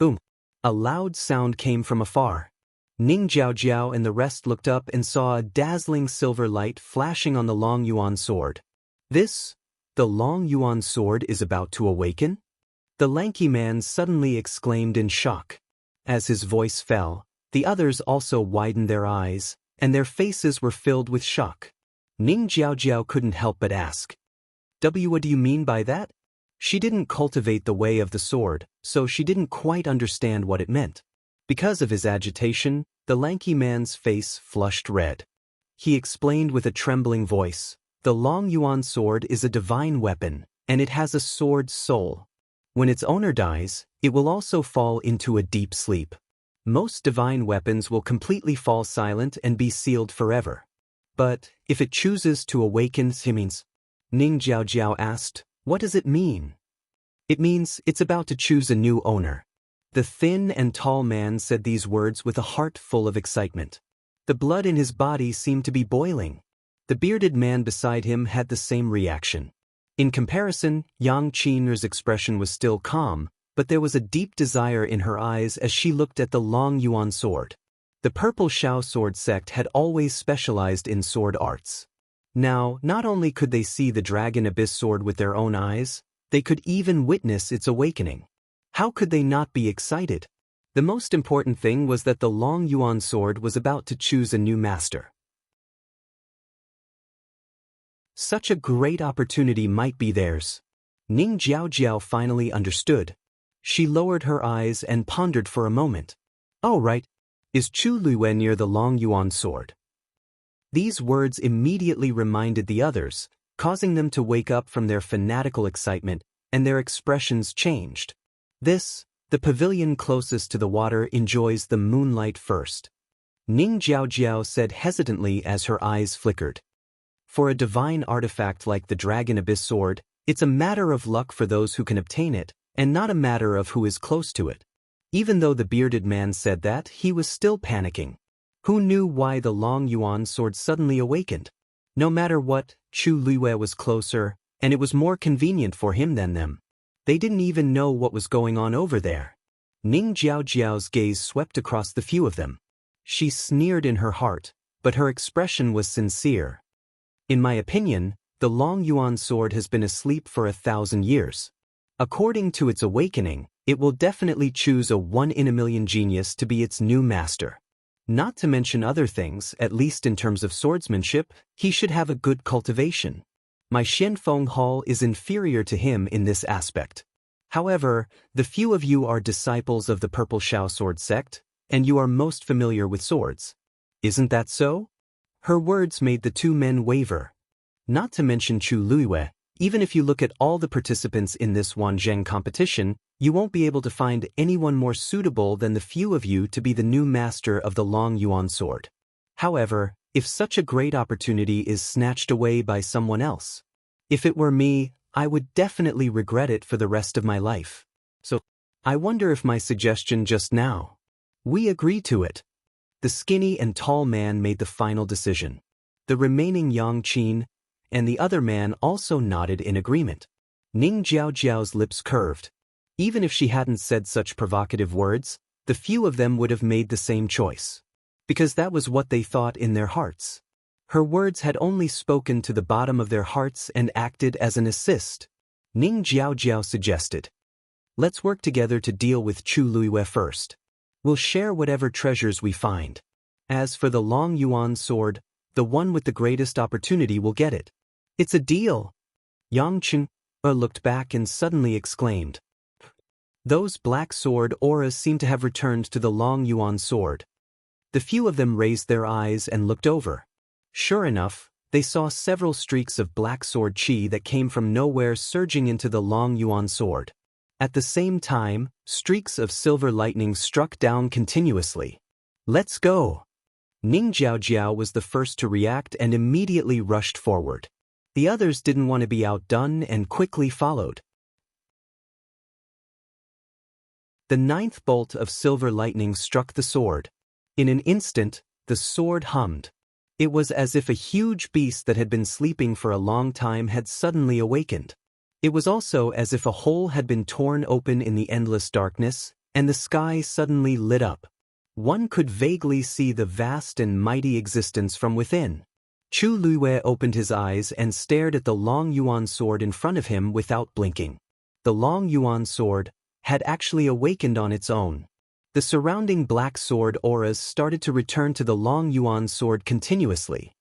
Boom! A loud sound came from afar. Ning Jiaojiao and the rest looked up and saw a dazzling silver light flashing on the Long Yuan sword. The Long Yuan sword is about to awaken? The lanky man suddenly exclaimed in shock. As his voice fell, the others also widened their eyes, and their faces were filled with shock. Ning Jiaojiao couldn't help but ask, What do you mean by that? She didn't cultivate the way of the sword, so she didn't quite understand what it meant. Because of his agitation, the lanky man's face flushed red. He explained with a trembling voice, the Long Yuan sword is a divine weapon, and it has a sword soul. When its owner dies, it will also fall into a deep sleep. Most divine weapons will completely fall silent and be sealed forever. But if it chooses to awaken, Ning Jiaojiao asked, what does it mean? It means it's about to choose a new owner. The thin and tall man said these words with a heart full of excitement. The blood in his body seemed to be boiling. The bearded man beside him had the same reaction. In comparison, Yang Qin's expression was still calm, but there was a deep desire in her eyes as she looked at the Long Yuan sword. The Purple Shao sword sect had always specialized in sword arts. Now, not only could they see the Dragon Abyss sword with their own eyes, they could even witness its awakening. How could they not be excited? The most important thing was that the Long Yuan sword was about to choose a new master. Such a great opportunity might be theirs. Ning Jiaojiao finally understood. She lowered her eyes and pondered for a moment. Oh right, is Chu Luiwei near the Long Yuan sword? These words immediately reminded the others, causing them to wake up from their fanatical excitement, and their expressions changed. The pavilion closest to the water enjoys the moonlight first. Ning Jiaojiao said hesitantly as her eyes flickered. For a divine artifact like the Dragon Abyss sword, it's a matter of luck for those who can obtain it, and not a matter of who is close to it. Even though the bearded man said that, he was still panicking. Who knew why the Long Yuan sword suddenly awakened? No matter what, Chu Luiwei was closer, and it was more convenient for him than them. They didn't even know what was going on over there. Ning Jiaojiao's gaze swept across the few of them. She sneered in her heart, but her expression was sincere. In my opinion, the Long Yuan sword has been asleep for 1,000 years. According to its awakening, it will definitely choose a 1-in-a-million genius to be its new master. Not to mention other things, at least in terms of swordsmanship, he should have a good cultivation. My Xianfeng Hall is inferior to him in this aspect. However, the few of you are disciples of the Purple Shao sword sect, and you are most familiar with swords. Isn't that so? Her words made the two men waver. Not to mention Chu Luiwei, even if you look at all the participants in this Wanzheng competition, you won't be able to find anyone more suitable than the few of you to be the new master of the Long Yuan sword. However, if such a great opportunity is snatched away by someone else, if it were me, I would definitely regret it for the rest of my life. So, I wonder if my suggestion just now. We agree to it. The skinny and tall man made the final decision. The remaining Yang Qin and the other man also nodded in agreement. Ning Jiaojiao's lips curved. Even if she hadn't said such provocative words, the few of them would have made the same choice. Because that was what they thought in their hearts. Her words had only spoken to the bottom of their hearts and acted as an assist. Ning Jiaojiao suggested, let's work together to deal with Chu Luiwei first. We'll share whatever treasures we find. As for the Long Yuan sword, the one with the greatest opportunity will get it. It's a deal. Yang Qin looked back and suddenly exclaimed. Those black sword auras seem to have returned to the Long Yuan sword. The few of them raised their eyes and looked over. Sure enough, they saw several streaks of black sword qi that came from nowhere surging into the long yuan sword. At the same time, streaks of silver lightning struck down continuously. "Let's go!" Ning Jiaojiao was the first to react and immediately rushed forward. The others didn't want to be outdone and quickly followed. The ninth bolt of silver lightning struck the sword. In an instant, the sword hummed. It was as if a huge beast that had been sleeping for a long time had suddenly awakened. It was also as if a hole had been torn open in the endless darkness, and the sky suddenly lit up. One could vaguely see the vast and mighty existence from within. Chu Luiwei opened his eyes and stared at the long yuan sword in front of him without blinking. The long yuan sword had actually awakened on its own. The surrounding black sword auras started to return to the long yuan sword continuously.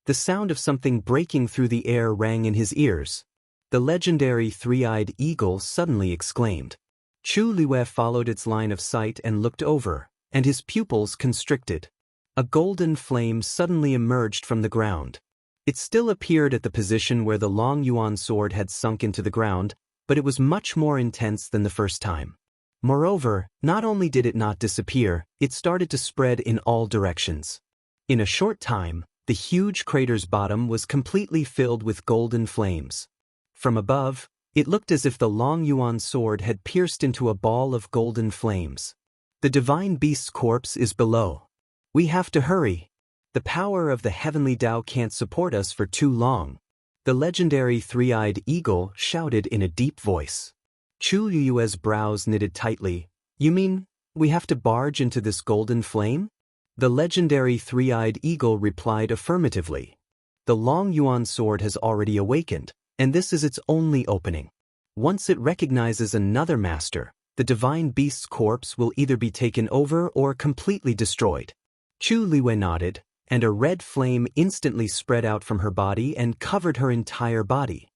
The sound of something breaking through the air rang in his ears. The legendary three-eyed eagle suddenly exclaimed. Chu Luiwei followed its line of sight and looked over, and his pupils constricted. A golden flame suddenly emerged from the ground. It still appeared at the position where the long yuan sword had sunk into the ground, but it was much more intense than the first time. Moreover, not only did it not disappear, it started to spread in all directions. In a short time, the huge crater's bottom was completely filled with golden flames. From above, it looked as if the long yuan sword had pierced into a ball of golden flames. "The divine beast's corpse is below. We have to hurry. The power of the heavenly Tao can't support us for too long," the legendary three-eyed eagle shouted in a deep voice. Chu Luiwei's brows knitted tightly. "You mean, we have to barge into this golden flame?" The legendary three-eyed eagle replied affirmatively. "The long yuan sword has already awakened, and this is its only opening. Once it recognizes another master, the divine beast's corpse will either be taken over or completely destroyed." Chu Luiwei nodded, and a red flame instantly spread out from her body and covered her entire body.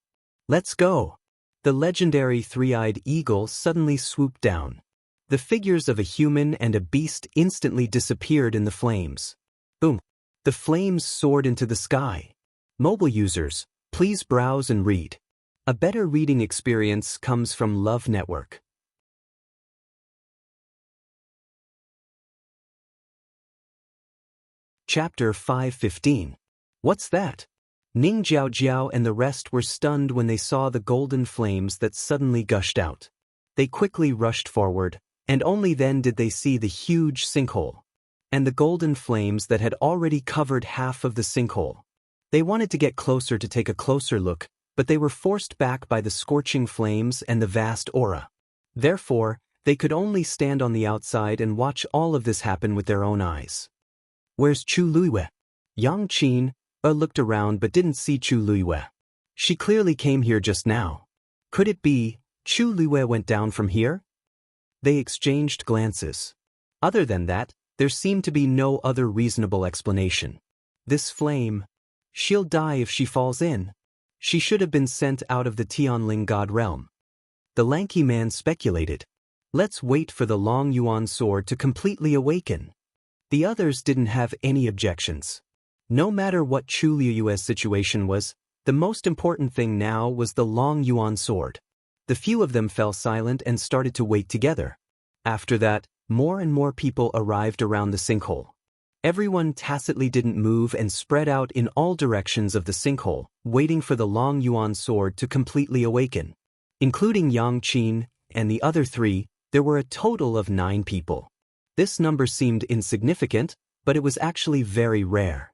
"Let's go!" The legendary three-eyed eagle suddenly swooped down. The figures of a human and a beast instantly disappeared in the flames. Boom! The flames soared into the sky. Mobile users, please browse and read. A better reading experience comes from Love Network. Chapter 5:15. What's that? Ning Jiaojiao and the rest were stunned when they saw the golden flames that suddenly gushed out. They quickly rushed forward, and only then did they see the huge sinkhole, and the golden flames that had already covered half of the sinkhole. They wanted to get closer to take a closer look, but they were forced back by the scorching flames and the vast aura. Therefore, they could only stand on the outside and watch all of this happen with their own eyes. "Where's Chu Luiwei?" Yang Qin looked around but didn't see Chu Luiwei. She clearly came here just now. Could it be Chu Luiwei went down from here? They exchanged glances. Other than that, there seemed to be no other reasonable explanation. This flame, she'll die if she falls in. She should have been sent out of the Tianling God realm. The lanky man speculated. Let's wait for the long yuan sword to completely awaken. The others didn't have any objections. No matter what Chu Luiwei's situation was, the most important thing now was the long yuan sword. The few of them fell silent and started to wait together. After that, more and more people arrived around the sinkhole. Everyone tacitly didn't move and spread out in all directions of the sinkhole, waiting for the long yuan sword to completely awaken. Including Yang Qin and the other three, there were a total of 9 people. This number seemed insignificant, but it was actually very rare.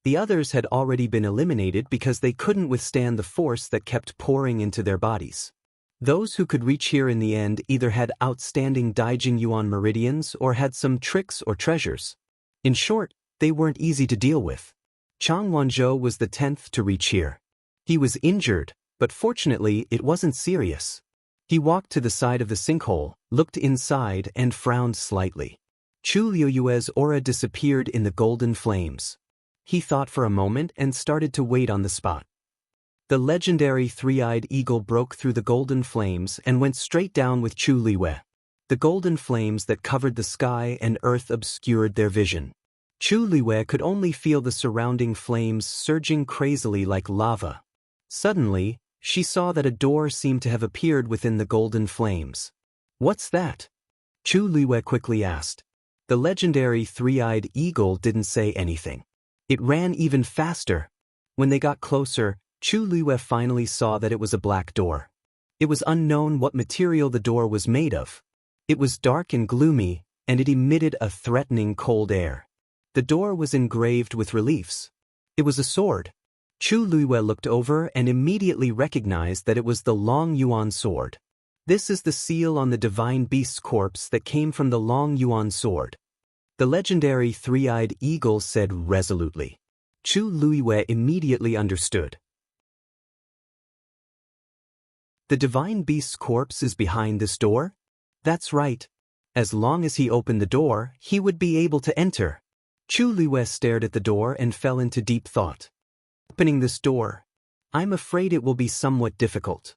The others had already been eliminated because they couldn't withstand the force that kept pouring into their bodies. Those who could reach here in the end either had outstanding Daijing Yuan meridians or had some tricks or treasures. In short, they weren't easy to deal with. Chang Wanzhou was the 10th to reach here. He was injured, but fortunately it wasn't serious. He walked to the side of the sinkhole, looked inside and frowned slightly. Chu Luiwei's aura disappeared in the golden flames. He thought for a moment and started to wait on the spot. The legendary three-eyed eagle broke through the golden flames and went straight down with Chu Luiwei. The golden flames that covered the sky and earth obscured their vision. Chu Liwei could only feel the surrounding flames surging crazily like lava. Suddenly, she saw that a door seemed to have appeared within the golden flames. "What's that?" Chu Liwei quickly asked. The legendary three-eyed eagle didn't say anything. It ran even faster. When they got closer, Chu Liwei finally saw that it was a black door. It was unknown what material the door was made of. It was dark and gloomy, and it emitted a threatening cold air. The door was engraved with reliefs. It was a sword. Chu Liwei looked over and immediately recognized that it was the Long Yuan sword. This is the seal on the divine beast's corpse that came from the Long Yuan sword. The legendary three-eyed eagle said resolutely. Chu Liwei immediately understood. The divine beast's corpse is behind this door? That's right. As long as he opened the door, he would be able to enter. Chu Liwei stared at the door and fell into deep thought. Opening this door. I'm afraid it will be somewhat difficult.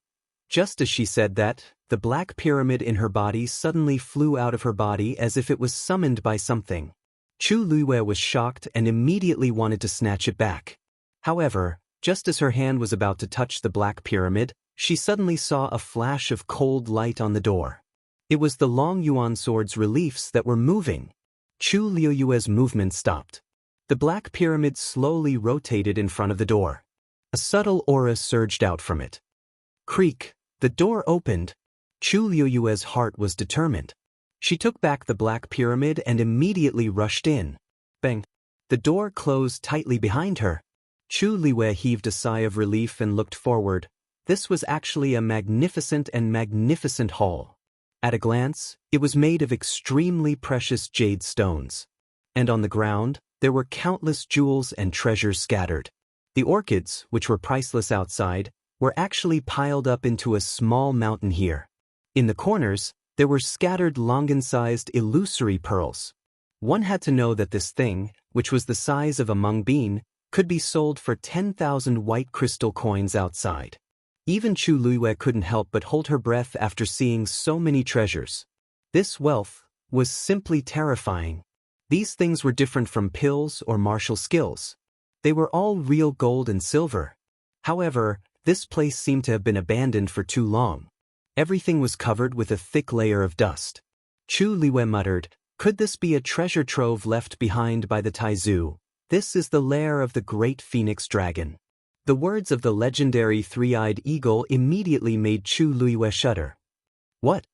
Just as she said that, the black pyramid in her body suddenly flew out of her body as if it was summoned by something. Chu Liwei was shocked and immediately wanted to snatch it back. However, just as her hand was about to touch the black pyramid, she suddenly saw a flash of cold light on the door. It was the Long Yuan sword's reliefs that were moving. Chu Liu's movement stopped. The black pyramid slowly rotated in front of the door. A subtle aura surged out from it. Creak, the door opened. Chu Liu's heart was determined. She took back the black pyramid and immediately rushed in. Bang! The door closed tightly behind her. Chu Liwei heaved a sigh of relief and looked forward. This was actually a magnificent hall. At a glance, it was made of extremely precious jade stones. And on the ground, there were countless jewels and treasures scattered. The orchids, which were priceless outside, were actually piled up into a small mountain here. In the corners, there were scattered longan-sized illusory pearls. One had to know that this thing, which was the size of a mung bean, could be sold for 10,000 white crystal coins outside. Even Chu Liwei couldn't help but hold her breath after seeing so many treasures. This wealth was simply terrifying. These things were different from pills or martial skills. They were all real gold and silver. However, this place seemed to have been abandoned for too long. Everything was covered with a thick layer of dust. Chu Liwei muttered, "Could this be a treasure trove left behind by the Taizu? This is the lair of the great phoenix dragon." The words of the legendary three-eyed eagle immediately made Chu Liwei shudder. What?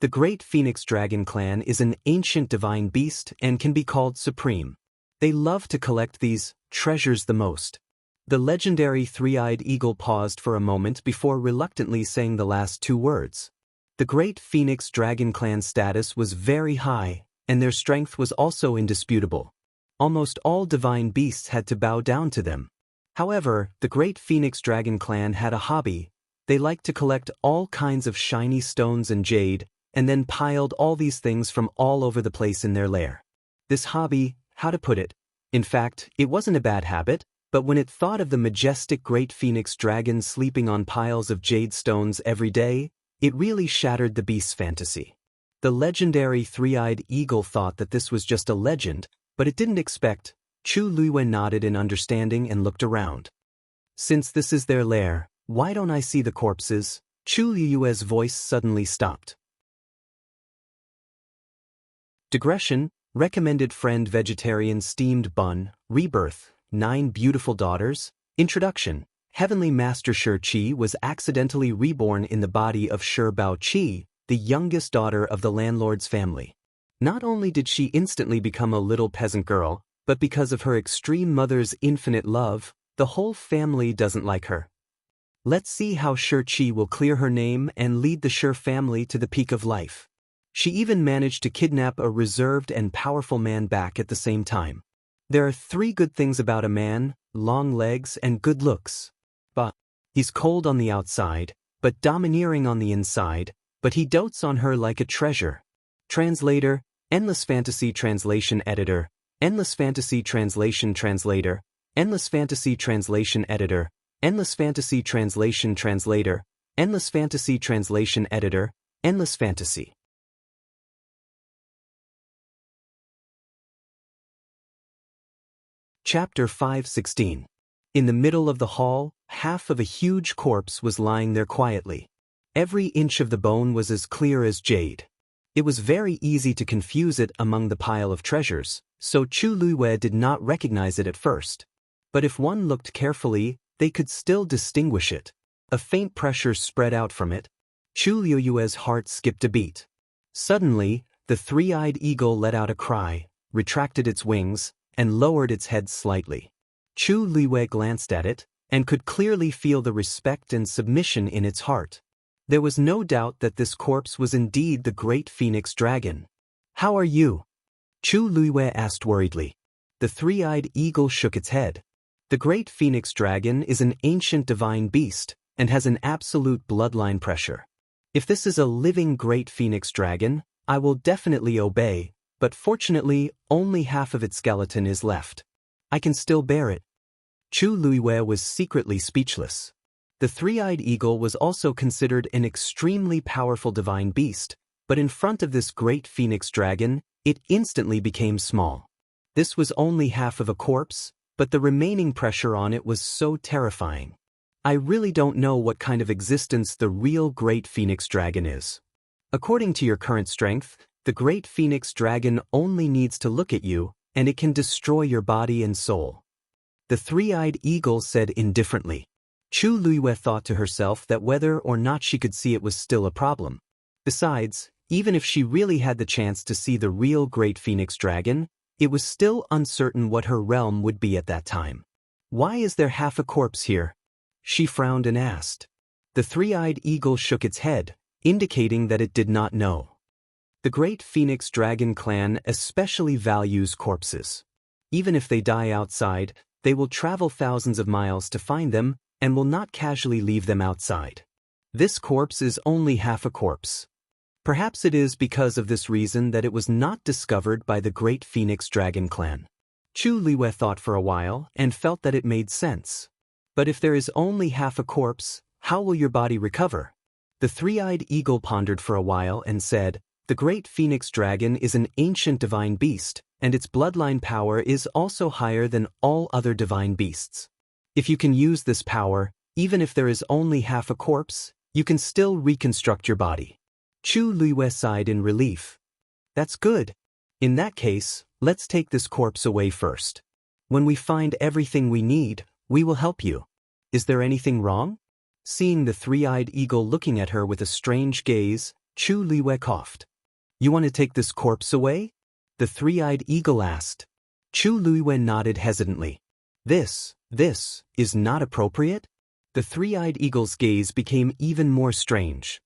The great phoenix dragon clan is an ancient divine beast and can be called supreme. They love to collect these treasures the most. The legendary three-eyed eagle paused for a moment before reluctantly saying the last two words. The great phoenix dragon clan status was very high, and their strength was also indisputable. Almost all divine beasts had to bow down to them. However, the great phoenix dragon clan had a hobby. They liked to collect all kinds of shiny stones and jade, and then piled all these things from all over the place in their lair. This hobby, how to put it? In fact, it wasn't a bad habit, but when it thought of the majestic great phoenix dragon sleeping on piles of jade stones every day, it really shattered the beast's fantasy. The legendary three-eyed eagle thought that this was just a legend, but it didn't expect. Chu Liwei nodded in understanding and looked around. Since this is their lair, why don't I see the corpses? Chu Liu's voice suddenly stopped. Digression, recommended friend vegetarian steamed bun, rebirth, 9 beautiful daughters, introduction. Heavenly Master Shi Qi was accidentally reborn in the body of Shi Bao Qi, the youngest daughter of the landlord's family. Not only did she instantly become a little peasant girl, but because of her extreme mother's infinite love, the whole family doesn't like her. Let's see how Shi Qi will clear her name and lead the Shi family to the peak of life. She even managed to kidnap a reserved and powerful man back at the same time. There are 3 good things about a man: long legs and good looks. But he's cold on the outside, but domineering on the inside, but he dotes on her like a treasure. Translator, Endless Fantasy Translation Editor, Endless Fantasy Translation Translator, Endless Fantasy Translation Editor, Endless Fantasy Translation Translator, Endless Fantasy Translation Editor, Endless Fantasy. Chapter 5:16. In the middle of the hall, half of a huge corpse was lying there quietly. Every inch of the bone was as clear as jade. It was very easy to confuse it among the pile of treasures, so Chu Luiwei did not recognize it at first. But if one looked carefully, they could still distinguish it. A faint pressure spread out from it. Chu Luiwei's heart skipped a beat. Suddenly, the three-eyed eagle let out a cry, retracted its wings, and lowered its head slightly. Chu Luiwei glanced at it, and could clearly feel the respect and submission in its heart. There was no doubt that this corpse was indeed the great phoenix dragon. "How are you?" Chu Luiwei asked worriedly. The three-eyed eagle shook its head. The great phoenix dragon is an ancient divine beast, and has an absolute bloodline pressure. If this is a living great phoenix dragon, I will definitely obey, but fortunately, only half of its skeleton is left. I can still bear it. Chu Luiwei was secretly speechless. The three-eyed eagle was also considered an extremely powerful divine beast, but in front of this great phoenix dragon, it instantly became small. This was only half of a corpse, but the remaining pressure on it was so terrifying. I really don't know what kind of existence the real great phoenix dragon is. According to your current strength, the great phoenix dragon only needs to look at you, and it can destroy your body and soul. The three-eyed eagle said indifferently. Chu Luiwei thought to herself that whether or not she could see it was still a problem. Besides, even if she really had the chance to see the real great phoenix dragon, it was still uncertain what her realm would be at that time. "Why is there half a corpse here?" she frowned and asked. The three-eyed eagle shook its head, indicating that it did not know. The great phoenix dragon clan especially values corpses. Even if they die outside, they will travel thousands of miles to find them and will not casually leave them outside. This corpse is only half a corpse. Perhaps it is because of this reason that it was not discovered by the great phoenix dragon clan. Chu Luiwei thought for a while and felt that it made sense. But if there is only half a corpse, how will your body recover? The three-eyed eagle pondered for a while and said, "The great phoenix dragon is an ancient divine beast, and its bloodline power is also higher than all other divine beasts. If you can use this power, even if there is only half a corpse, you can still reconstruct your body." Chu Luiwei sighed in relief. "That's good. In that case, let's take this corpse away first. When we find everything we need, we will help you. Is there anything wrong?" Seeing the three-eyed eagle looking at her with a strange gaze, Chu Luiwei coughed. "You want to take this corpse away?" the three-eyed eagle asked. Chu Luiwei nodded hesitantly. This is not appropriate?" The three-eyed eagle's gaze became even more strange.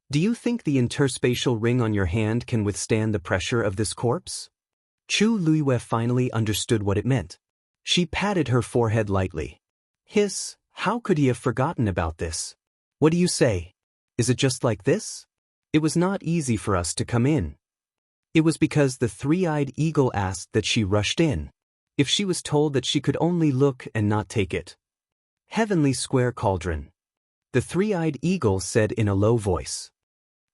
"Do you think the interspatial ring on your hand can withstand the pressure of this corpse?" Chu Luiwei finally understood what it meant. She patted her forehead lightly. "Hiss, how could he have forgotten about this? What do you say? Is it just like this?" "It was not easy for us to come in." It was because the three-eyed eagle asked that she rushed in. If she was told that she could only look and not take it. "Heavenly square cauldron," the three-eyed eagle said in a low voice.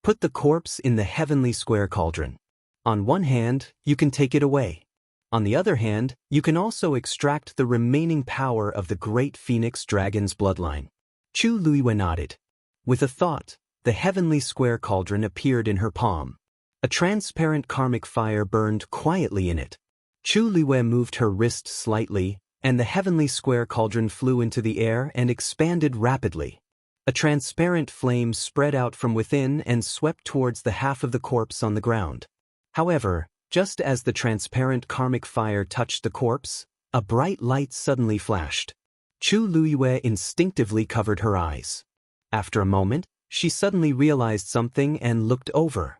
"Put the corpse in the heavenly square cauldron. On one hand, you can take it away. On the other hand, you can also extract the remaining power of the great phoenix dragon's bloodline." Chu Luiwei nodded. With a thought, the heavenly square cauldron appeared in her palm. A transparent karmic fire burned quietly in it. Chu Luiwei moved her wrist slightly, and the heavenly square cauldron flew into the air and expanded rapidly. A transparent flame spread out from within and swept towards the half of the corpse on the ground. However, just as the transparent karmic fire touched the corpse, a bright light suddenly flashed. Chu Luiwei instinctively covered her eyes. After a moment, she suddenly realized something and looked over.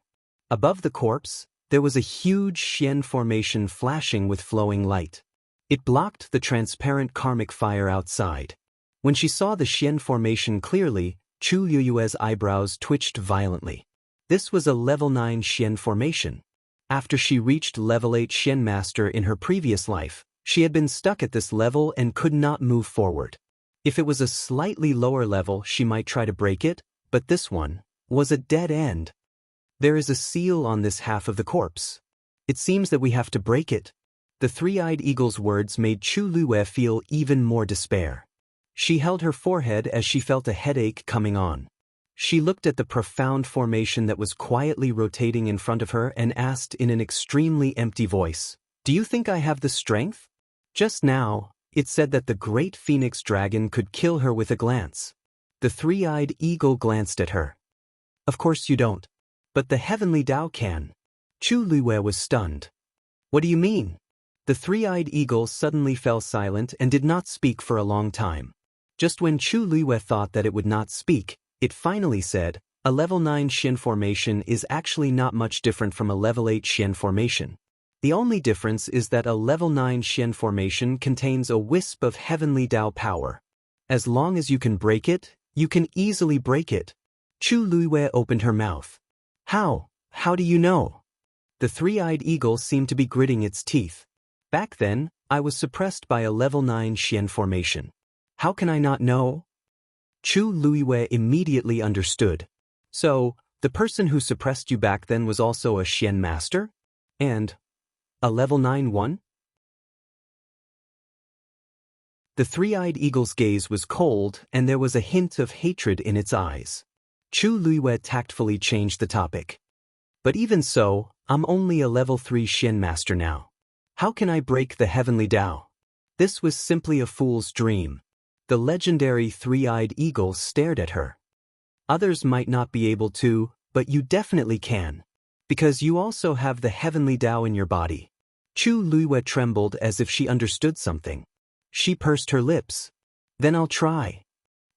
Above the corpse, there was a huge Xian formation flashing with flowing light. It blocked the transparent karmic fire outside. When she saw the Xian formation clearly, Chu Luiwei's eyebrows twitched violently. This was a level 9 Xian formation. After she reached level 8 Xian Master in her previous life, she had been stuck at this level and could not move forward. If it was a slightly lower level, she might try to break it, but this one was a dead end. "There is a seal on this half of the corpse. It seems that we have to break it," The three-eyed eagle's words made Chu Luwei feel even more despair. She held her forehead as she felt a headache coming on. She looked at the profound formation that was quietly rotating in front of her and asked in an extremely empty voice, "Do you think I have the strength?" Just now, it said that the great phoenix dragon could kill her with a glance. The three-eyed eagle glanced at her. "Of course you don't. But the heavenly Tao can." Chu Luwei was stunned. "What do you mean?" The three-eyed eagle suddenly fell silent and did not speak for a long time. Just when Chu Luwei thought that it would not speak, it finally said, "A level 9 Xian formation is actually not much different from a level 8 Xian formation. The only difference is that a level 9 Xian formation contains a wisp of heavenly Tao power. As long as you can break it, you can easily break it." Chu Luwei opened her mouth. How? How do you know?" The three-eyed eagle seemed to be gritting its teeth. "Back then, I was suppressed by a level 9 Xian formation. How can I not know?" Chu Luwei immediately understood. "So, the person who suppressed you back then was also a Xian master? And a level 9 one?" The three-eyed eagle's gaze was cold and there was a hint of hatred in its eyes. Chu Luwei tactfully changed the topic. "But even so, I'm only a level 3 Xian master now. How can I break the heavenly Tao?" This was simply a fool's dream. The legendary three-eyed eagle stared at her. "Others might not be able to, but you definitely can. Because you also have the heavenly Tao in your body." Chu Luwei trembled as if she understood something. She pursed her lips. "Then I'll try."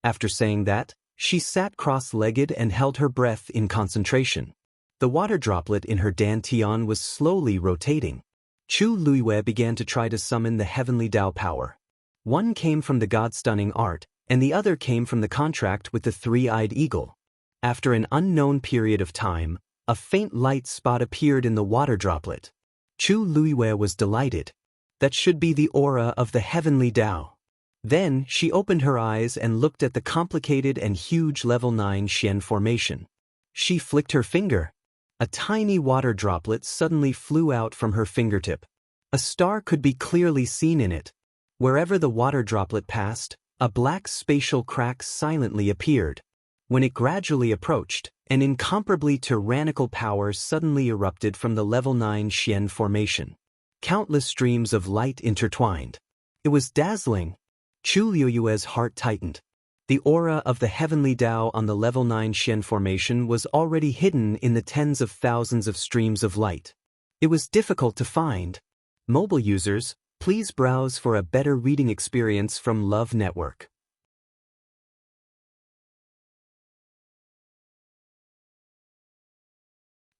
After saying that, she sat cross-legged and held her breath in concentration. The water droplet in her dantian was slowly rotating. Chu Luwei began to try to summon the heavenly Tao power. One came from the god-stunning art, and the other came from the contract with the three-eyed eagle. After an unknown period of time, a faint light spot appeared in the water droplet. Chu Luwei was delighted. That should be the aura of the heavenly Tao. Then she opened her eyes and looked at the complicated and huge level 9 Xian formation. She flicked her finger. A tiny water droplet suddenly flew out from her fingertip. A star could be clearly seen in it. Wherever the water droplet passed, a black spatial crack silently appeared. When it gradually approached, an incomparably tyrannical power suddenly erupted from the level 9 Xian formation. Countless streams of light intertwined. It was dazzling. Chu Luwei's heart tightened. The aura of the heavenly Tao on the level 9 Xian formation was already hidden in the tens of thousands of streams of light. It was difficult to find. Mobile users, please browse for a better reading experience from Love Network.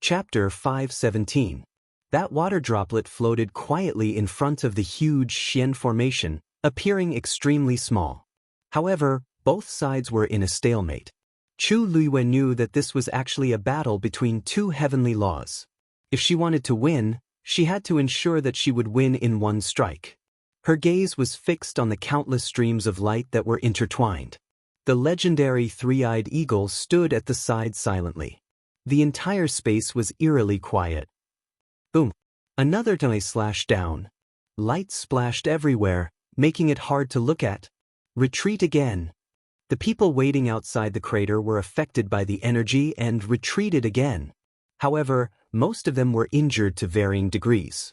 Chapter 517. That water droplet floated quietly in front of the huge Xian formation, appearing extremely small. However, both sides were in a stalemate. Chu Luwei knew that this was actually a battle between two heavenly laws. If she wanted to win, she had to ensure that she would win in one strike. Her gaze was fixed on the countless streams of light that were intertwined. The legendary three-eyed eagle stood at the side silently. The entire space was eerily quiet. Boom! Another die slashed down. Light splashed everywhere, making it hard to look at. Retreat again. The people waiting outside the crater were affected by the energy and retreated again. However, most of them were injured to varying degrees.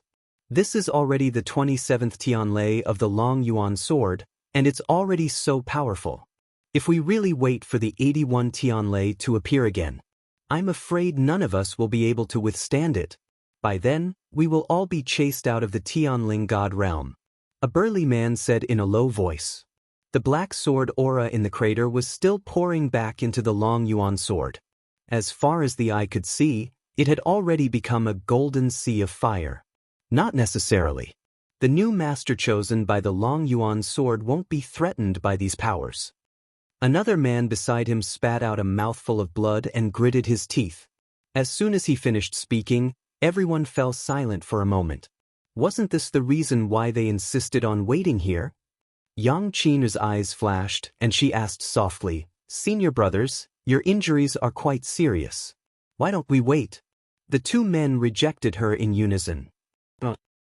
This is already the 27th Tianlei of the Long Yuan sword, and it's already so powerful. If we really wait for the 81 Tianlei to appear again, I'm afraid none of us will be able to withstand it. By then, we will all be chased out of the Tianling god realm. A burly man said in a low voice. The black sword aura in the crater was still pouring back into the Long Yuan sword. As far as the eye could see, it had already become a golden sea of fire. Not necessarily. The new master chosen by the Long Yuan sword won't be threatened by these powers. Another man beside him spat out a mouthful of blood and gritted his teeth. As soon as he finished speaking, everyone fell silent for a moment. Wasn't this the reason why they insisted on waiting here? Yang Qin's eyes flashed, and she asked softly, "Senior brothers, your injuries are quite serious. Why don't we wait?" The two men rejected her in unison.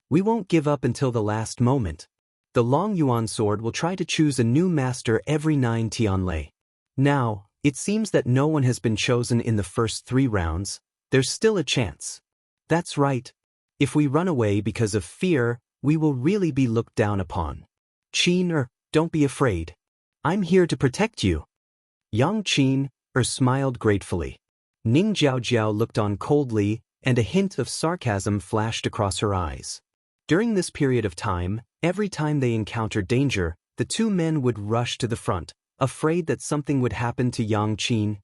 We won't give up until the last moment. The Long Yuan sword will try to choose a new master every 9 Tianlei. Now, it seems that no one has been chosen in the first 3 rounds. There's still a chance. That's right. If we run away because of fear, we will really be looked down upon. Qin, don't be afraid. I'm here to protect you. Yang Qin, smiled gratefully. Ning Jiaojiao looked on coldly, and a hint of sarcasm flashed across her eyes. During this period of time, every time they encountered danger, the 2 men would rush to the front, afraid that something would happen to Yang Qin.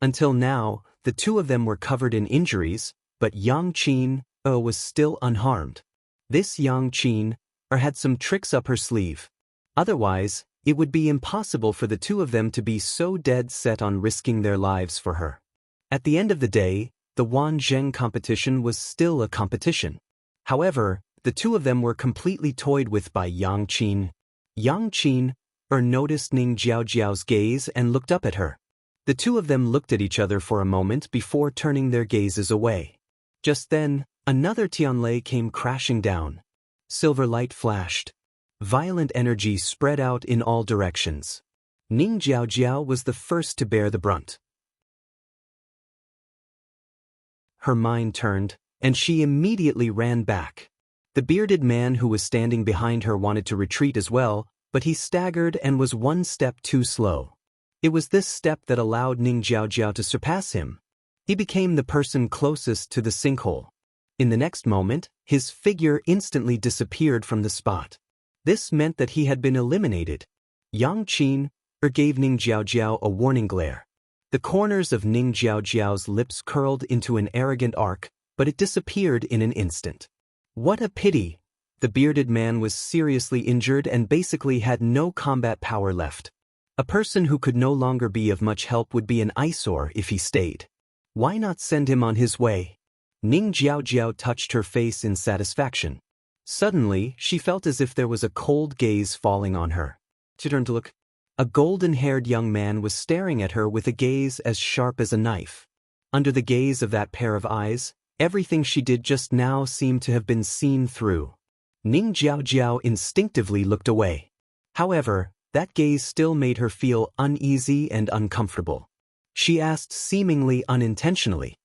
Until now, the 2 of them were covered in injuries, but Yang Qin was still unharmed. This Yang Qin had some tricks up her sleeve. Otherwise, it would be impossible for the 2 of them to be so dead set on risking their lives for her. At the end of the day, the Wanzheng competition was still a competition. However, the 2 of them were completely toyed with by Yang Qin. Yang Qin noticed Ning Jiaojiao's gaze and looked up at her. The 2 of them looked at each other for a moment before turning their gazes away. Just then, another Tianlei came crashing down. Silver light flashed. Violent energy spread out in all directions. Ning Jiaojiao was the first to bear the brunt. Her mind turned, and she immediately ran back. The bearded man who was standing behind her wanted to retreat as well, but he staggered and was 1 step too slow. It was this step that allowed Ning Jiaojiao to surpass him. He became the person closest to the sinkhole. In the next moment, his figure instantly disappeared from the spot. This meant that he had been eliminated. Yang Qin gave Ning Jiaojiao a warning glare. The corners of Ning Jiaojiao's lips curled into an arrogant arc, but it disappeared in an instant. What a pity! The bearded man was seriously injured and basically had no combat power left. A person who could no longer be of much help would be an eyesore if he stayed. Why not send him on his way? Ning Jiaojiao touched her face in satisfaction. Suddenly, she felt as if there was a cold gaze falling on her. She turned to look. A golden-haired young man was staring at her with a gaze as sharp as a knife. Under the gaze of that pair of eyes, everything she did just now seemed to have been seen through. Ning Jiaojiao instinctively looked away. However, that gaze still made her feel uneasy and uncomfortable. She asked seemingly unintentionally,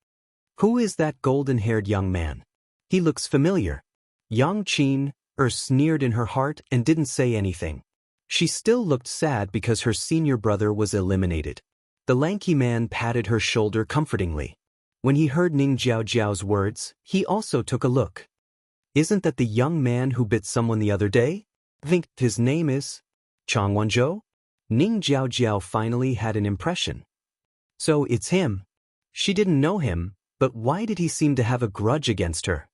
"Who is that golden-haired young man? He looks familiar." Yang Qin sneered in her heart and didn't say anything. She still looked sad because her senior brother was eliminated. The lanky man patted her shoulder comfortingly. When he heard Ning Jiaojiao's words, he also took a look. "Isn't that the young man who bit someone the other day? Think his name is Chang Wanzhou?" Ning Jiaojiao finally had an impression. So it's him. She didn't know him, but why did he seem to have a grudge against her?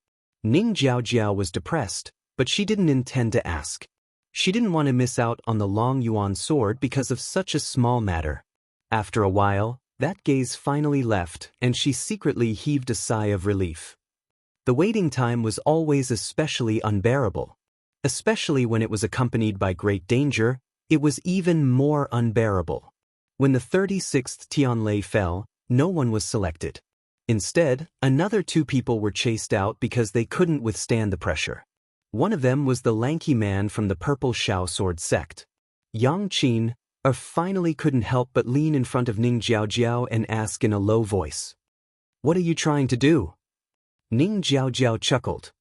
Ning Jiaojiao was depressed, but she didn't intend to ask. She didn't want to miss out on the Long Yuan sword because of such a small matter. After a while, that gaze finally left, and she secretly heaved a sigh of relief. The waiting time was always especially unbearable. Especially when it was accompanied by great danger, it was even more unbearable. When the 36th Tianlei fell, no one was selected. Instead, another 2 people were chased out because they couldn't withstand the pressure. One of them was the lanky man from the Purple Shao Sword sect. Yang Qin finally couldn't help but lean in front of Ning Jiaojiao and ask in a low voice, "What are you trying to do?" Ning Jiaojiao chuckled.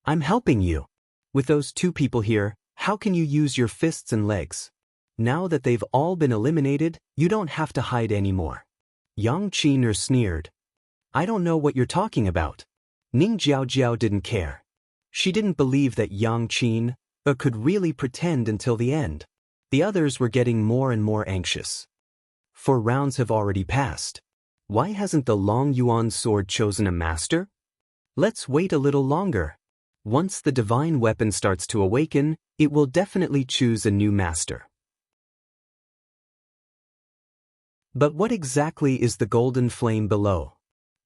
"I'm helping you. With those 2 people here, how can you use your fists and legs? Now that they've all been eliminated, you don't have to hide anymore." Yang Qin sneered. "I don't know what you're talking about." Ning Jiaojiao didn't care. She didn't believe that Yang Qin could really pretend until the end. The others were getting more and more anxious. 4 rounds have already passed. Why hasn't the Long Yuan sword chosen a master? Let's wait a little longer. Once the divine weapon starts to awaken, it will definitely choose a new master. But what exactly is the golden flame below?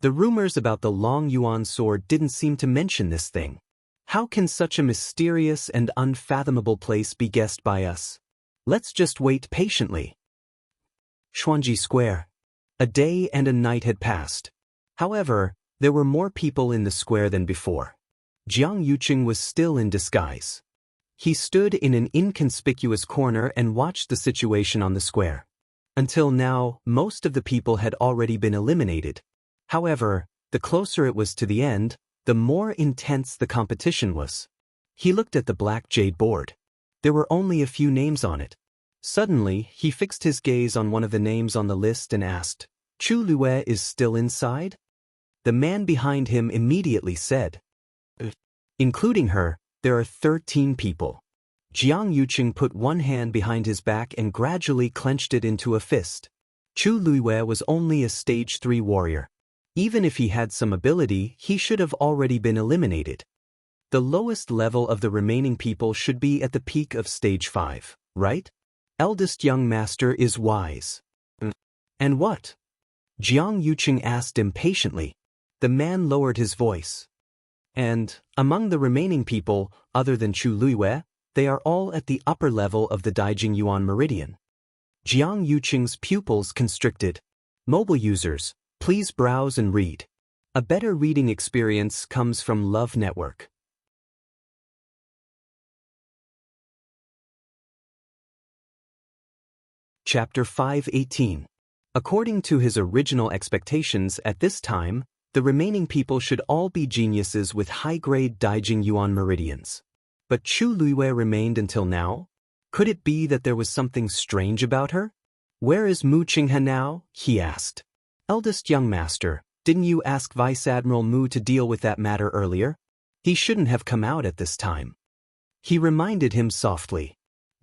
The rumors about the Long Yuan sword didn't seem to mention this thing. How can such a mysterious and unfathomable place be guessed by us? Let's just wait patiently. Xuanji Square. A day and a night had passed. However, there were more people in the square than before. Jiang Yuqing was still in disguise. He stood in an inconspicuous corner and watched the situation on the square. Until now, most of the people had already been eliminated. However, the closer it was to the end, the more intense the competition was. He looked at the black jade board. There were only a few names on it. Suddenly, he fixed his gaze on one of the names on the list and asked, "Chu Lue is still inside?" The man behind him immediately said, "Including her, there are 13 people." Jiang Yuqing put one hand behind his back and gradually clenched it into a fist. Chu Lue was only a stage 3 warrior. Even if he had some ability, he should have already been eliminated. The lowest level of the remaining people should be at the peak of stage 5, right? Eldest young master is wise. And what? Jiang Yuqing asked impatiently. The man lowered his voice. And, among the remaining people, other than Chu Lue, they are all at the upper level of the Daijing Yuan Meridian. Jiang Yuqing's pupils constricted. Mobile users, please browse and read. A better reading experience comes from Love Network. Chapter 518. According to his original expectations at this time, the remaining people should all be geniuses with high-grade Daijing Yuan meridians. But Chu Lue remained until now? Could it be that there was something strange about her? "Where is Mu Qinghe now?" he asked. "Eldest young master, didn't you ask Vice Admiral Mu to deal with that matter earlier? He shouldn't have come out at this time." He reminded him softly.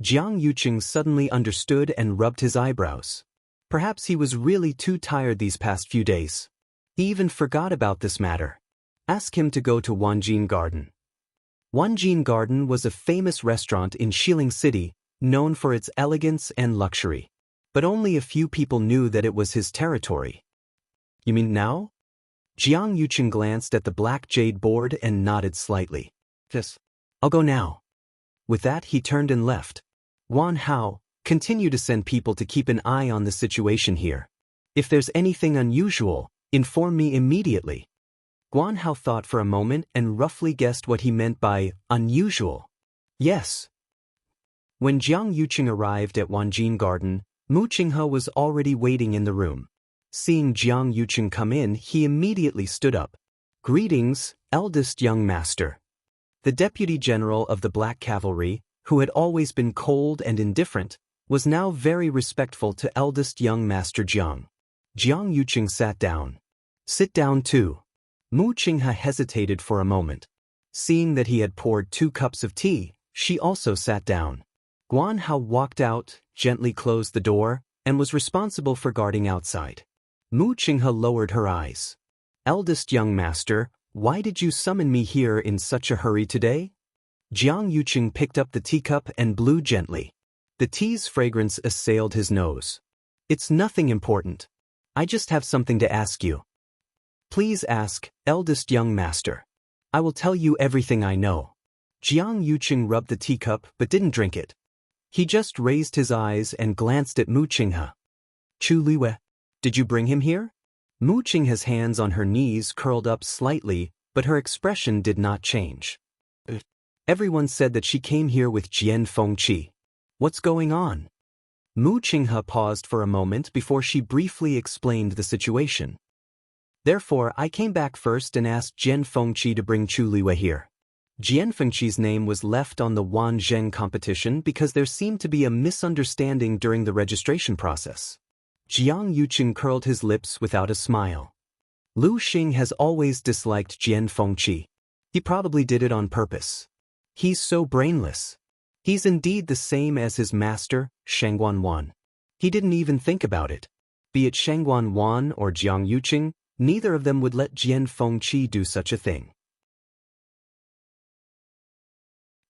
Jiang Yuqing suddenly understood and rubbed his eyebrows. Perhaps he was really too tired these past few days. He even forgot about this matter. Ask him to go to Wanjin Garden. Wanjin Garden was a famous restaurant in Xiling City, known for its elegance and luxury. But only a few people knew that it was his territory. "You mean now?" Jiang Yuqing glanced at the black jade board and nodded slightly. "Yes, I'll go now." With that, he turned and left. "Wan Hao, continue to send people to keep an eye on the situation here. If there's anything unusual, inform me immediately." Guan Hao thought for a moment and roughly guessed what he meant by unusual. "Yes." When Jiang Yuqing arrived at Wanjin Garden, Mu Qinghe was already waiting in the room. Seeing Jiang Yuqing come in, he immediately stood up. "Greetings, eldest young master." The deputy general of the Black Cavalry, who had always been cold and indifferent, was now very respectful to eldest young master Jiang. Jiang Yuqing sat down. "Sit down too." Mu Qinghe hesitated for a moment. Seeing that he had poured 2 cups of tea, she also sat down. Guan Hao walked out, gently closed the door, and was responsible for guarding outside. Mu Qinghe lowered her eyes. "Eldest young master, why did you summon me here in such a hurry today?" Jiang Yuqing picked up the teacup and blew gently. The tea's fragrance assailed his nose. "It's nothing important. I just have something to ask you." "Please ask, eldest young master. I will tell you everything I know." Jiang Yuqing rubbed the teacup but didn't drink it. He just raised his eyes and glanced at Mu Qinghe. "Chu Lue, did you bring him here?" Mu Qinghe's hands on her knees curled up slightly, but her expression did not change. "Everyone said that she came here with Jian Fengqi. What's going on?" Mu Qinghe paused for a moment before she briefly explained the situation. "Therefore, I came back first and asked Jian Fengqi to bring Chu Lue here. Jian Fengqi's name was left on the Wanzheng competition because there seemed to be a misunderstanding during the registration process." Jiang Yuqing curled his lips without a smile. Lu Xing has always disliked Jian Fengqi. He probably did it on purpose. He's so brainless. He's indeed the same as his master, Shangguan Wan. He didn't even think about it. Be it Shangguan Wan or Jiang Yuqing, neither of them would let Jian Fengqi do such a thing.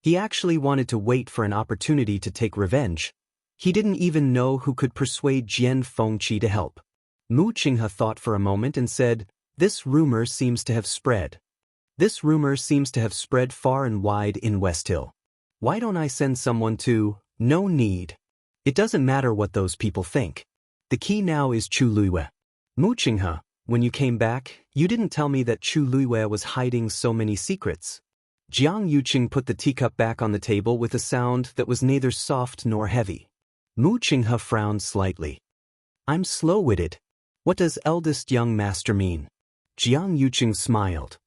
He actually wanted to wait for an opportunity to take revenge. He didn't even know who could persuade Jian Fengqi to help. Mu Qinghe thought for a moment and said, "This rumor seems to have spread. This rumor seems to have spread far and wide in West Hill. Why don't I send someone to—" "No need. It doesn't matter what those people think. The key now is Chu Lue. Mu Qinghe, when you came back, you didn't tell me that Chu Lue was hiding so many secrets. Jiang Yuqing put the teacup back on the table with a sound that was neither soft nor heavy. Mu Qinghe frowned slightly. I'm slow-witted. What does eldest young master mean? Jiang Yuqing smiled.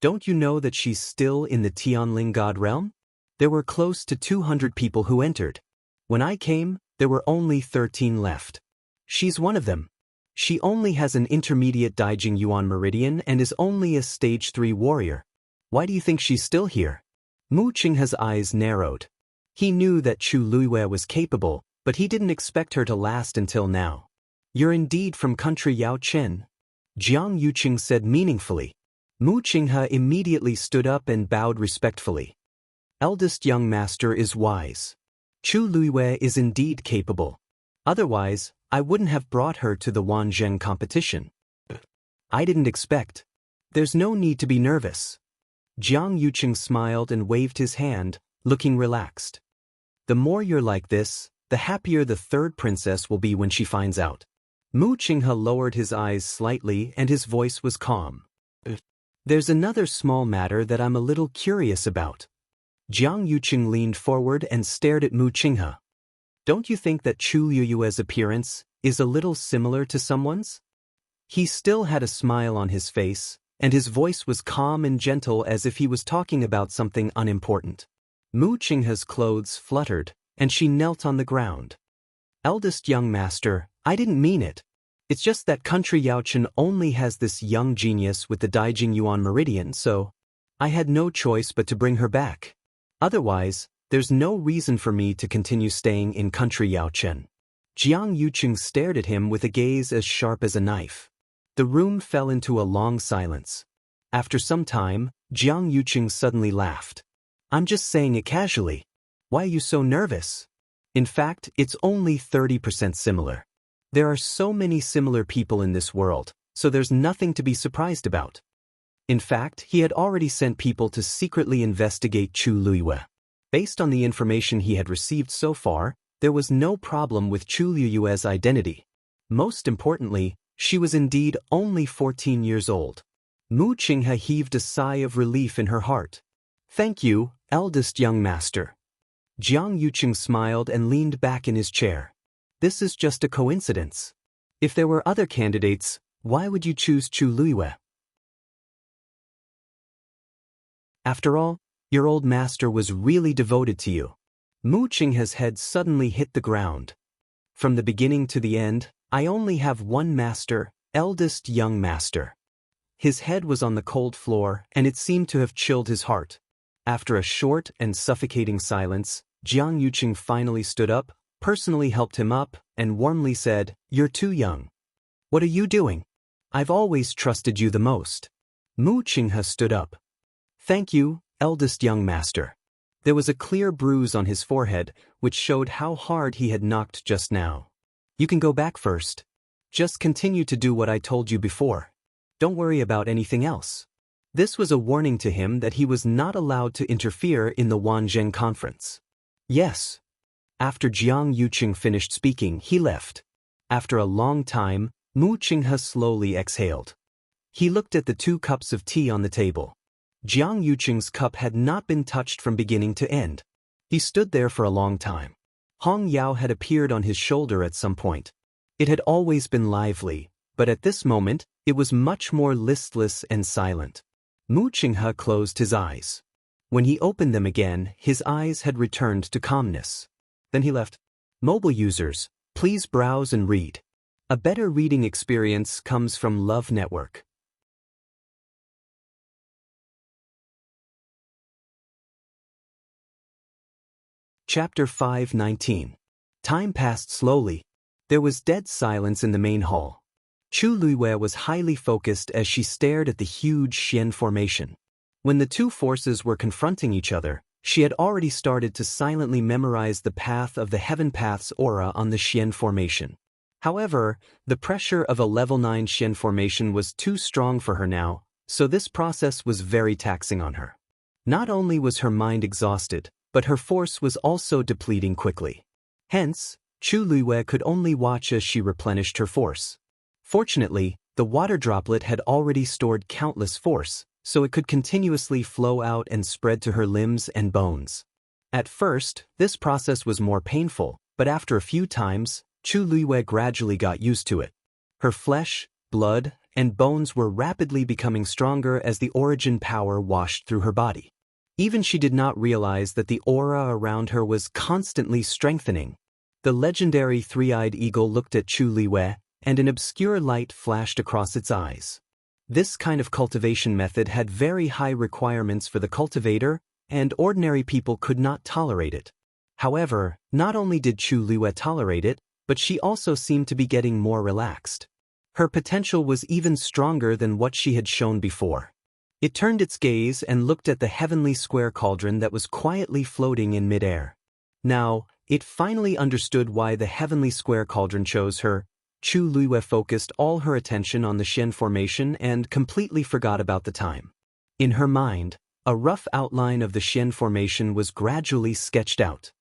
Don't you know that she's still in the Tianling God realm? There were close to 200 people who entered. When I came, there were only 13 left. She's one of them. She only has an intermediate Daijing Yuan meridian and is only a stage 3 warrior. Why do you think she's still here? Mu Qinghe's eyes narrowed. He knew that Chu Luiyue was capable, but he didn't expect her to last until now. You're indeed from country Yao Chen, Jiang Yuqing said meaningfully. Mu Qinghe immediately stood up and bowed respectfully. Eldest young master is wise. Chu Luiyue is indeed capable. Otherwise, I wouldn't have brought her to the Wanzheng competition. I didn't expect. There's no need to be nervous. Jiang Yuqing smiled and waved his hand, looking relaxed. The more you're like this, the happier the third princess will be when she finds out. Mu Qinghe lowered his eyes slightly and his voice was calm. There's another small matter that I'm a little curious about. Jiang Yuqing leaned forward and stared at Mu Qinghe. Don't you think that Chu Luiyue's appearance is a little similar to someone's? He still had a smile on his face, and his voice was calm and gentle as if he was talking about something unimportant. Mu Qinghe's clothes fluttered, and she knelt on the ground. Eldest young master, I didn't mean it. It's just that country Yaochen only has this young genius with the Daijing Yuan meridian, so I had no choice but to bring her back. Otherwise, there's no reason for me to continue staying in country Yaochen. Jiang Yuqing stared at him with a gaze as sharp as a knife. The room fell into a long silence. After some time, Jiang Yuqing suddenly laughed. I'm just saying it casually. Why are you so nervous? In fact, it's only 30% similar. There are so many similar people in this world, so there's nothing to be surprised about. In fact, he had already sent people to secretly investigate Chu Luiyue. Based on the information he had received so far, there was no problem with Chu Luiyue's identity. Most importantly, she was indeed only 14 years old. Mu Qinghe heaved a sigh of relief in her heart. Thank you, eldest young master. Jiang Yuqing smiled and leaned back in his chair. This is just a coincidence. If there were other candidates, why would you choose Chu Luiyue? After all, your old master was really devoted to you. Mu Qinghe's head suddenly hit the ground. From the beginning to the end, I only have one master, eldest young master. His head was on the cold floor, and it seemed to have chilled his heart. After a short and suffocating silence, Jiang Yuqing finally stood up, personally helped him up, and warmly said, You're too young. What are you doing? I've always trusted you the most. Mu Qinghe stood up. Thank you, eldest young master. There was a clear bruise on his forehead, which showed how hard he had knocked just now. You can go back first. Just continue to do what I told you before. Don't worry about anything else. This was a warning to him that he was not allowed to interfere in the Wanzheng conference. Yes. After Jiang Yuqing finished speaking, he left. After a long time, Mu Qinghe slowly exhaled. He looked at the 2 cups of tea on the table. Jiang Yuqing's cup had not been touched from beginning to end. He stood there for a long time. Hong Yao had appeared on his shoulder at some point. It had always been lively, but at this moment, it was much more listless and silent. Mu Qinghe closed his eyes. When he opened them again, his eyes had returned to calmness. Then he left. Mobile users, please browse and read. A better reading experience comes from Love Network. Chapter 5:19. Time passed slowly. There was dead silence in the main hall. Chu Luiyue was highly focused as she stared at the huge Xian formation. When the 2 forces were confronting each other, she had already started to silently memorize the path of the Heaven Path's aura on the Xian formation. However, the pressure of a level 9 Xian formation was too strong for her now, so this process was very taxing on her. Not only was her mind exhausted, but her force was also depleting quickly. Hence, Chu Luiyue could only watch as she replenished her force. Fortunately, the water droplet had already stored countless force, so it could continuously flow out and spread to her limbs and bones. At first, this process was more painful, but after a few times, Chu Luiwei gradually got used to it. Her flesh, blood, and bones were rapidly becoming stronger as the origin power washed through her body. Even she did not realize that the aura around her was constantly strengthening. The legendary three-eyed eagle looked at Chu Luiwei, and an obscure light flashed across its eyes. This kind of cultivation method had very high requirements for the cultivator, and ordinary people could not tolerate it. However, not only did Chu Luiwei tolerate it, but she also seemed to be getting more relaxed. Her potential was even stronger than what she had shown before. It turned its gaze and looked at the heavenly square cauldron that was quietly floating in midair. Now, it finally understood why the heavenly square cauldron chose her. Chu Luiwei focused all her attention on the Xian formation and completely forgot about the time. In her mind, a rough outline of the Xian formation was gradually sketched out.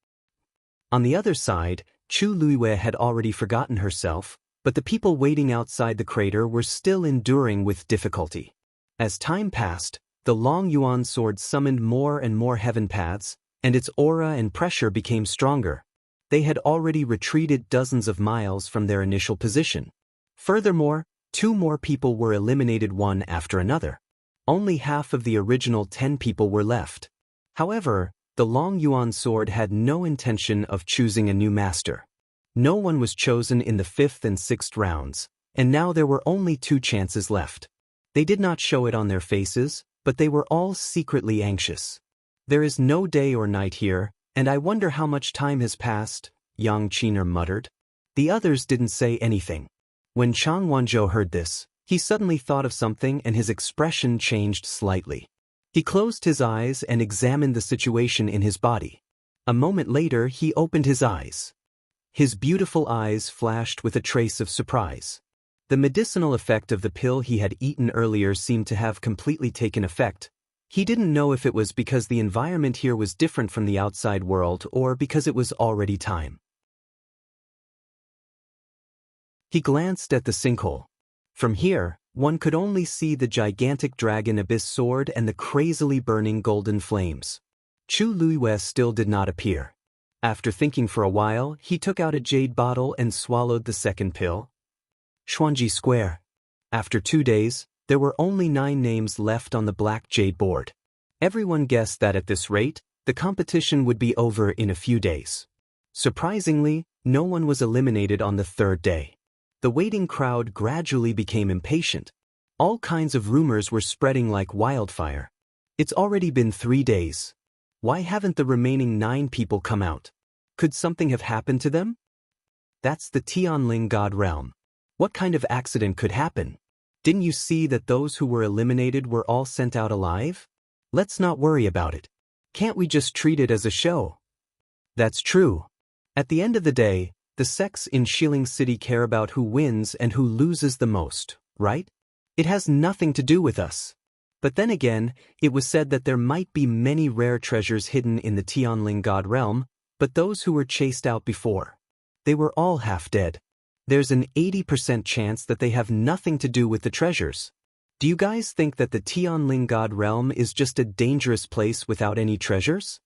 On the other side, Chu Luiwei had already forgotten herself, but the people waiting outside the crater were still enduring with difficulty. As time passed, the Long Yuan sword summoned more and more heaven paths, and its aura and pressure became stronger. They had already retreated dozens of miles from their initial position. Furthermore, 2 more people were eliminated one after another. Only half of the original 10 people were left. However, the Long Yuan sword had no intention of choosing a new master. No one was chosen in the 5th and 6th rounds, and now there were only 2 chances left. They did not show it on their faces, but they were all secretly anxious. There is no day or night here, and I wonder how much time has passed, Yang Qiner muttered. The others didn't say anything. When Chang Wanzhou heard this, he suddenly thought of something and his expression changed slightly. He closed his eyes and examined the situation in his body. A moment later, he opened his eyes. His beautiful eyes flashed with a trace of surprise. The medicinal effect of the pill he had eaten earlier seemed to have completely taken effect. He didn't know if it was because the environment here was different from the outside world or because it was already time. He glanced at the sinkhole. From here, one could only see the gigantic dragon abyss sword and the crazily burning golden flames. Chu Luiwei still did not appear. After thinking for a while, he took out a jade bottle and swallowed the second pill. Xuanji Square. After 2 days, there were only 9 names left on the black jade board. Everyone guessed that at this rate, the competition would be over in a few days. Surprisingly, no one was eliminated on the 3rd day. The waiting crowd gradually became impatient. All kinds of rumors were spreading like wildfire. It's already been 3 days. Why haven't the remaining 9 people come out? Could something have happened to them? That's the Tianling God realm. What kind of accident could happen? Didn't you see that those who were eliminated were all sent out alive? Let's not worry about it. Can't we just treat it as a show? That's true. At the end of the day, the sects in Xiling City care about who wins and who loses the most, right? It has nothing to do with us. But then again, it was said that there might be many rare treasures hidden in the Tianling God realm, but those who were chased out before, they were all half dead. There's an 80% chance that they have nothing to do with the treasures. Do you guys think that the Tianling God realm is just a dangerous place without any treasures?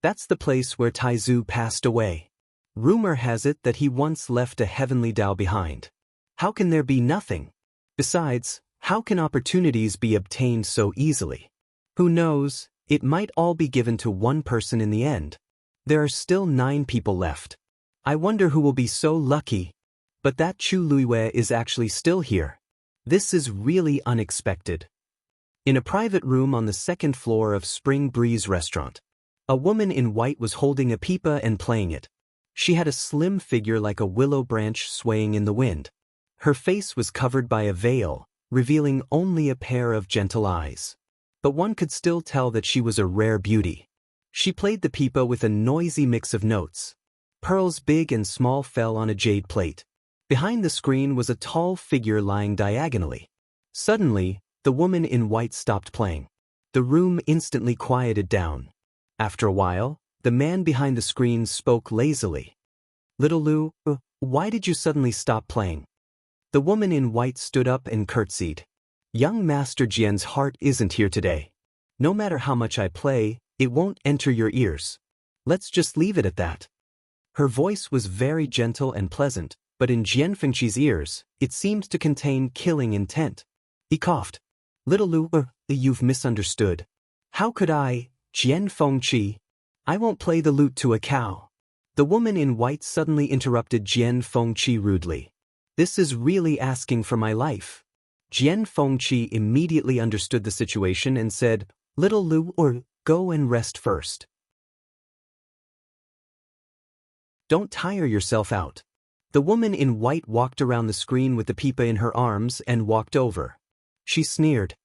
That's the place where Taizu passed away. Rumor has it that he once left a heavenly Tao behind. How can there be nothing? Besides, how can opportunities be obtained so easily? Who knows, it might all be given to one person in the end. There are still 9 people left. I wonder who will be so lucky. But that Chu Luiwei is actually still here. This is really unexpected. In a private room on the 2nd floor of Spring Breeze Restaurant, a woman in white was holding a pipa and playing it. She had a slim figure like a willow branch swaying in the wind. Her face was covered by a veil, revealing only a pair of gentle eyes. But one could still tell that she was a rare beauty. She played the pipa with a noisy mix of notes. Pearls big and small fell on a jade plate. Behind the screen was a tall figure lying diagonally. Suddenly, the woman in white stopped playing. The room instantly quieted down. After a while, the man behind the screen spoke lazily. "Little Lu, why did you suddenly stop playing?" The woman in white stood up and curtsied. Young Master Jian's heart isn't here today. No matter how much I play, it won't enter your ears. Let's just leave it at that. Her voice was very gentle and pleasant, but in Jian Fengqi's ears, it seemed to contain killing intent. He coughed. Little Lu, you've misunderstood. How could I, Jian Fengqi? I won't play the lute to a cow. The woman in white suddenly interrupted Jian Fengqi rudely. This is really asking for my life. Jian Fengqi immediately understood the situation and said, Little Lu, go and rest first. Don't tire yourself out. The woman in white walked around the screen with the pipa in her arms and walked over. She sneered.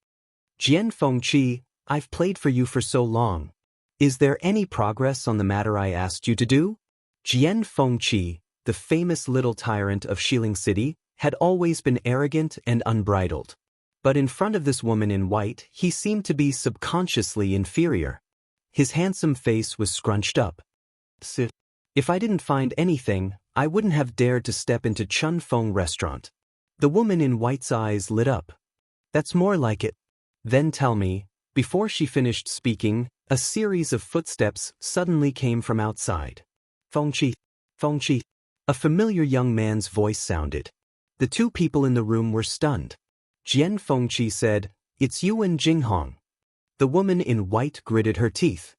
Jian Fengqi, I've played for you for so long. Is there any progress on the matter I asked you to do? Jian Fengqi, the famous little tyrant of Xiling City, had always been arrogant and unbridled. But in front of this woman in white, he seemed to be subconsciously inferior. His handsome face was scrunched up. If I didn't find anything, I wouldn't have dared to step into Chun Feng restaurant. The woman in white's eyes lit up. That's more like it. Then tell me, before she finished speaking, a series of footsteps suddenly came from outside. Fengqi, Fengqi. A familiar young man's voice sounded. The two people in the room were stunned. Jian Fengqi said, It's Yuan Jinghong. The woman in white gritted her teeth.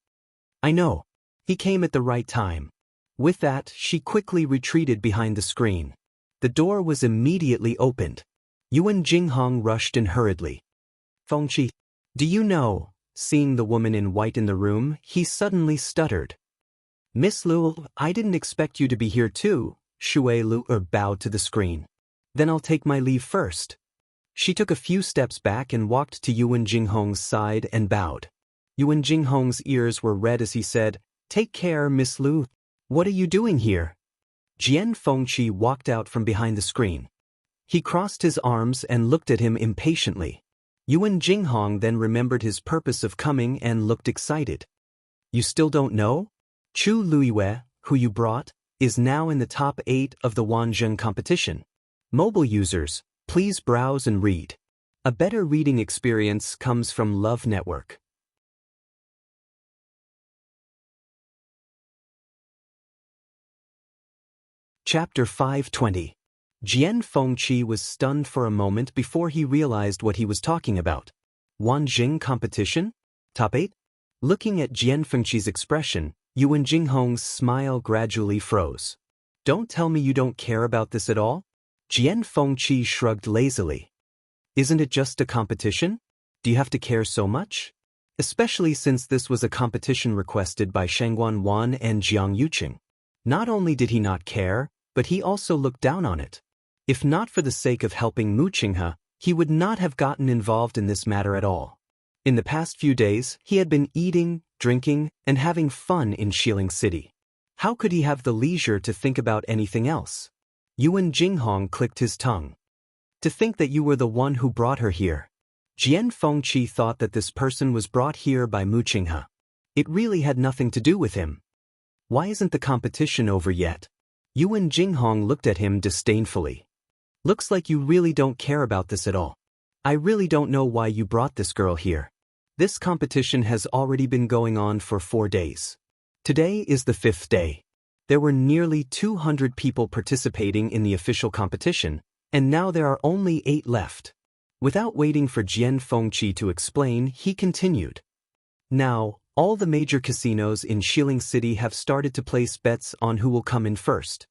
I know. He came at the right time. With that, she quickly retreated behind the screen. The door was immediately opened. Yuan Jinghong rushed in hurriedly. Fengqi, do you know? Seeing the woman in white in the room, he suddenly stuttered. Miss Lu, I didn't expect you to be here too. Shui Lu bowed to the screen. Then I'll take my leave first. She took a few steps back and walked to Yuan Jinghong's side and bowed. Yuan Jinghong's ears were red as he said, Take care, Miss Lu. What are you doing here? Jian Fengqi walked out from behind the screen. He crossed his arms and looked at him impatiently. Yuan Jinghong then remembered his purpose of coming and looked excited. You still don't know? Chu Luiyue, who you brought, is now in the top 8 of the Wanzheng competition. Mobile users, please browse and read. A better reading experience comes from Love Network. Chapter 520. Jian Fengqi was stunned for a moment before he realized what he was talking about. Wanzheng competition? Top 8? Looking at Jian Fengqi's expression, Yuan Jinghong's smile gradually froze. Don't tell me you don't care about this at all? Jian Fengqi shrugged lazily. Isn't it just a competition? Do you have to care so much? Especially since this was a competition requested by Shangguan Wan and Jiang Yuqing. Not only did he not care, but he also looked down on it. If not for the sake of helping Mu Qinghe, he would not have gotten involved in this matter at all. In the past few days, he had been eating, drinking, and having fun in Xiling City. How could he have the leisure to think about anything else? Yuan Jinghong clicked his tongue. To think that you were the one who brought her here. Jian Fengqi thought that this person was brought here by Mu Qinghe. It really had nothing to do with him. Why isn't the competition over yet? Yuan Jinghong looked at him disdainfully. Looks like you really don't care about this at all. I really don't know why you brought this girl here. This competition has already been going on for 4 days. Today is the 5th day. There were nearly 200 people participating in the official competition, and now there are only 8 left. Without waiting for Jian Fengqi to explain, he continued. Now, all the major casinos in Xiling City have started to place bets on who will come in first.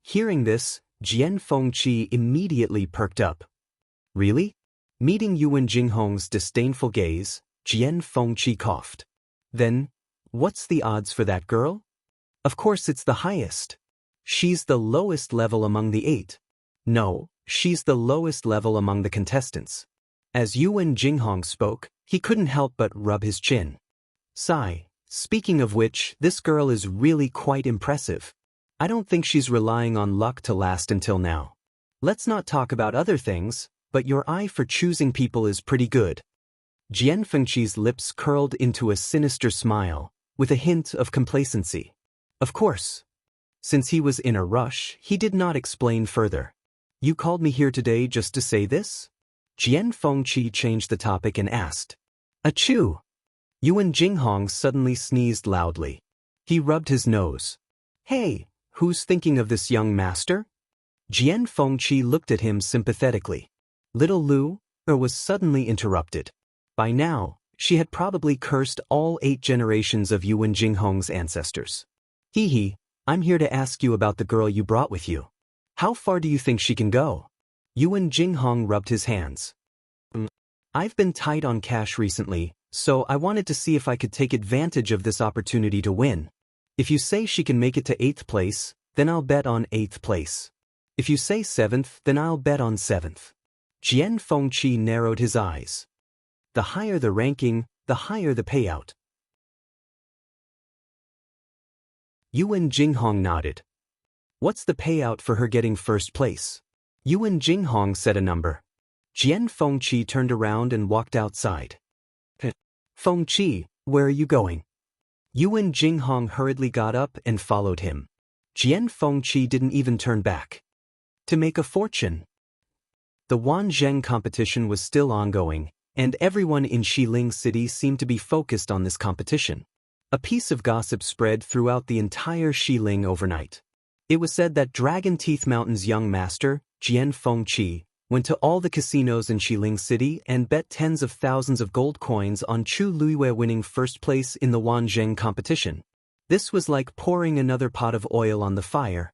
Hearing this, Jian Fengqi immediately perked up. Really? Meeting Yuan Jinghong's disdainful gaze, Jian Fengqi coughed. Then, what's the odds for that girl? Of course it's the highest. She's the lowest level among the 8. No, she's the lowest level among the contestants. As Yuan Jinghong spoke, he couldn't help but rub his chin. Sigh, speaking of which, this girl is really quite impressive. I don't think she's relying on luck to last until now. Let's not talk about other things, but your eye for choosing people is pretty good. Jian Fengqi's lips curled into a sinister smile, with a hint of complacency. Of course. Since he was in a rush, he did not explain further. You called me here today just to say this? Jian Fengqi changed the topic and asked, "Achoo!" Yuan Jinghong suddenly sneezed loudly. He rubbed his nose. "Hey, who's thinking of this young master?" Jian Fengqi looked at him sympathetically. Little Lu was suddenly interrupted. By now, she had probably cursed all 8 generations of Yuan Jinghong's ancestors. "Hee hee, I'm here to ask you about the girl you brought with you. How far do you think she can go?" Yuan Jinghong rubbed his hands. "I've been tight on cash recently, so I wanted to see if I could take advantage of this opportunity to win. If you say she can make it to 8th place, then I'll bet on 8th place. If you say 7th, then I'll bet on 7th. Jian Fengqi narrowed his eyes. The higher the ranking, the higher the payout. Yuan Jinghong nodded. "What's the payout for her getting 1st place?" Yuan Jinghong said a number. Jian Fengqi turned around and walked outside. "Fengqi, where are you going?" Yuan Jinghong hurriedly got up and followed him. Jian Fengqi didn't even turn back. To make a fortune. The Wanzheng competition was still ongoing, and everyone in Xiling City seemed to be focused on this competition. A piece of gossip spread throughout the entire Xiling overnight. It was said that Dragon Teeth Mountain's young master, Jian Fengqi, went to all the casinos in Xiling City and bet tens of thousands of gold coins on Chu Luiyue winning 1st place in the Wanzheng competition. This was like pouring another pot of oil on the fire.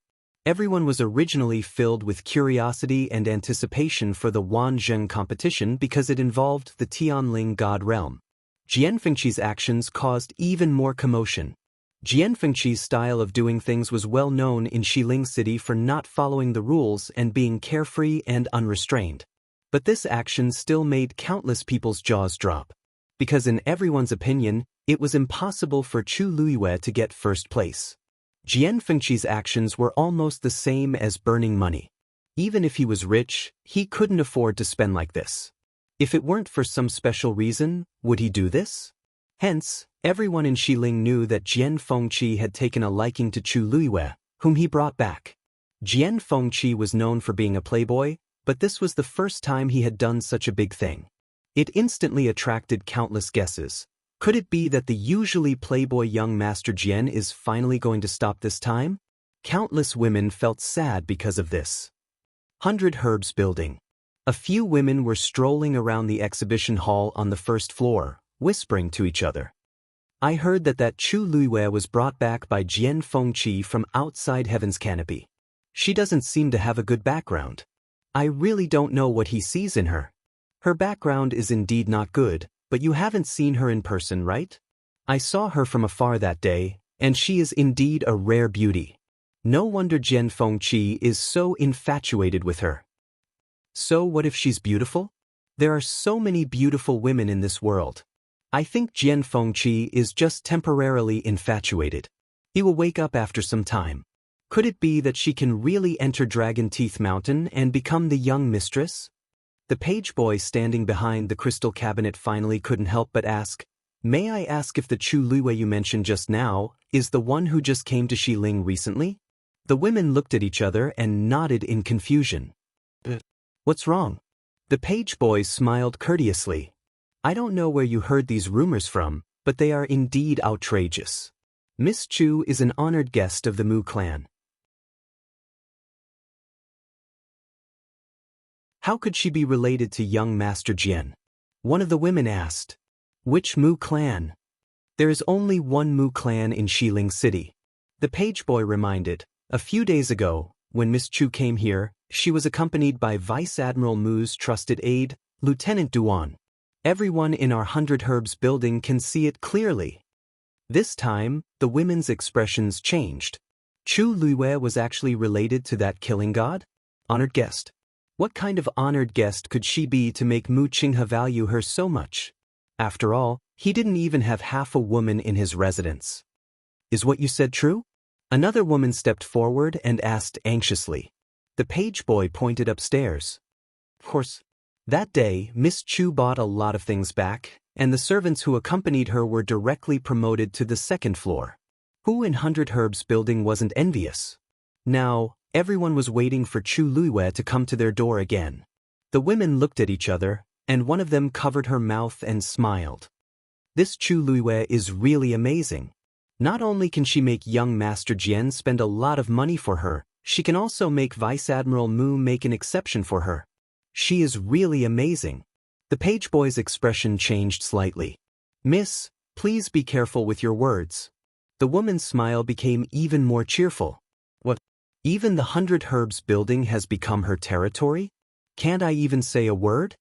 Everyone was originally filled with curiosity and anticipation for the Wanzheng competition because it involved the Tianling God realm. Jian Fengqi's actions caused even more commotion. Jian Fengqi's style of doing things was well known in Xiling City for not following the rules and being carefree and unrestrained. But this action still made countless people's jaws drop. Because in everyone's opinion, it was impossible for Chu Luiyue to get 1st place. Jian Fengqi's actions were almost the same as burning money. Even if he was rich, he couldn't afford to spend like this. If it weren't for some special reason, would he do this? Hence, everyone in Xiling knew that Jian Fengqi had taken a liking to Chu Luiyue, whom he brought back. Jian Fengqi was known for being a playboy, but this was the first time he had done such a big thing. It instantly attracted countless guesses. Could it be that the usually playboy young Master Jian is finally going to stop this time? Countless women felt sad because of this. 100 Herbs Building. A few women were strolling around the exhibition hall on the 1st floor, whispering to each other. "I heard that Chu Luiyue was brought back by Jian Fengqi from outside Heaven's Canopy. She doesn't seem to have a good background. I really don't know what he sees in her. Her background is indeed not good, but you haven't seen her in person, right? I saw her from afar that day, and she is indeed a rare beauty. No wonder Jian Fengqi is so infatuated with her." So what if she's beautiful? There are so many beautiful women in this world. I think Jian Fengqi is just temporarily infatuated. He will wake up after some time. Could it be that she can really enter Dragon Teeth Mountain and become the young mistress? The page boy standing behind the crystal cabinet finally couldn't help but ask, "May I ask if the Chu Luiyue you mentioned just now is the one who just came to Xiling recently?" The women looked at each other and nodded in confusion. "What's wrong?" The page boy smiled courteously. "I don't know where you heard these rumors from, but they are indeed outrageous. Miss Chu is an honored guest of the Mu clan." "How could she be related to young Master Jian?" one of the women asked. "Which Mu clan?" "There is only one Mu clan in Xiling City," the page boy reminded. "A few days ago, when Miss Chu came here, she was accompanied by Vice Admiral Mu's trusted aide, Lieutenant Duan. Everyone in our 100 Herbs building can see it clearly." This time, the women's expressions changed. Chu Luiyue was actually related to that killing god? Honored guest. What kind of honored guest could she be to make Mu Qinghe value her so much? After all, he didn't even have half a woman in his residence. "Is what you said true?" Another woman stepped forward and asked anxiously. The page boy pointed upstairs. Of course. That day, Miss Chu bought a lot of things back, and the servants who accompanied her were directly promoted to the 2nd floor. Who in 100 Herbs building wasn't envious? Now, everyone was waiting for Chu Luiyue to come to their door again. The women looked at each other, and one of them covered her mouth and smiled. This Chu Luiwei is really amazing. Not only can she make young Master Jian spend a lot of money for her, she can also make Vice Admiral Mu make an exception for her. She is really amazing. The page boy's expression changed slightly. Miss, please be careful with your words. The woman's smile became even more cheerful. What? Even the 100 Herbs building has become her territory? Can't I even say a word?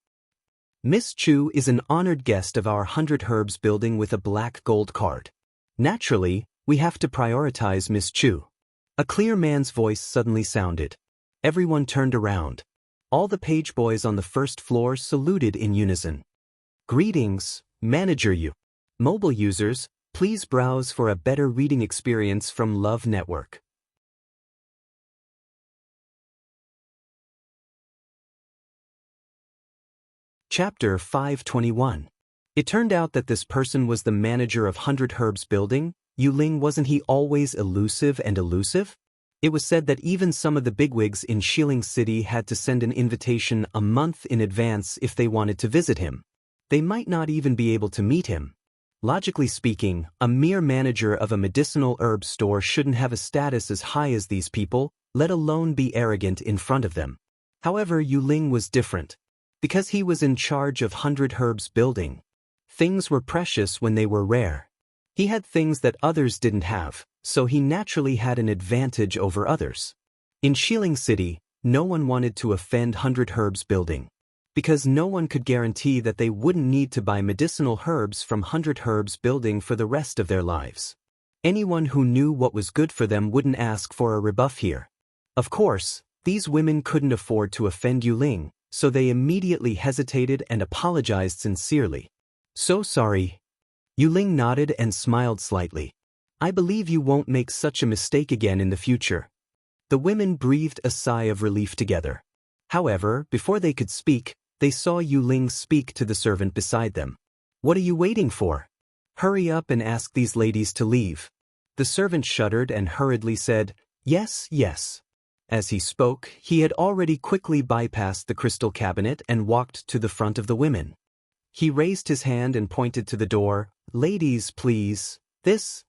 Miss Chu is an honored guest of our 100 Herbs building with a black gold card. Naturally, we have to prioritize Miss Chu. A clear man's voice suddenly sounded. Everyone turned around. All the page boys on the first floor saluted in unison. Greetings, Manager Yu. Mobile users, please browse for a better reading experience from Love Network. Chapter 521. It turned out that this person was the manager of 100 Herbs building. Yu Ling, wasn't he always elusive and elusive? It was said that even some of the bigwigs in Xiling City had to send an invitation a month in advance if they wanted to visit him. They might not even be able to meet him. Logically speaking, a mere manager of a medicinal herb store shouldn't have a status as high as these people, let alone be arrogant in front of them. However, Yu Ling was different. Because he was in charge of 100 Herbs building. Things were precious when they were rare. He had things that others didn't have, so he naturally had an advantage over others. In Xiling City, no one wanted to offend 100 Herbs building. Because no one could guarantee that they wouldn't need to buy medicinal herbs from 100 Herbs building for the rest of their lives. Anyone who knew what was good for them wouldn't ask for a rebuff here. Of course, these women couldn't afford to offend Yu Ling, so they immediately hesitated and apologized sincerely. So sorry. Yu Ling nodded and smiled slightly. I believe you won't make such a mistake again in the future. The women breathed a sigh of relief together. However, before they could speak, they saw Yu Ling speak to the servant beside them. What are you waiting for? Hurry up and ask these ladies to leave. The servant shuddered and hurriedly said, Yes, yes. As he spoke, he had already quickly bypassed the crystal cabinet and walked to the front of the women. He raised his hand and pointed to the door. Ladies, please. This.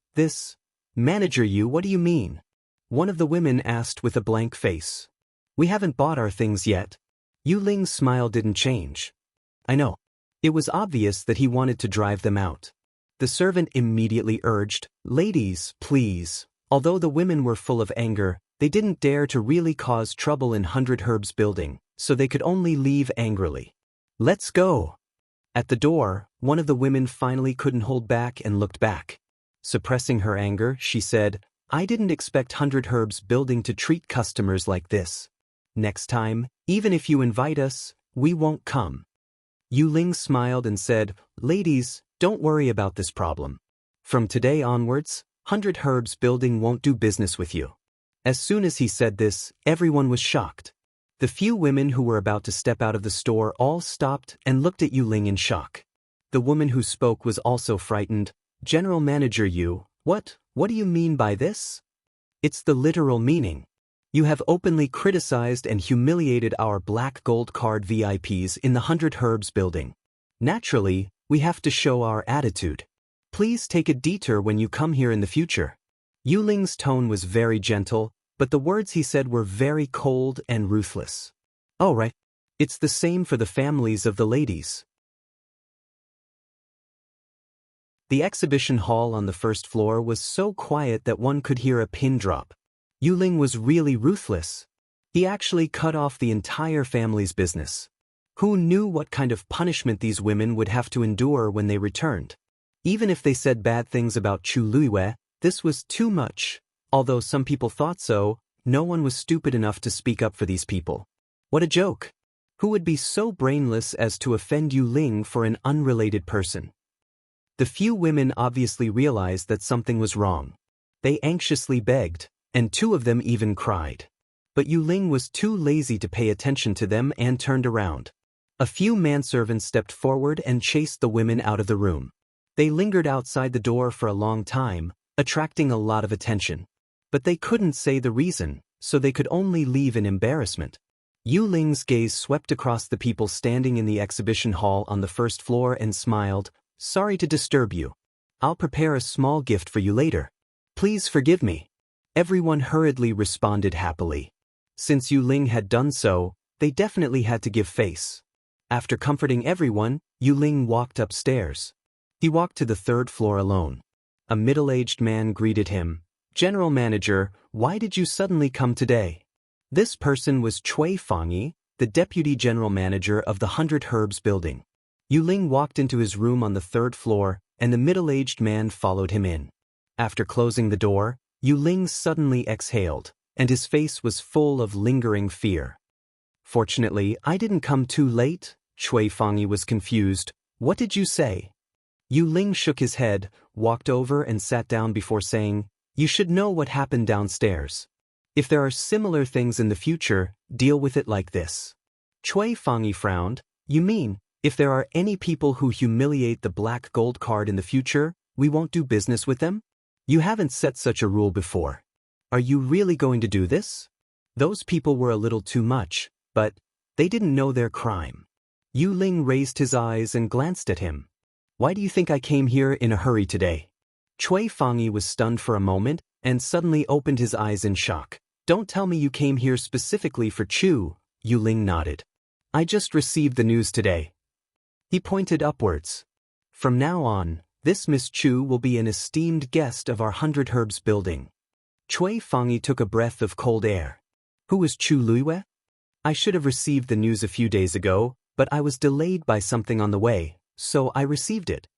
Manager Yu, what do you mean? One of the women asked with a blank face. We haven't bought our things yet. Yu Ling's smile didn't change. I know. It was obvious that he wanted to drive them out. The servant immediately urged, Ladies, please. Although the women were full of anger, they didn't dare to really cause trouble in 100 Herbs building, so they could only leave angrily. Let's go. At the door, one of the women finally couldn't hold back and looked back. Suppressing her anger, she said, I didn't expect 100 Herbs building to treat customers like this. Next time, even if you invite us, we won't come. Yu Ling smiled and said, Ladies, don't worry about this problem. From today onwards, 100 Herbs building won't do business with you. As soon as he said this, everyone was shocked. The few women who were about to step out of the store all stopped and looked at Yu Ling in shock. The woman who spoke was also frightened. General Manager Yu, what do you mean by this? It's the literal meaning. You have openly criticized and humiliated our black gold card VIPs in the 100 Herbs building. Naturally, we have to show our attitude. Please take a detour when you come here in the future. Yu Ling's tone was very gentle, but the words he said were very cold and ruthless. All right. It's the same for the families of the ladies. The exhibition hall on the first floor was so quiet that one could hear a pin drop. Yu Ling was really ruthless. He actually cut off the entire family's business. Who knew what kind of punishment these women would have to endure when they returned? Even if they said bad things about Chu Luiwei, this was too much. Although some people thought so, no one was stupid enough to speak up for these people. What a joke! Who would be so brainless as to offend Yu Ling for an unrelated person? The few women obviously realized that something was wrong. They anxiously begged, and two of them even cried. But Yu Ling was too lazy to pay attention to them and turned around. A few manservants stepped forward and chased the women out of the room. They lingered outside the door for a long time, attracting a lot of attention. But they couldn't say the reason, so they could only leave in embarrassment. Yu Ling's gaze swept across the people standing in the exhibition hall on the first floor and smiled. Sorry to disturb you. I'll prepare a small gift for you later. Please forgive me. Everyone hurriedly responded happily. Since Yu Ling had done so, they definitely had to give face. After comforting everyone, Yu Ling walked upstairs. He walked to the third floor alone. A middle-aged man greeted him. General Manager, why did you suddenly come today? This person was Cui Fangyi, the Deputy General Manager of the 100 Herbs building. Yu Ling walked into his room on the third floor, and the middle-aged man followed him in. After closing the door, Yu Ling suddenly exhaled, and his face was full of lingering fear. Fortunately, I didn't come too late. Cui Fangyi was confused. What did you say? Yu Ling shook his head, walked over and sat down before saying, you should know what happened downstairs. If there are similar things in the future, deal with it like this. Cui Fangyi frowned. You mean, if there are any people who humiliate the black gold card in the future, we won't do business with them? You haven't set such a rule before. Are you really going to do this? Those people were a little too much, but they didn't know their crime. Yu Ling raised his eyes and glanced at him. Why do you think I came here in a hurry today? Cui Fangyi was stunned for a moment and suddenly opened his eyes in shock. Don't tell me you came here specifically for Chu. Yu Ling nodded. I just received the news today. He pointed upwards. From now on, this Miss Chu will be an esteemed guest of our 100 Herbs building. Cui Fangyi took a breath of cold air. Who is Chu Luiyue? I should have received the news a few days ago, but I was delayed by something on the way, so I received it.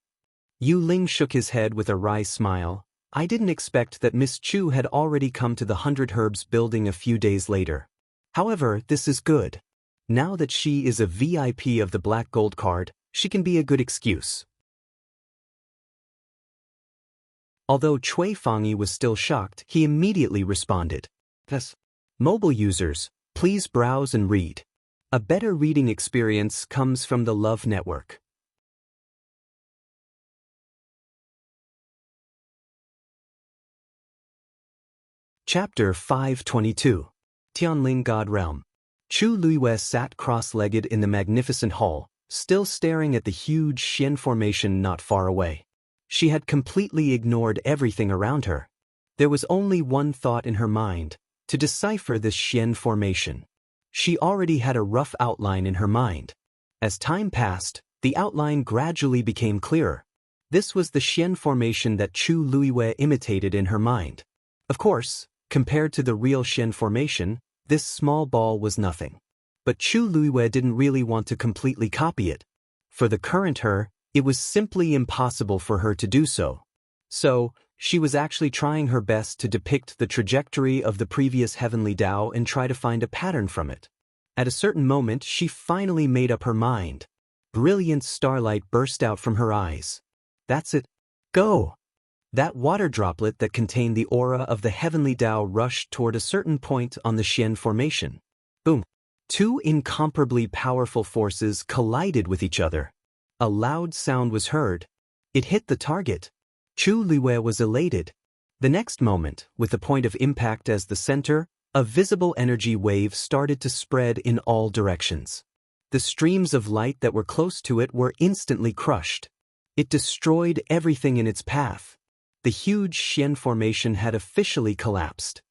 Yu Ling shook his head with a wry smile. I didn't expect that Miss Chu had already come to the 100 Herbs building a few days later. However, this is good. Now that she is a VIP of the Black Gold Card, she can be a good excuse. Although Cui Fangyi was still shocked, he immediately responded. Yes. Mobile users, please browse and read. A better reading experience comes from the Love Network. Chapter 522. Tianling God Realm. Chu Luiyue sat cross-legged in the magnificent hall, still staring at the huge Xian formation not far away. She had completely ignored everything around her. There was only one thought in her mind, to decipher this Xian formation. She already had a rough outline in her mind. As time passed, the outline gradually became clearer. This was the Xian formation that Chu Luiyue imitated in her mind. Of course, compared to the real Xian formation, this small ball was nothing. But Chu Luiyue didn't really want to completely copy it. For the current her, it was simply impossible for her to do so. So, she was actually trying her best to depict the trajectory of the previous heavenly Tao and try to find a pattern from it. At a certain moment, she finally made up her mind. Brilliant starlight burst out from her eyes. That's it. Go! That water droplet that contained the aura of the heavenly Tao rushed toward a certain point on the Xian formation. Boom! Two incomparably powerful forces collided with each other. A loud sound was heard. It hit the target. Chu Luiyue was elated. The next moment, with the point of impact as the center, a visible energy wave started to spread in all directions. The streams of light that were close to it were instantly crushed. It destroyed everything in its path. The huge Xian formation had officially collapsed.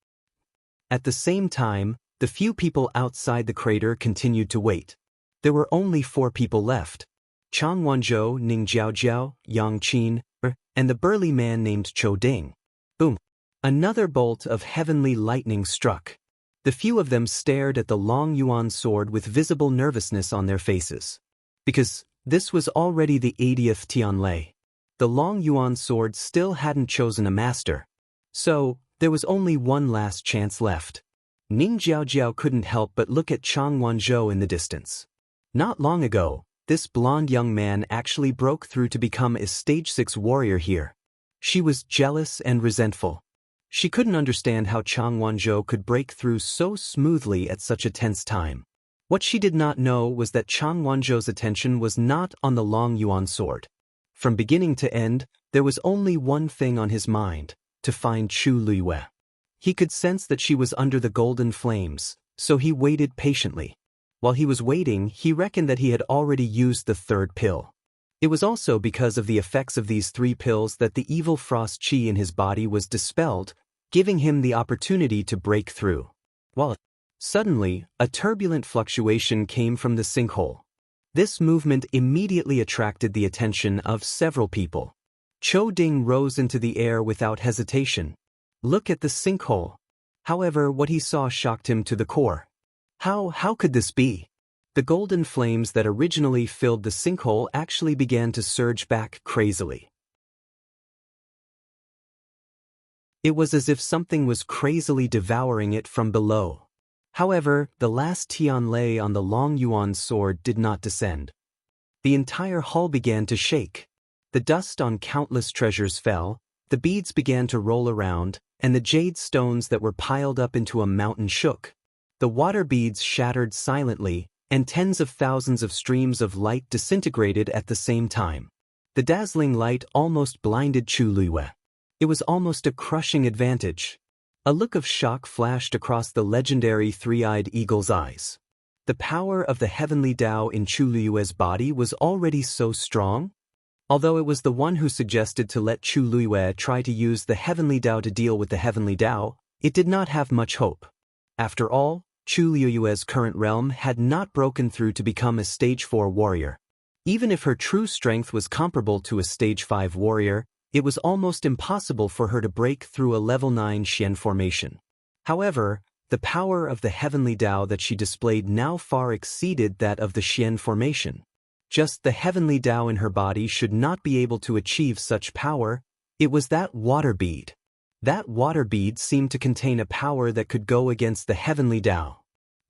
At the same time, the few people outside the crater continued to wait. There were only 4 people left. Chang Wanzhou, Ning Jiaojiao, Yang Qin, and the burly man named Chou Ding. Boom! Another bolt of heavenly lightning struck. The few of them stared at the long yuan sword with visible nervousness on their faces. Because this was already the 80th Tianlei. The long yuan sword still hadn't chosen a master. So, there was only one last chance left. Ning Jiaojiao couldn't help but look at Chang Wanzhou in the distance. Not long ago, this blonde young man actually broke through to become a stage 6 warrior here. She was jealous and resentful. She couldn't understand how Chang Wanzhou could break through so smoothly at such a tense time. What she did not know was that Chang Wanzhou's attention was not on the long yuan sword. From beginning to end, there was only one thing on his mind, to find Chu Luiyue. He could sense that she was under the golden flames, so he waited patiently. While he was waiting, he reckoned that he had already used the third pill. It was also because of the effects of these 3 pills that the evil frost chi in his body was dispelled, giving him the opportunity to break through. Suddenly, a turbulent fluctuation came from the sinkhole. This movement immediately attracted the attention of several people. Cho Ding rose into the air without hesitation. Look at the sinkhole. However, what he saw shocked him to the core. How could this be? The golden flames that originally filled the sinkhole actually began to surge back crazily. It was as if something was crazily devouring it from below. However, the last Tianlei on the Long Yuan sword did not descend. The entire hull began to shake. The dust on countless treasures fell, the beads began to roll around, and the jade stones that were piled up into a mountain shook. The water beads shattered silently, and tens of thousands of streams of light disintegrated at the same time. The dazzling light almost blinded Chu Luiyue. It was almost a crushing advantage. A look of shock flashed across the legendary three-eyed eagle's eyes. The power of the heavenly Tao in Chu Luiyue's body was already so strong. Although it was the one who suggested to let Chu Luiyue try to use the heavenly Tao to deal with the heavenly Tao, it did not have much hope. After all, Chu Luiyue's current realm had not broken through to become a stage 4 warrior. Even if her true strength was comparable to a stage 5 warrior, it was almost impossible for her to break through a level 9 Xian formation. However, the power of the heavenly Tao that she displayed now far exceeded that of the Xian formation. Just the heavenly Tao in her body should not be able to achieve such power. It was that water bead. That water bead seemed to contain a power that could go against the heavenly Tao.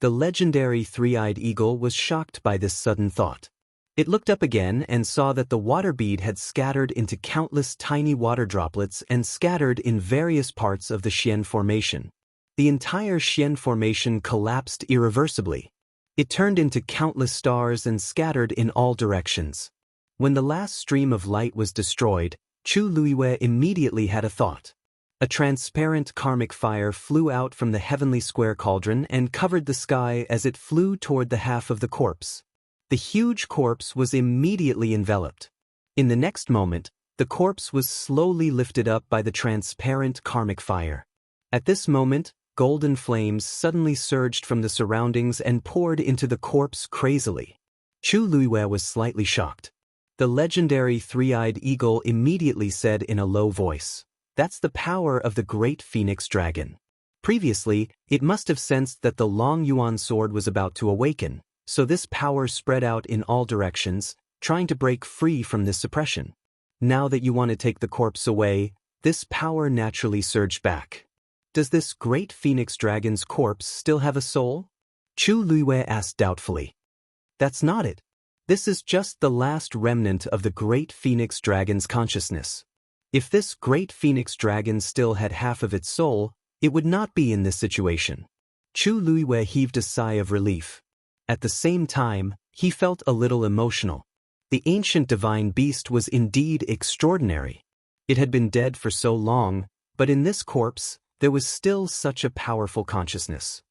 The legendary three-eyed eagle was shocked by this sudden thought. It looked up again and saw that the water bead had scattered into countless tiny water droplets and scattered in various parts of the Xian formation. The entire Xian formation collapsed irreversibly. It turned into countless stars and scattered in all directions. When the last stream of light was destroyed, Chu Luiyue immediately had a thought. A transparent karmic fire flew out from the heavenly square cauldron and covered the sky as it flew toward the half of the corpse. The huge corpse was immediately enveloped. In the next moment, the corpse was slowly lifted up by the transparent karmic fire. At this moment, golden flames suddenly surged from the surroundings and poured into the corpse crazily. Chu Luiyue was slightly shocked. The legendary three-eyed eagle immediately said in a low voice, "That's the power of the great phoenix dragon." Previously, it must have sensed that the Long Yuan sword was about to awaken, so this power spread out in all directions, trying to break free from this suppression. Now that you want to take the corpse away, this power naturally surged back. Does this great phoenix dragon's corpse still have a soul? Chu Luiyue asked doubtfully. That's not it. This is just the last remnant of the great phoenix dragon's consciousness. If this great phoenix dragon still had half of its soul, it would not be in this situation. Chu Luiyue heaved a sigh of relief. At the same time, he felt a little emotional. The ancient divine beast was indeed extraordinary. It had been dead for so long, but in this corpse, there was still such a powerful consciousness.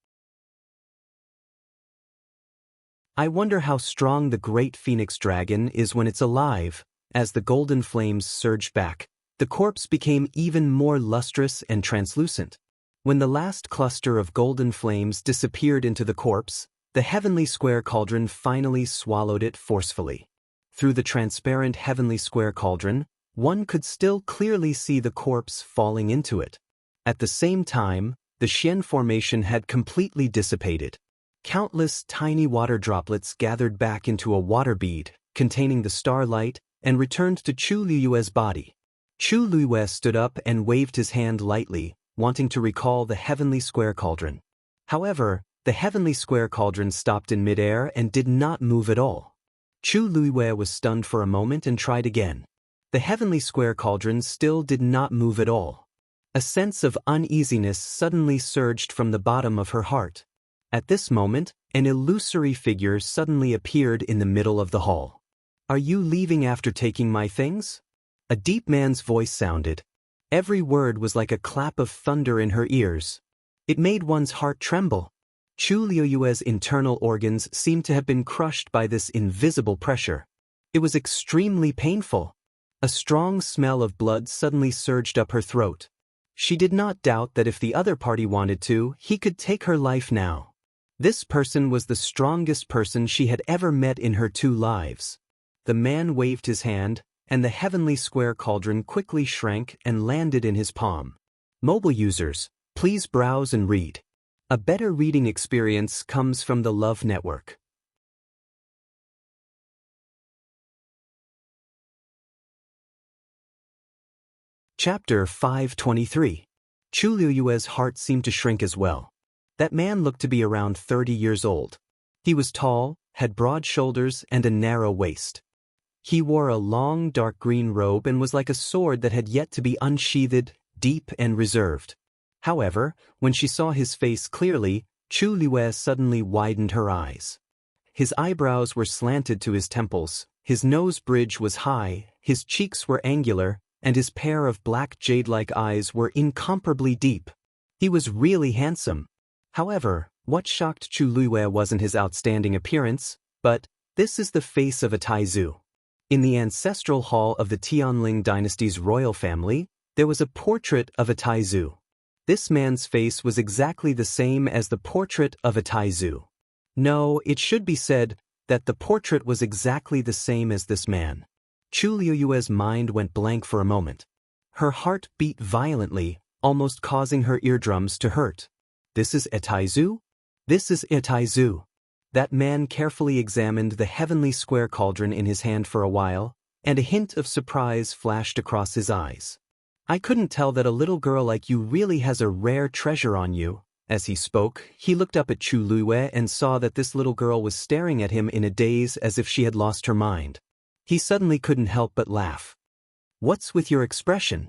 I wonder how strong the great phoenix dragon is when it's alive. As the golden flames surged back, the corpse became even more lustrous and translucent. When the last cluster of golden flames disappeared into the corpse, the heavenly square cauldron finally swallowed it forcefully. Through the transparent heavenly square cauldron, one could still clearly see the corpse falling into it. At the same time, the Xian formation had completely dissipated. Countless tiny water droplets gathered back into a water bead, containing the starlight, and returned to Chu Luiyue's body. Chu Luiyue stood up and waved his hand lightly, wanting to recall the heavenly square cauldron. However, the heavenly square cauldron stopped in midair and did not move at all. Chu Luiyue was stunned for a moment and tried again. The heavenly square cauldron still did not move at all. A sense of uneasiness suddenly surged from the bottom of her heart. At this moment, an illusory figure suddenly appeared in the middle of the hall. "Are you leaving after taking my things?" A deep man's voice sounded. Every word was like a clap of thunder in her ears. It made one's heart tremble. Chu Liuyue's internal organs seemed to have been crushed by this invisible pressure. It was extremely painful. A strong smell of blood suddenly surged up her throat. She did not doubt that if the other party wanted to, he could take her life now. This person was the strongest person she had ever met in her 2 lives. The man waved his hand, and the heavenly square cauldron quickly shrank and landed in his palm. Mobile users, please browse and read. A better reading experience comes from the Love Network. Chapter 523. Chu Liuyue's heart seemed to shrink as well. That man looked to be around 30 years old. He was tall, had broad shoulders and a narrow waist. He wore a long dark green robe and was like a sword that had yet to be unsheathed, deep and reserved. However, when she saw his face clearly, Chu Liuyue suddenly widened her eyes. His eyebrows were slanted to his temples, his nose bridge was high, his cheeks were angular, and his pair of black jade-like eyes were incomparably deep. He was really handsome. However, what shocked Chu Liuyue wasn't his outstanding appearance, but this is the face of a Taizu. In the ancestral hall of the Tianling dynasty's royal family, there was a portrait of a Taizu. This man's face was exactly the same as the portrait of a Taizu. No, it should be said that the portrait was exactly the same as this man. Chu Liuyue's mind went blank for a moment. Her heart beat violently, almost causing her eardrums to hurt. This is a Taizu? This is a Taizu. That man carefully examined the heavenly square cauldron in his hand for a while, and a hint of surprise flashed across his eyes. I couldn't tell that a little girl like you really has a rare treasure on you. As he spoke, he looked up at Chu Liuyue and saw that this little girl was staring at him in a daze as if she had lost her mind. He suddenly couldn't help but laugh. What's with your expression?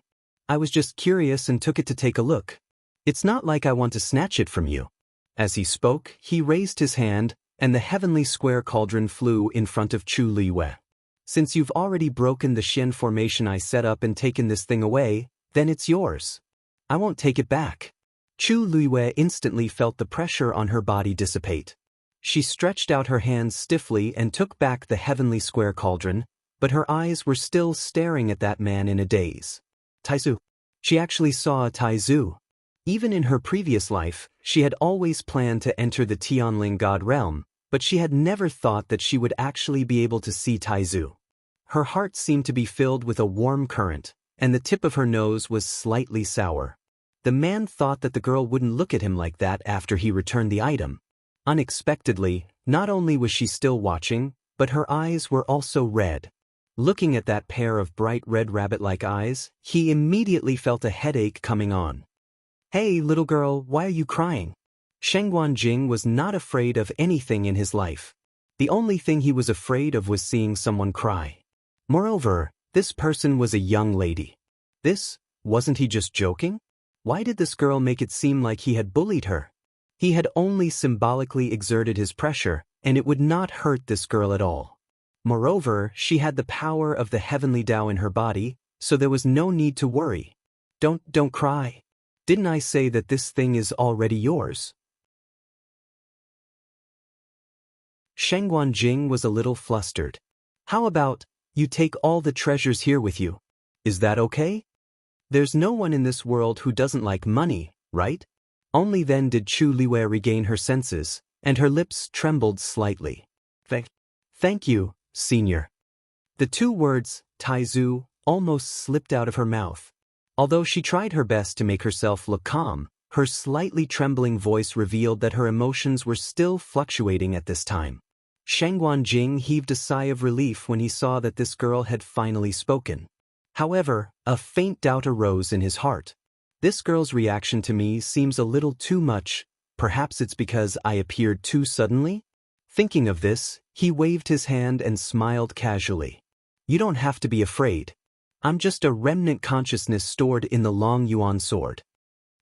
I was just curious and took it to take a look. It's not like I want to snatch it from you. As he spoke, he raised his hand, and the heavenly square cauldron flew in front of Chu Liuyue. Since you've already broken the Xian formation I set up and taken this thing away, then it's yours. I won't take it back. Chu Liuyue instantly felt the pressure on her body dissipate. She stretched out her hands stiffly and took back the heavenly square cauldron, but her eyes were still staring at that man in a daze. Taizu. She actually saw a Taizu. Even in her previous life, she had always planned to enter the Tianling god realm, but she had never thought that she would actually be able to see Taizu. Her heart seemed to be filled with a warm current, and the tip of her nose was slightly sour. The man thought that the girl wouldn't look at him like that after he returned the item. Unexpectedly, not only was she still watching, but her eyes were also red. Looking at that pair of bright red rabbit-like eyes, he immediately felt a headache coming on. Hey, little girl, why are you crying? Shengguan Jing was not afraid of anything in his life. The only thing he was afraid of was seeing someone cry. Moreover, this person was a young lady. Wasn't he just joking? Why did this girl make it seem like he had bullied her? He had only symbolically exerted his pressure, and it would not hurt this girl at all. Moreover, she had the power of the heavenly Tao in her body, so there was no need to worry. Don't cry. Didn't I say that this thing is already yours? Shengguan Jing was a little flustered. How about, you take all the treasures here with you? Is that okay? There's no one in this world who doesn't like money, right? Only then did Chu Liuyue regain her senses, and her lips trembled slightly. Thank you, senior. The 2 words, Taizu, almost slipped out of her mouth. Although she tried her best to make herself look calm, her slightly trembling voice revealed that her emotions were still fluctuating at this time. Shengguan Jing heaved a sigh of relief when he saw that this girl had finally spoken. However, a faint doubt arose in his heart. This girl's reaction to me seems a little too much. Perhaps it's because I appeared too suddenly? Thinking of this, he waved his hand and smiled casually. You don't have to be afraid. I'm just a remnant consciousness stored in the Long Yuan sword.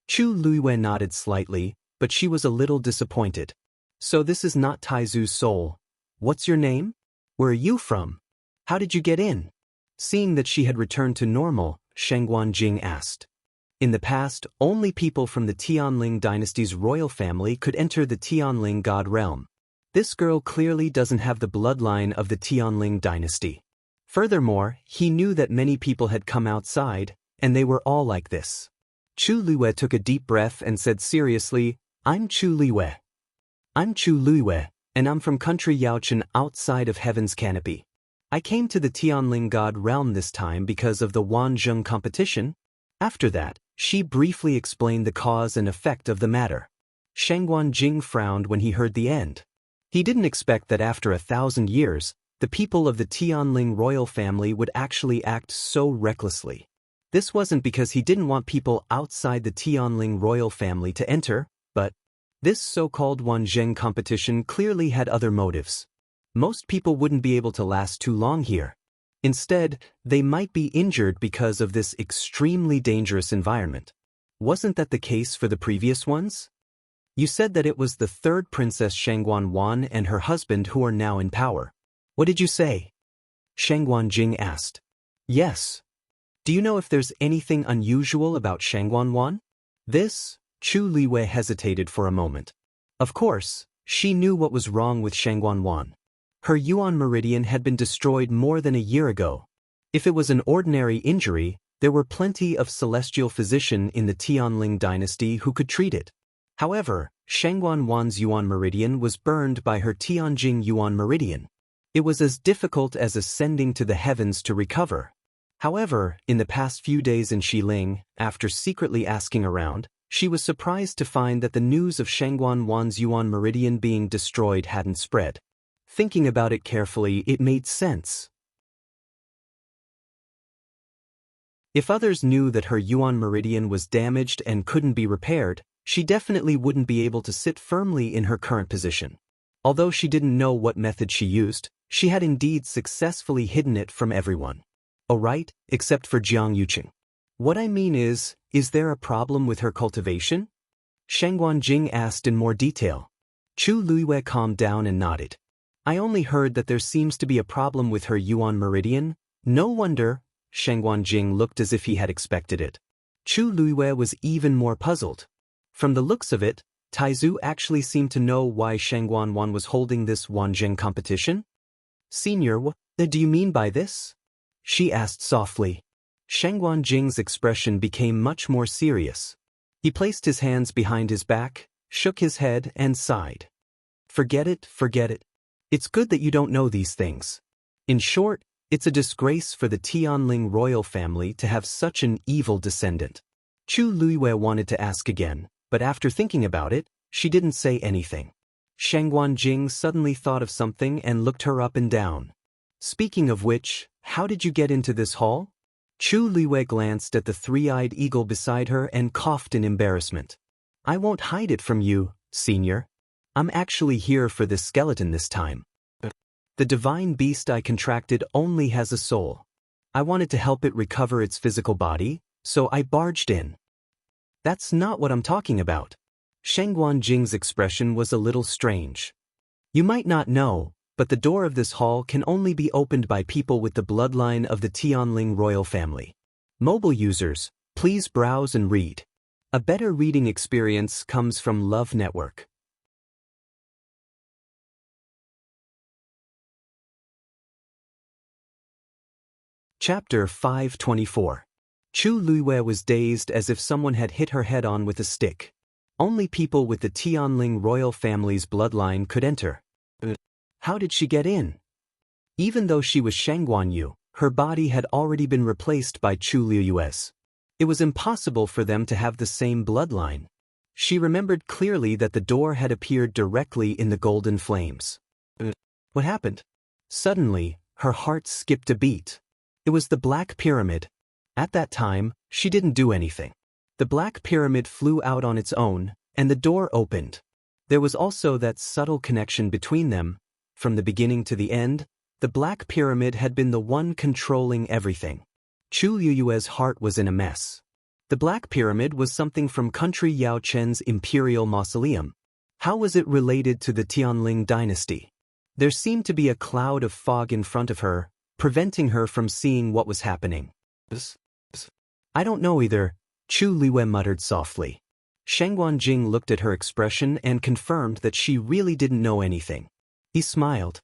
Chu Liuyue nodded slightly, but she was a little disappointed. So this is not Taizu's soul. What's your name? Where are you from? How did you get in? Seeing that she had returned to normal, Shengguan Jing asked. In the past, only people from the Tianling dynasty's royal family could enter the Tianling god realm. This girl clearly doesn't have the bloodline of the Tianling dynasty. Furthermore, he knew that many people had come outside, and they were all like this. Chu Luiwei took a deep breath and said seriously, "I'm Chu Luiwei. I'm Chu Luiwei, and I'm from country Yaochen outside of Heaven's Canopy. I came to the Tianling god realm this time because of the Wanzheng competition." After that, she briefly explained the cause and effect of the matter. Shangguan Jing frowned when he heard the end. He didn't expect that after 1,000 years, the people of the Tianling royal family would actually act so recklessly. This wasn't because he didn't want people outside the Tianling royal family to enter, but this so-called Wanzheng competition clearly had other motives. Most people wouldn't be able to last too long here. Instead, they might be injured because of this extremely dangerous environment. Wasn't that the case for the previous ones? You said that it was the third Princess Shangguan Wan and her husband who are now in power. What did you say? Shangguan Jing asked. Yes. Do you know if there's anything unusual about Shangguan Wan? Chu Liwei hesitated for a moment. Of course, she knew what was wrong with Shangguan Wan. Her Yuan meridian had been destroyed more than a year ago. If it was an ordinary injury, there were plenty of celestial physicians in the Tianling dynasty who could treat it. However, Shangguan Wan's Yuan meridian was burned by her Tianjing Yuan meridian. It was as difficult as ascending to the heavens to recover. However, in the past few days in Xiling, after secretly asking around, she was surprised to find that the news of Shangguan Wan's Yuan meridian being destroyed hadn't spread. Thinking about it carefully, it made sense. If others knew that her Yuan meridian was damaged and couldn't be repaired, she definitely wouldn't be able to sit firmly in her current position. Although she didn't know what method she used, she had indeed successfully hidden it from everyone. Oh right, except for Jiang Yuqing. What I mean is there a problem with her cultivation? Shangguan Jing asked in more detail. Chu Luiwei calmed down and nodded. I only heard that there seems to be a problem with her Yuan meridian. No wonder. Shangguan Jing looked as if he had expected it. Chu Luiwei was even more puzzled. From the looks of it, Taizu actually seemed to know why Shangguan Wan was holding this Wanzheng competition. Senior, what do you mean by this? She asked softly. Shangguan Jing's expression became much more serious. He placed his hands behind his back, shook his head, and sighed. Forget it. It's good that you don't know these things. In short, it's a disgrace for the Tianling royal family to have such an evil descendant. Chu Luiwei wanted to ask again, but after thinking about it, she didn't say anything. Shangguan Jing suddenly thought of something and looked her up and down. Speaking of which, how did you get into this hall? Chu Luiwei glanced at the three-eyed eagle beside her and coughed in embarrassment. I won't hide it from you, senior. I'm actually here for this skeleton this time. The divine beast I contracted only has a soul. I wanted to help it recover its physical body, so I barged in. That's not what I'm talking about. Shangguan Jing's expression was a little strange. You might not know, but the door of this hall can only be opened by people with the bloodline of the Tianling royal family. Mobile users, please browse and read. A better reading experience comes from Love Network. Chapter 524. Chu Luiwei was dazed as if someone had hit her head on with a stick. Only people with the Tianling royal family's bloodline could enter. How did she get in? Even though she was Shangguan Yu, her body had already been replaced by Chu Luiwei's. It was impossible for them to have the same bloodline. She remembered clearly that the door had appeared directly in the golden flames. What happened? Suddenly, her heart skipped a beat. It was the Black Pyramid. At that time, she didn't do anything. The Black Pyramid flew out on its own, and the door opened. There was also that subtle connection between them. From the beginning to the end, the Black Pyramid had been the one controlling everything. Chu Luiwei's heart was in a mess. The Black Pyramid was something from country Yao Chen's imperial mausoleum. How was it related to the Tianling dynasty? There seemed to be a cloud of fog in front of her, preventing her from seeing what was happening. I don't know either. Chu Liwei muttered softly. Shang Guanjing looked at her expression and confirmed that she really didn't know anything. He smiled.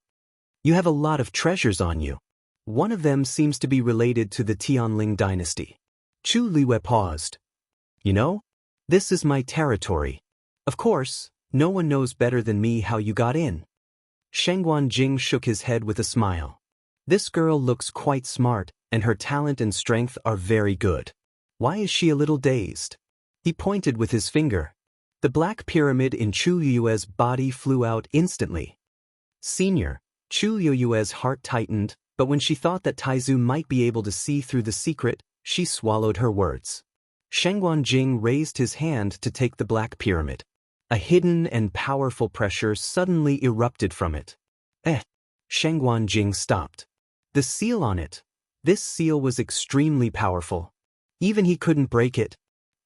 You have a lot of treasures on you. One of them seems to be related to the Tianling dynasty. Chu Liwei paused. You know, this is my territory. Of course, no one knows better than me how you got in. Shang Guanjing shook his head with a smile. This girl looks quite smart, and her talent and strength are very good. Why is she a little dazed? He pointed with his finger. The black pyramid in Chu Yue's body flew out instantly. Senior, Chu Yue's heart tightened, but when she thought that Taizu might be able to see through the secret, she swallowed her words. Shang Guanjing raised his hand to take the black pyramid. A hidden and powerful pressure suddenly erupted from it. Shang Guanjing stopped. The seal on it. This seal was extremely powerful. Even he couldn't break it.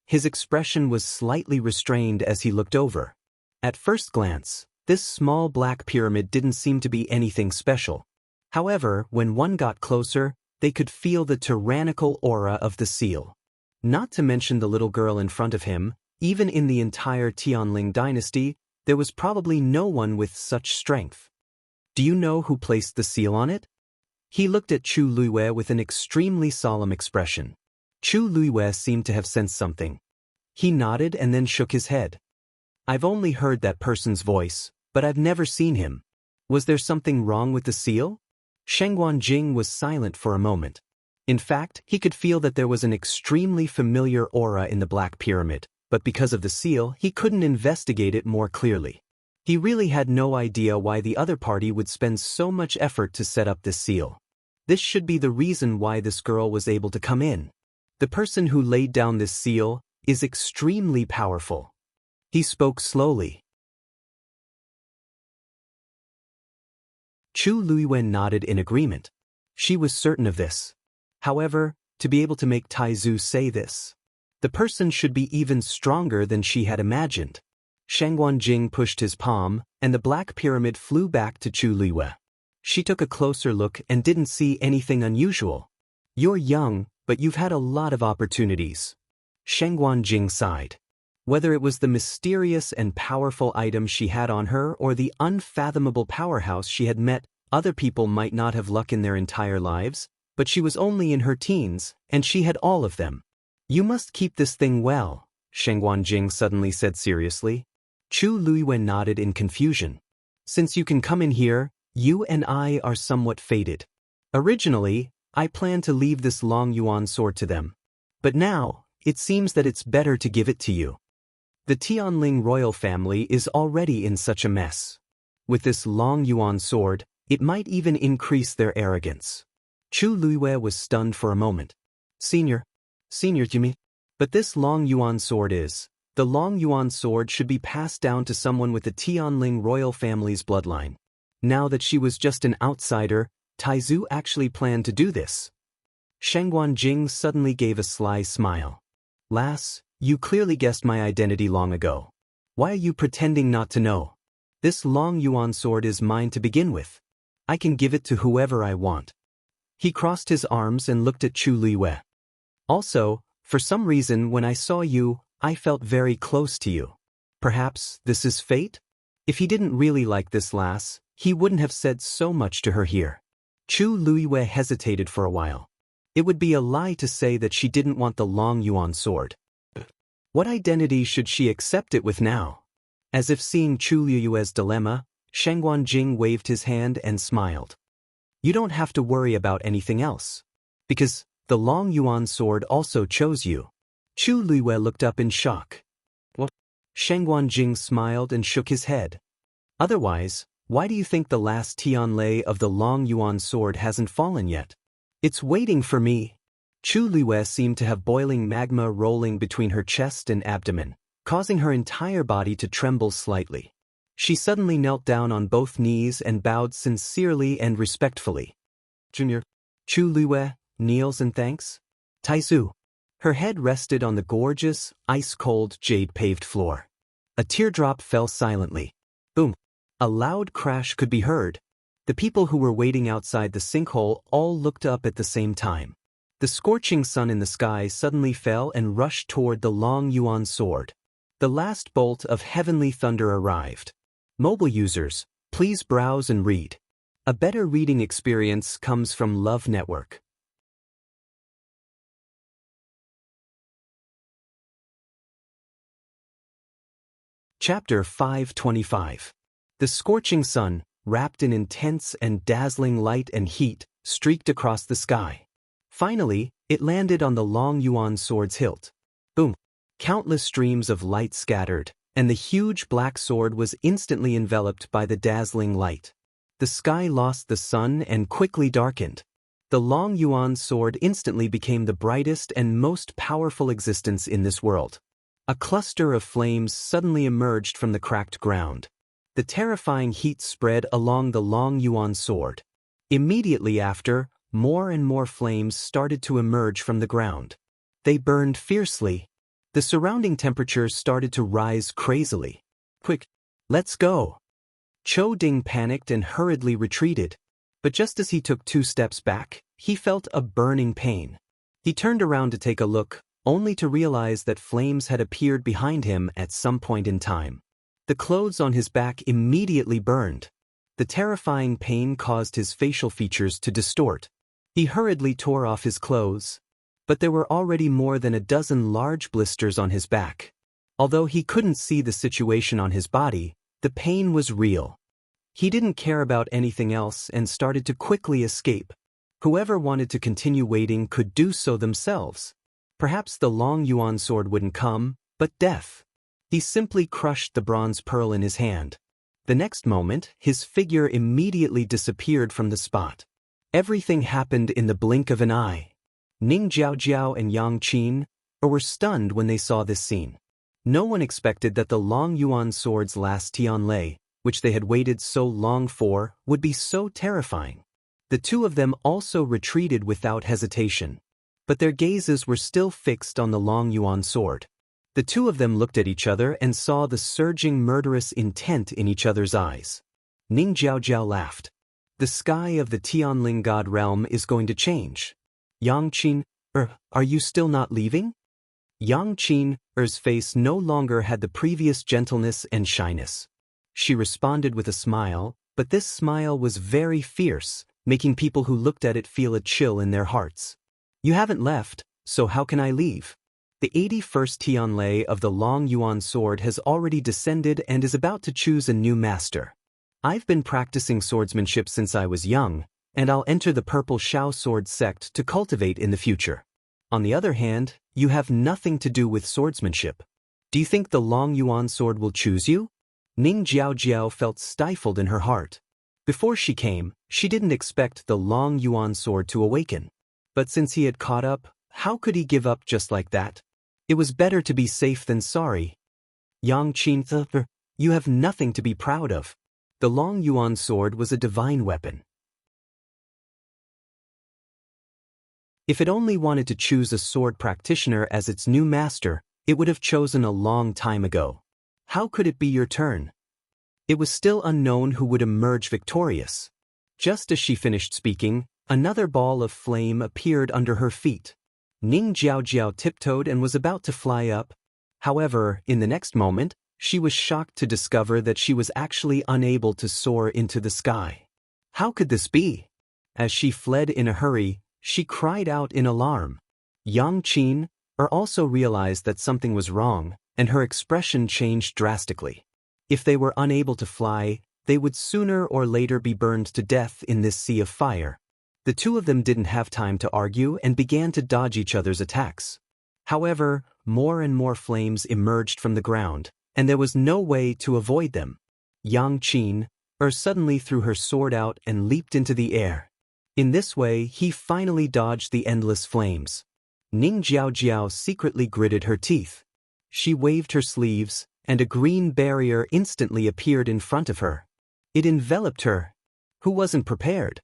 His expression was slightly restrained as he looked over. At first glance, this small black pyramid didn't seem to be anything special. However, when one got closer, they could feel the tyrannical aura of the seal. Not to mention the little girl in front of him, even in the entire Tianling dynasty, there was probably no one with such strength. Do you know who placed the seal on it? He looked at Chu Liwei with an extremely solemn expression. Chu Liwei seemed to have sensed something. He nodded and then shook his head. I've only heard that person's voice, but I've never seen him. Was there something wrong with the seal? Shang Guanjing was silent for a moment. In fact, he could feel that there was an extremely familiar aura in the Black Pyramid, but because of the seal, he couldn't investigate it more clearly. He really had no idea why the other party would spend so much effort to set up this seal. This should be the reason why this girl was able to come in. The person who laid down this seal is extremely powerful. He spoke slowly. Chu Liwei nodded in agreement. She was certain of this. However, to be able to make Taizu say this, the person should be even stronger than she had imagined. Shang Guanjing pushed his palm, and the Black Pyramid flew back to Chu Liwei. She took a closer look and didn't see anything unusual. You're young, but you've had a lot of opportunities. Shang Guanjing sighed. Whether it was the mysterious and powerful item she had on her or the unfathomable powerhouse she had met, other people might not have luck in their entire lives, but she was only in her teens, and she had all of them. You must keep this thing well, Shang Guanjing suddenly said seriously. Chu Liwei nodded in confusion. Since you can come in here, you and I are somewhat fated. Originally, I planned to leave this Long Yuan sword to them. But now, it seems that it's better to give it to you. The Tianling royal family is already in such a mess. With this Long Yuan sword, it might even increase their arrogance. Chu Liwei was stunned for a moment. Senior, Jimmy. But this Long Yuan sword the Long Yuan sword should be passed down to someone with the Tianling royal family's bloodline. Now that she was just an outsider, Taizu actually planned to do this. Shang Guanjing suddenly gave a sly smile. Lass, you clearly guessed my identity long ago. Why are you pretending not to know? This Long Yuan sword is mine to begin with. I can give it to whoever I want. He crossed his arms and looked at Chu Liwei. Also, for some reason when I saw you, I felt very close to you. Perhaps this is fate? If he didn't really like this lass, he wouldn't have said so much to her here. Chu Liwei hesitated for a while. It would be a lie to say that she didn't want the Long Yuan sword. What identity should she accept it with now? As if seeing Chu Liu's dilemma, Shang Guanjing waved his hand and smiled. You don't have to worry about anything else. Because the Long Yuan sword also chose you. Chu Liwei looked up in shock. What? Shang Guanjing smiled and shook his head. Otherwise, why do you think the last Tianlei of the Long Yuan sword hasn't fallen yet? It's waiting for me. Chu Liwei seemed to have boiling magma rolling between her chest and abdomen, causing her entire body to tremble slightly. She suddenly knelt down on both knees and bowed sincerely and respectfully. Junior. Chu Liwei kneels and thanks. Taizu. Her head rested on the gorgeous, ice-cold, jade-paved floor. A teardrop fell silently. Boom. A loud crash could be heard. The people who were waiting outside the sinkhole all looked up at the same time. The scorching sun in the sky suddenly fell and rushed toward the Long Yuan sword. The last bolt of heavenly thunder arrived. Mobile users, please browse and read. A better reading experience comes from Love Network. Chapter 525. The scorching sun, wrapped in intense and dazzling light and heat, streaked across the sky. Finally, it landed on the Long Yuan sword's hilt. Boom! Countless streams of light scattered, and the huge black sword was instantly enveloped by the dazzling light. The sky lost the sun and quickly darkened. The Long Yuan sword instantly became the brightest and most powerful existence in this world. A cluster of flames suddenly emerged from the cracked ground. The terrifying heat spread along the Long Yuan sword. Immediately after, more and more flames started to emerge from the ground. They burned fiercely. The surrounding temperatures started to rise crazily. Quick, let's go! Cho Ding panicked and hurriedly retreated. But just as he took 2 steps back, he felt a burning pain. He turned around to take a look, only to realize that flames had appeared behind him at some point in time. The clothes on his back immediately burned. The terrifying pain caused his facial features to distort. He hurriedly tore off his clothes, but there were already more than a dozen large blisters on his back. Although he couldn't see the situation on his body, the pain was real. He didn't care about anything else and started to quickly escape. Whoever wanted to continue waiting could do so themselves. Perhaps the Long Yuan sword wouldn't come, but death. He simply crushed the bronze pearl in his hand. The next moment, his figure immediately disappeared from the spot. Everything happened in the blink of an eye. Ning Jiaojiao and Yang Qin were stunned when they saw this scene. No one expected that the Long Yuan sword's last Tianlei, which they had waited so long for, would be so terrifying. The two of them also retreated without hesitation. But their gazes were still fixed on the Long Yuan sword. The two of them looked at each other and saw the surging murderous intent in each other's eyes. Ning Jiaojiao laughed. The sky of the Tianling God realm is going to change. Yang Qin, are you still not leaving? Yang Qin's face no longer had the previous gentleness and shyness. She responded with a smile, but this smile was very fierce, making people who looked at it feel a chill in their hearts. You haven't left, so how can I leave? The 81st Tianlei of the Long Yuan sword has already descended and is about to choose a new master. I've been practicing swordsmanship since I was young, and I'll enter the Purple Shao Sword sect to cultivate in the future. On the other hand, you have nothing to do with swordsmanship. Do you think the Long Yuan sword will choose you? Ning Jiaojiao felt stifled in her heart. Before she came, she didn't expect the Long Yuan sword to awaken. But since he had caught up, how could he give up just like that? It was better to be safe than sorry. Yang Qin, you have nothing to be proud of. The Long Yuan sword was a divine weapon. If it only wanted to choose a sword practitioner as its new master, it would have chosen a long time ago. How could it be your turn? It was still unknown who would emerge victorious. Just as she finished speaking, another ball of flame appeared under her feet. Ning Jiaojiao tiptoed and was about to fly up. However, in the next moment, she was shocked to discover that she was actually unable to soar into the sky. How could this be? As she fled in a hurry, she cried out in alarm. Yang Qin also realized that something was wrong, and her expression changed drastically. If they were unable to fly, they would sooner or later be burned to death in this sea of fire. The two of them didn't have time to argue and began to dodge each other's attacks. However, more and more flames emerged from the ground, and there was no way to avoid them. Yang Qin suddenly threw her sword out and leaped into the air. In this way, he finally dodged the endless flames. Ning Jiaojiao secretly gritted her teeth. She waved her sleeves, and a green barrier instantly appeared in front of her. It enveloped her. Who wasn't prepared?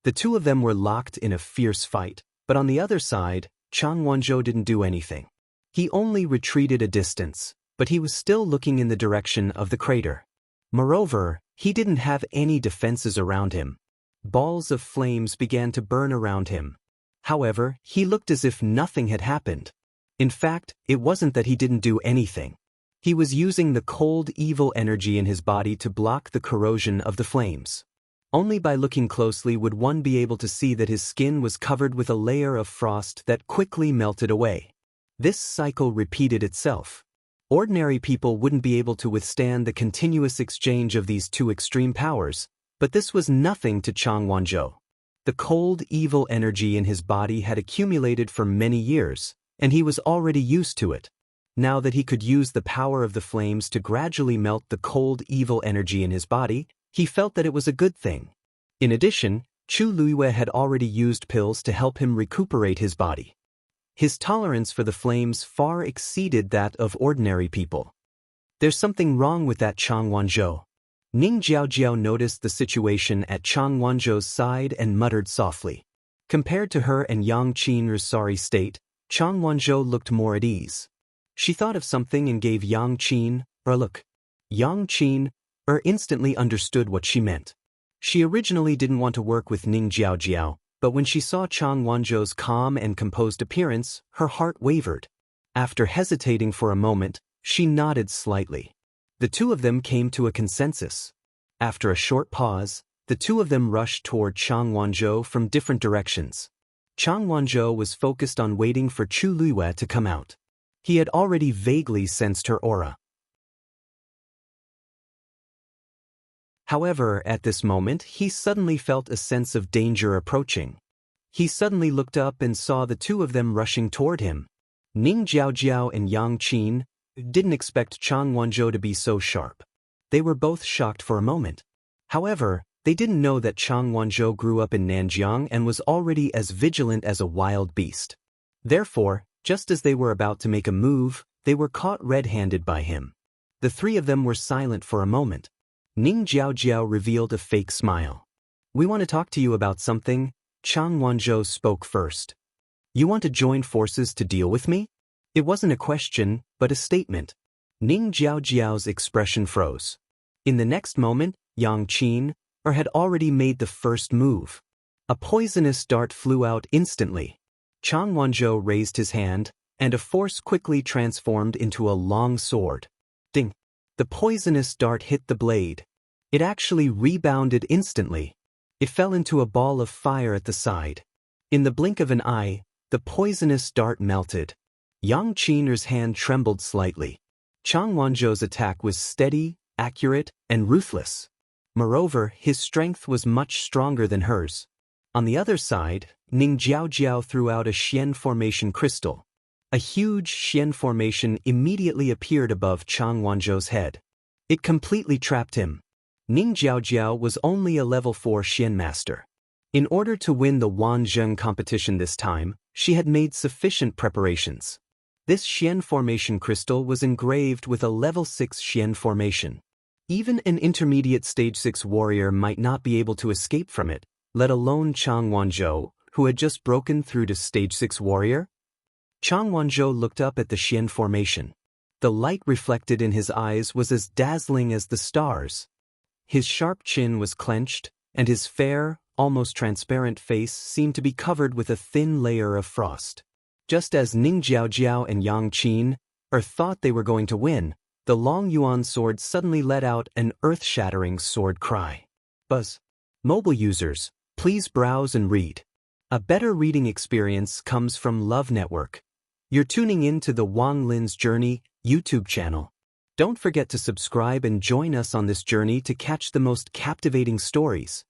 The two of them were locked in a fierce fight, but on the other side, Chang Wanzhou didn't do anything. He only retreated a distance, but he was still looking in the direction of the crater. Moreover, he didn't have any defenses around him. Balls of flames began to burn around him. However, he looked as if nothing had happened. In fact, it wasn't that he didn't do anything. He was using the cold, evil energy in his body to block the corrosion of the flames. Only by looking closely would one be able to see that his skin was covered with a layer of frost that quickly melted away. This cycle repeated itself. Ordinary people wouldn't be able to withstand the continuous exchange of these two extreme powers, but this was nothing to Chang Wanzhou. The cold, evil energy in his body had accumulated for many years, and he was already used to it. Now that he could use the power of the flames to gradually melt the cold, evil energy in his body, he felt that it was a good thing. In addition, Chu Luiyue had already used pills to help him recuperate his body. His tolerance for the flames far exceeded that of ordinary people. There's something wrong with that Chang Wanzhou. Ning Jiaojiao noticed the situation at Chang Wanzhou's side and muttered softly. Compared to her and Yang Qin's sorry state, Chang Wanzhou looked more at ease. She thought of something and gave Yang Qin a look. Yang Qin instantly understood what she meant. She originally didn't want to work with Ning Jiaojiao, but when she saw Chang Wanzhou's calm and composed appearance, her heart wavered. After hesitating for a moment, she nodded slightly. The two of them came to a consensus. After a short pause, the two of them rushed toward Chang Wanzhou from different directions. Chang Wanzhou was focused on waiting for Chu Luiyue to come out. He had already vaguely sensed her aura. However, at this moment, he suddenly felt a sense of danger approaching. He suddenly looked up and saw the two of them rushing toward him. Ning Jiaojiao and Yang Qin didn't expect Chang Wanzhou to be so sharp. They were both shocked for a moment. However, they didn't know that Chang Wanzhou grew up in Nanjiang and was already as vigilant as a wild beast. Therefore, just as they were about to make a move, they were caught red-handed by him. The three of them were silent for a moment. Ning Jiaojiao revealed a fake smile. "We want to talk to you about something," Chang Wanzhou spoke first. "You want to join forces to deal with me?" It wasn't a question, but a statement. Ning Jiaojiao's expression froze. In the next moment, Yang Qin had already made the first move. A poisonous dart flew out instantly. Chang Wanzhou raised his hand, and a force quickly transformed into a long sword. Ding! The poisonous dart hit the blade. It actually rebounded instantly. It fell into a ball of fire at the side. In the blink of an eye, the poisonous dart melted. Yang Qin's hand trembled slightly. Chang Wanzhou's attack was steady, accurate, and ruthless. Moreover, his strength was much stronger than hers. On the other side, Ning Jiaojiao threw out a Xian formation crystal. A huge Xian formation immediately appeared above Chang Wanzhou's head. It completely trapped him. Ning Jiaojiao was only a level 4 Xian master. In order to win the Wanzheng competition this time, she had made sufficient preparations. This Xian formation crystal was engraved with a level 6 Xian formation. Even an intermediate stage 6 warrior might not be able to escape from it, let alone Chang Wanzhou, who had just broken through to stage 6 warrior. Chang Wanzhou looked up at the Xian formation. The light reflected in his eyes was as dazzling as the stars. His sharp chin was clenched, and his fair, almost transparent face seemed to be covered with a thin layer of frost. Just as Ning Jiaojiao and Yang Qin thought they were going to win, the Long Yuan sword suddenly let out an earth-shattering sword cry. Buzz. Mobile users, please browse and read. A better reading experience comes from Love Network. You're tuning in to the Wang Lin's Journey YouTube channel. Don't forget to subscribe and join us on this journey to catch the most captivating stories.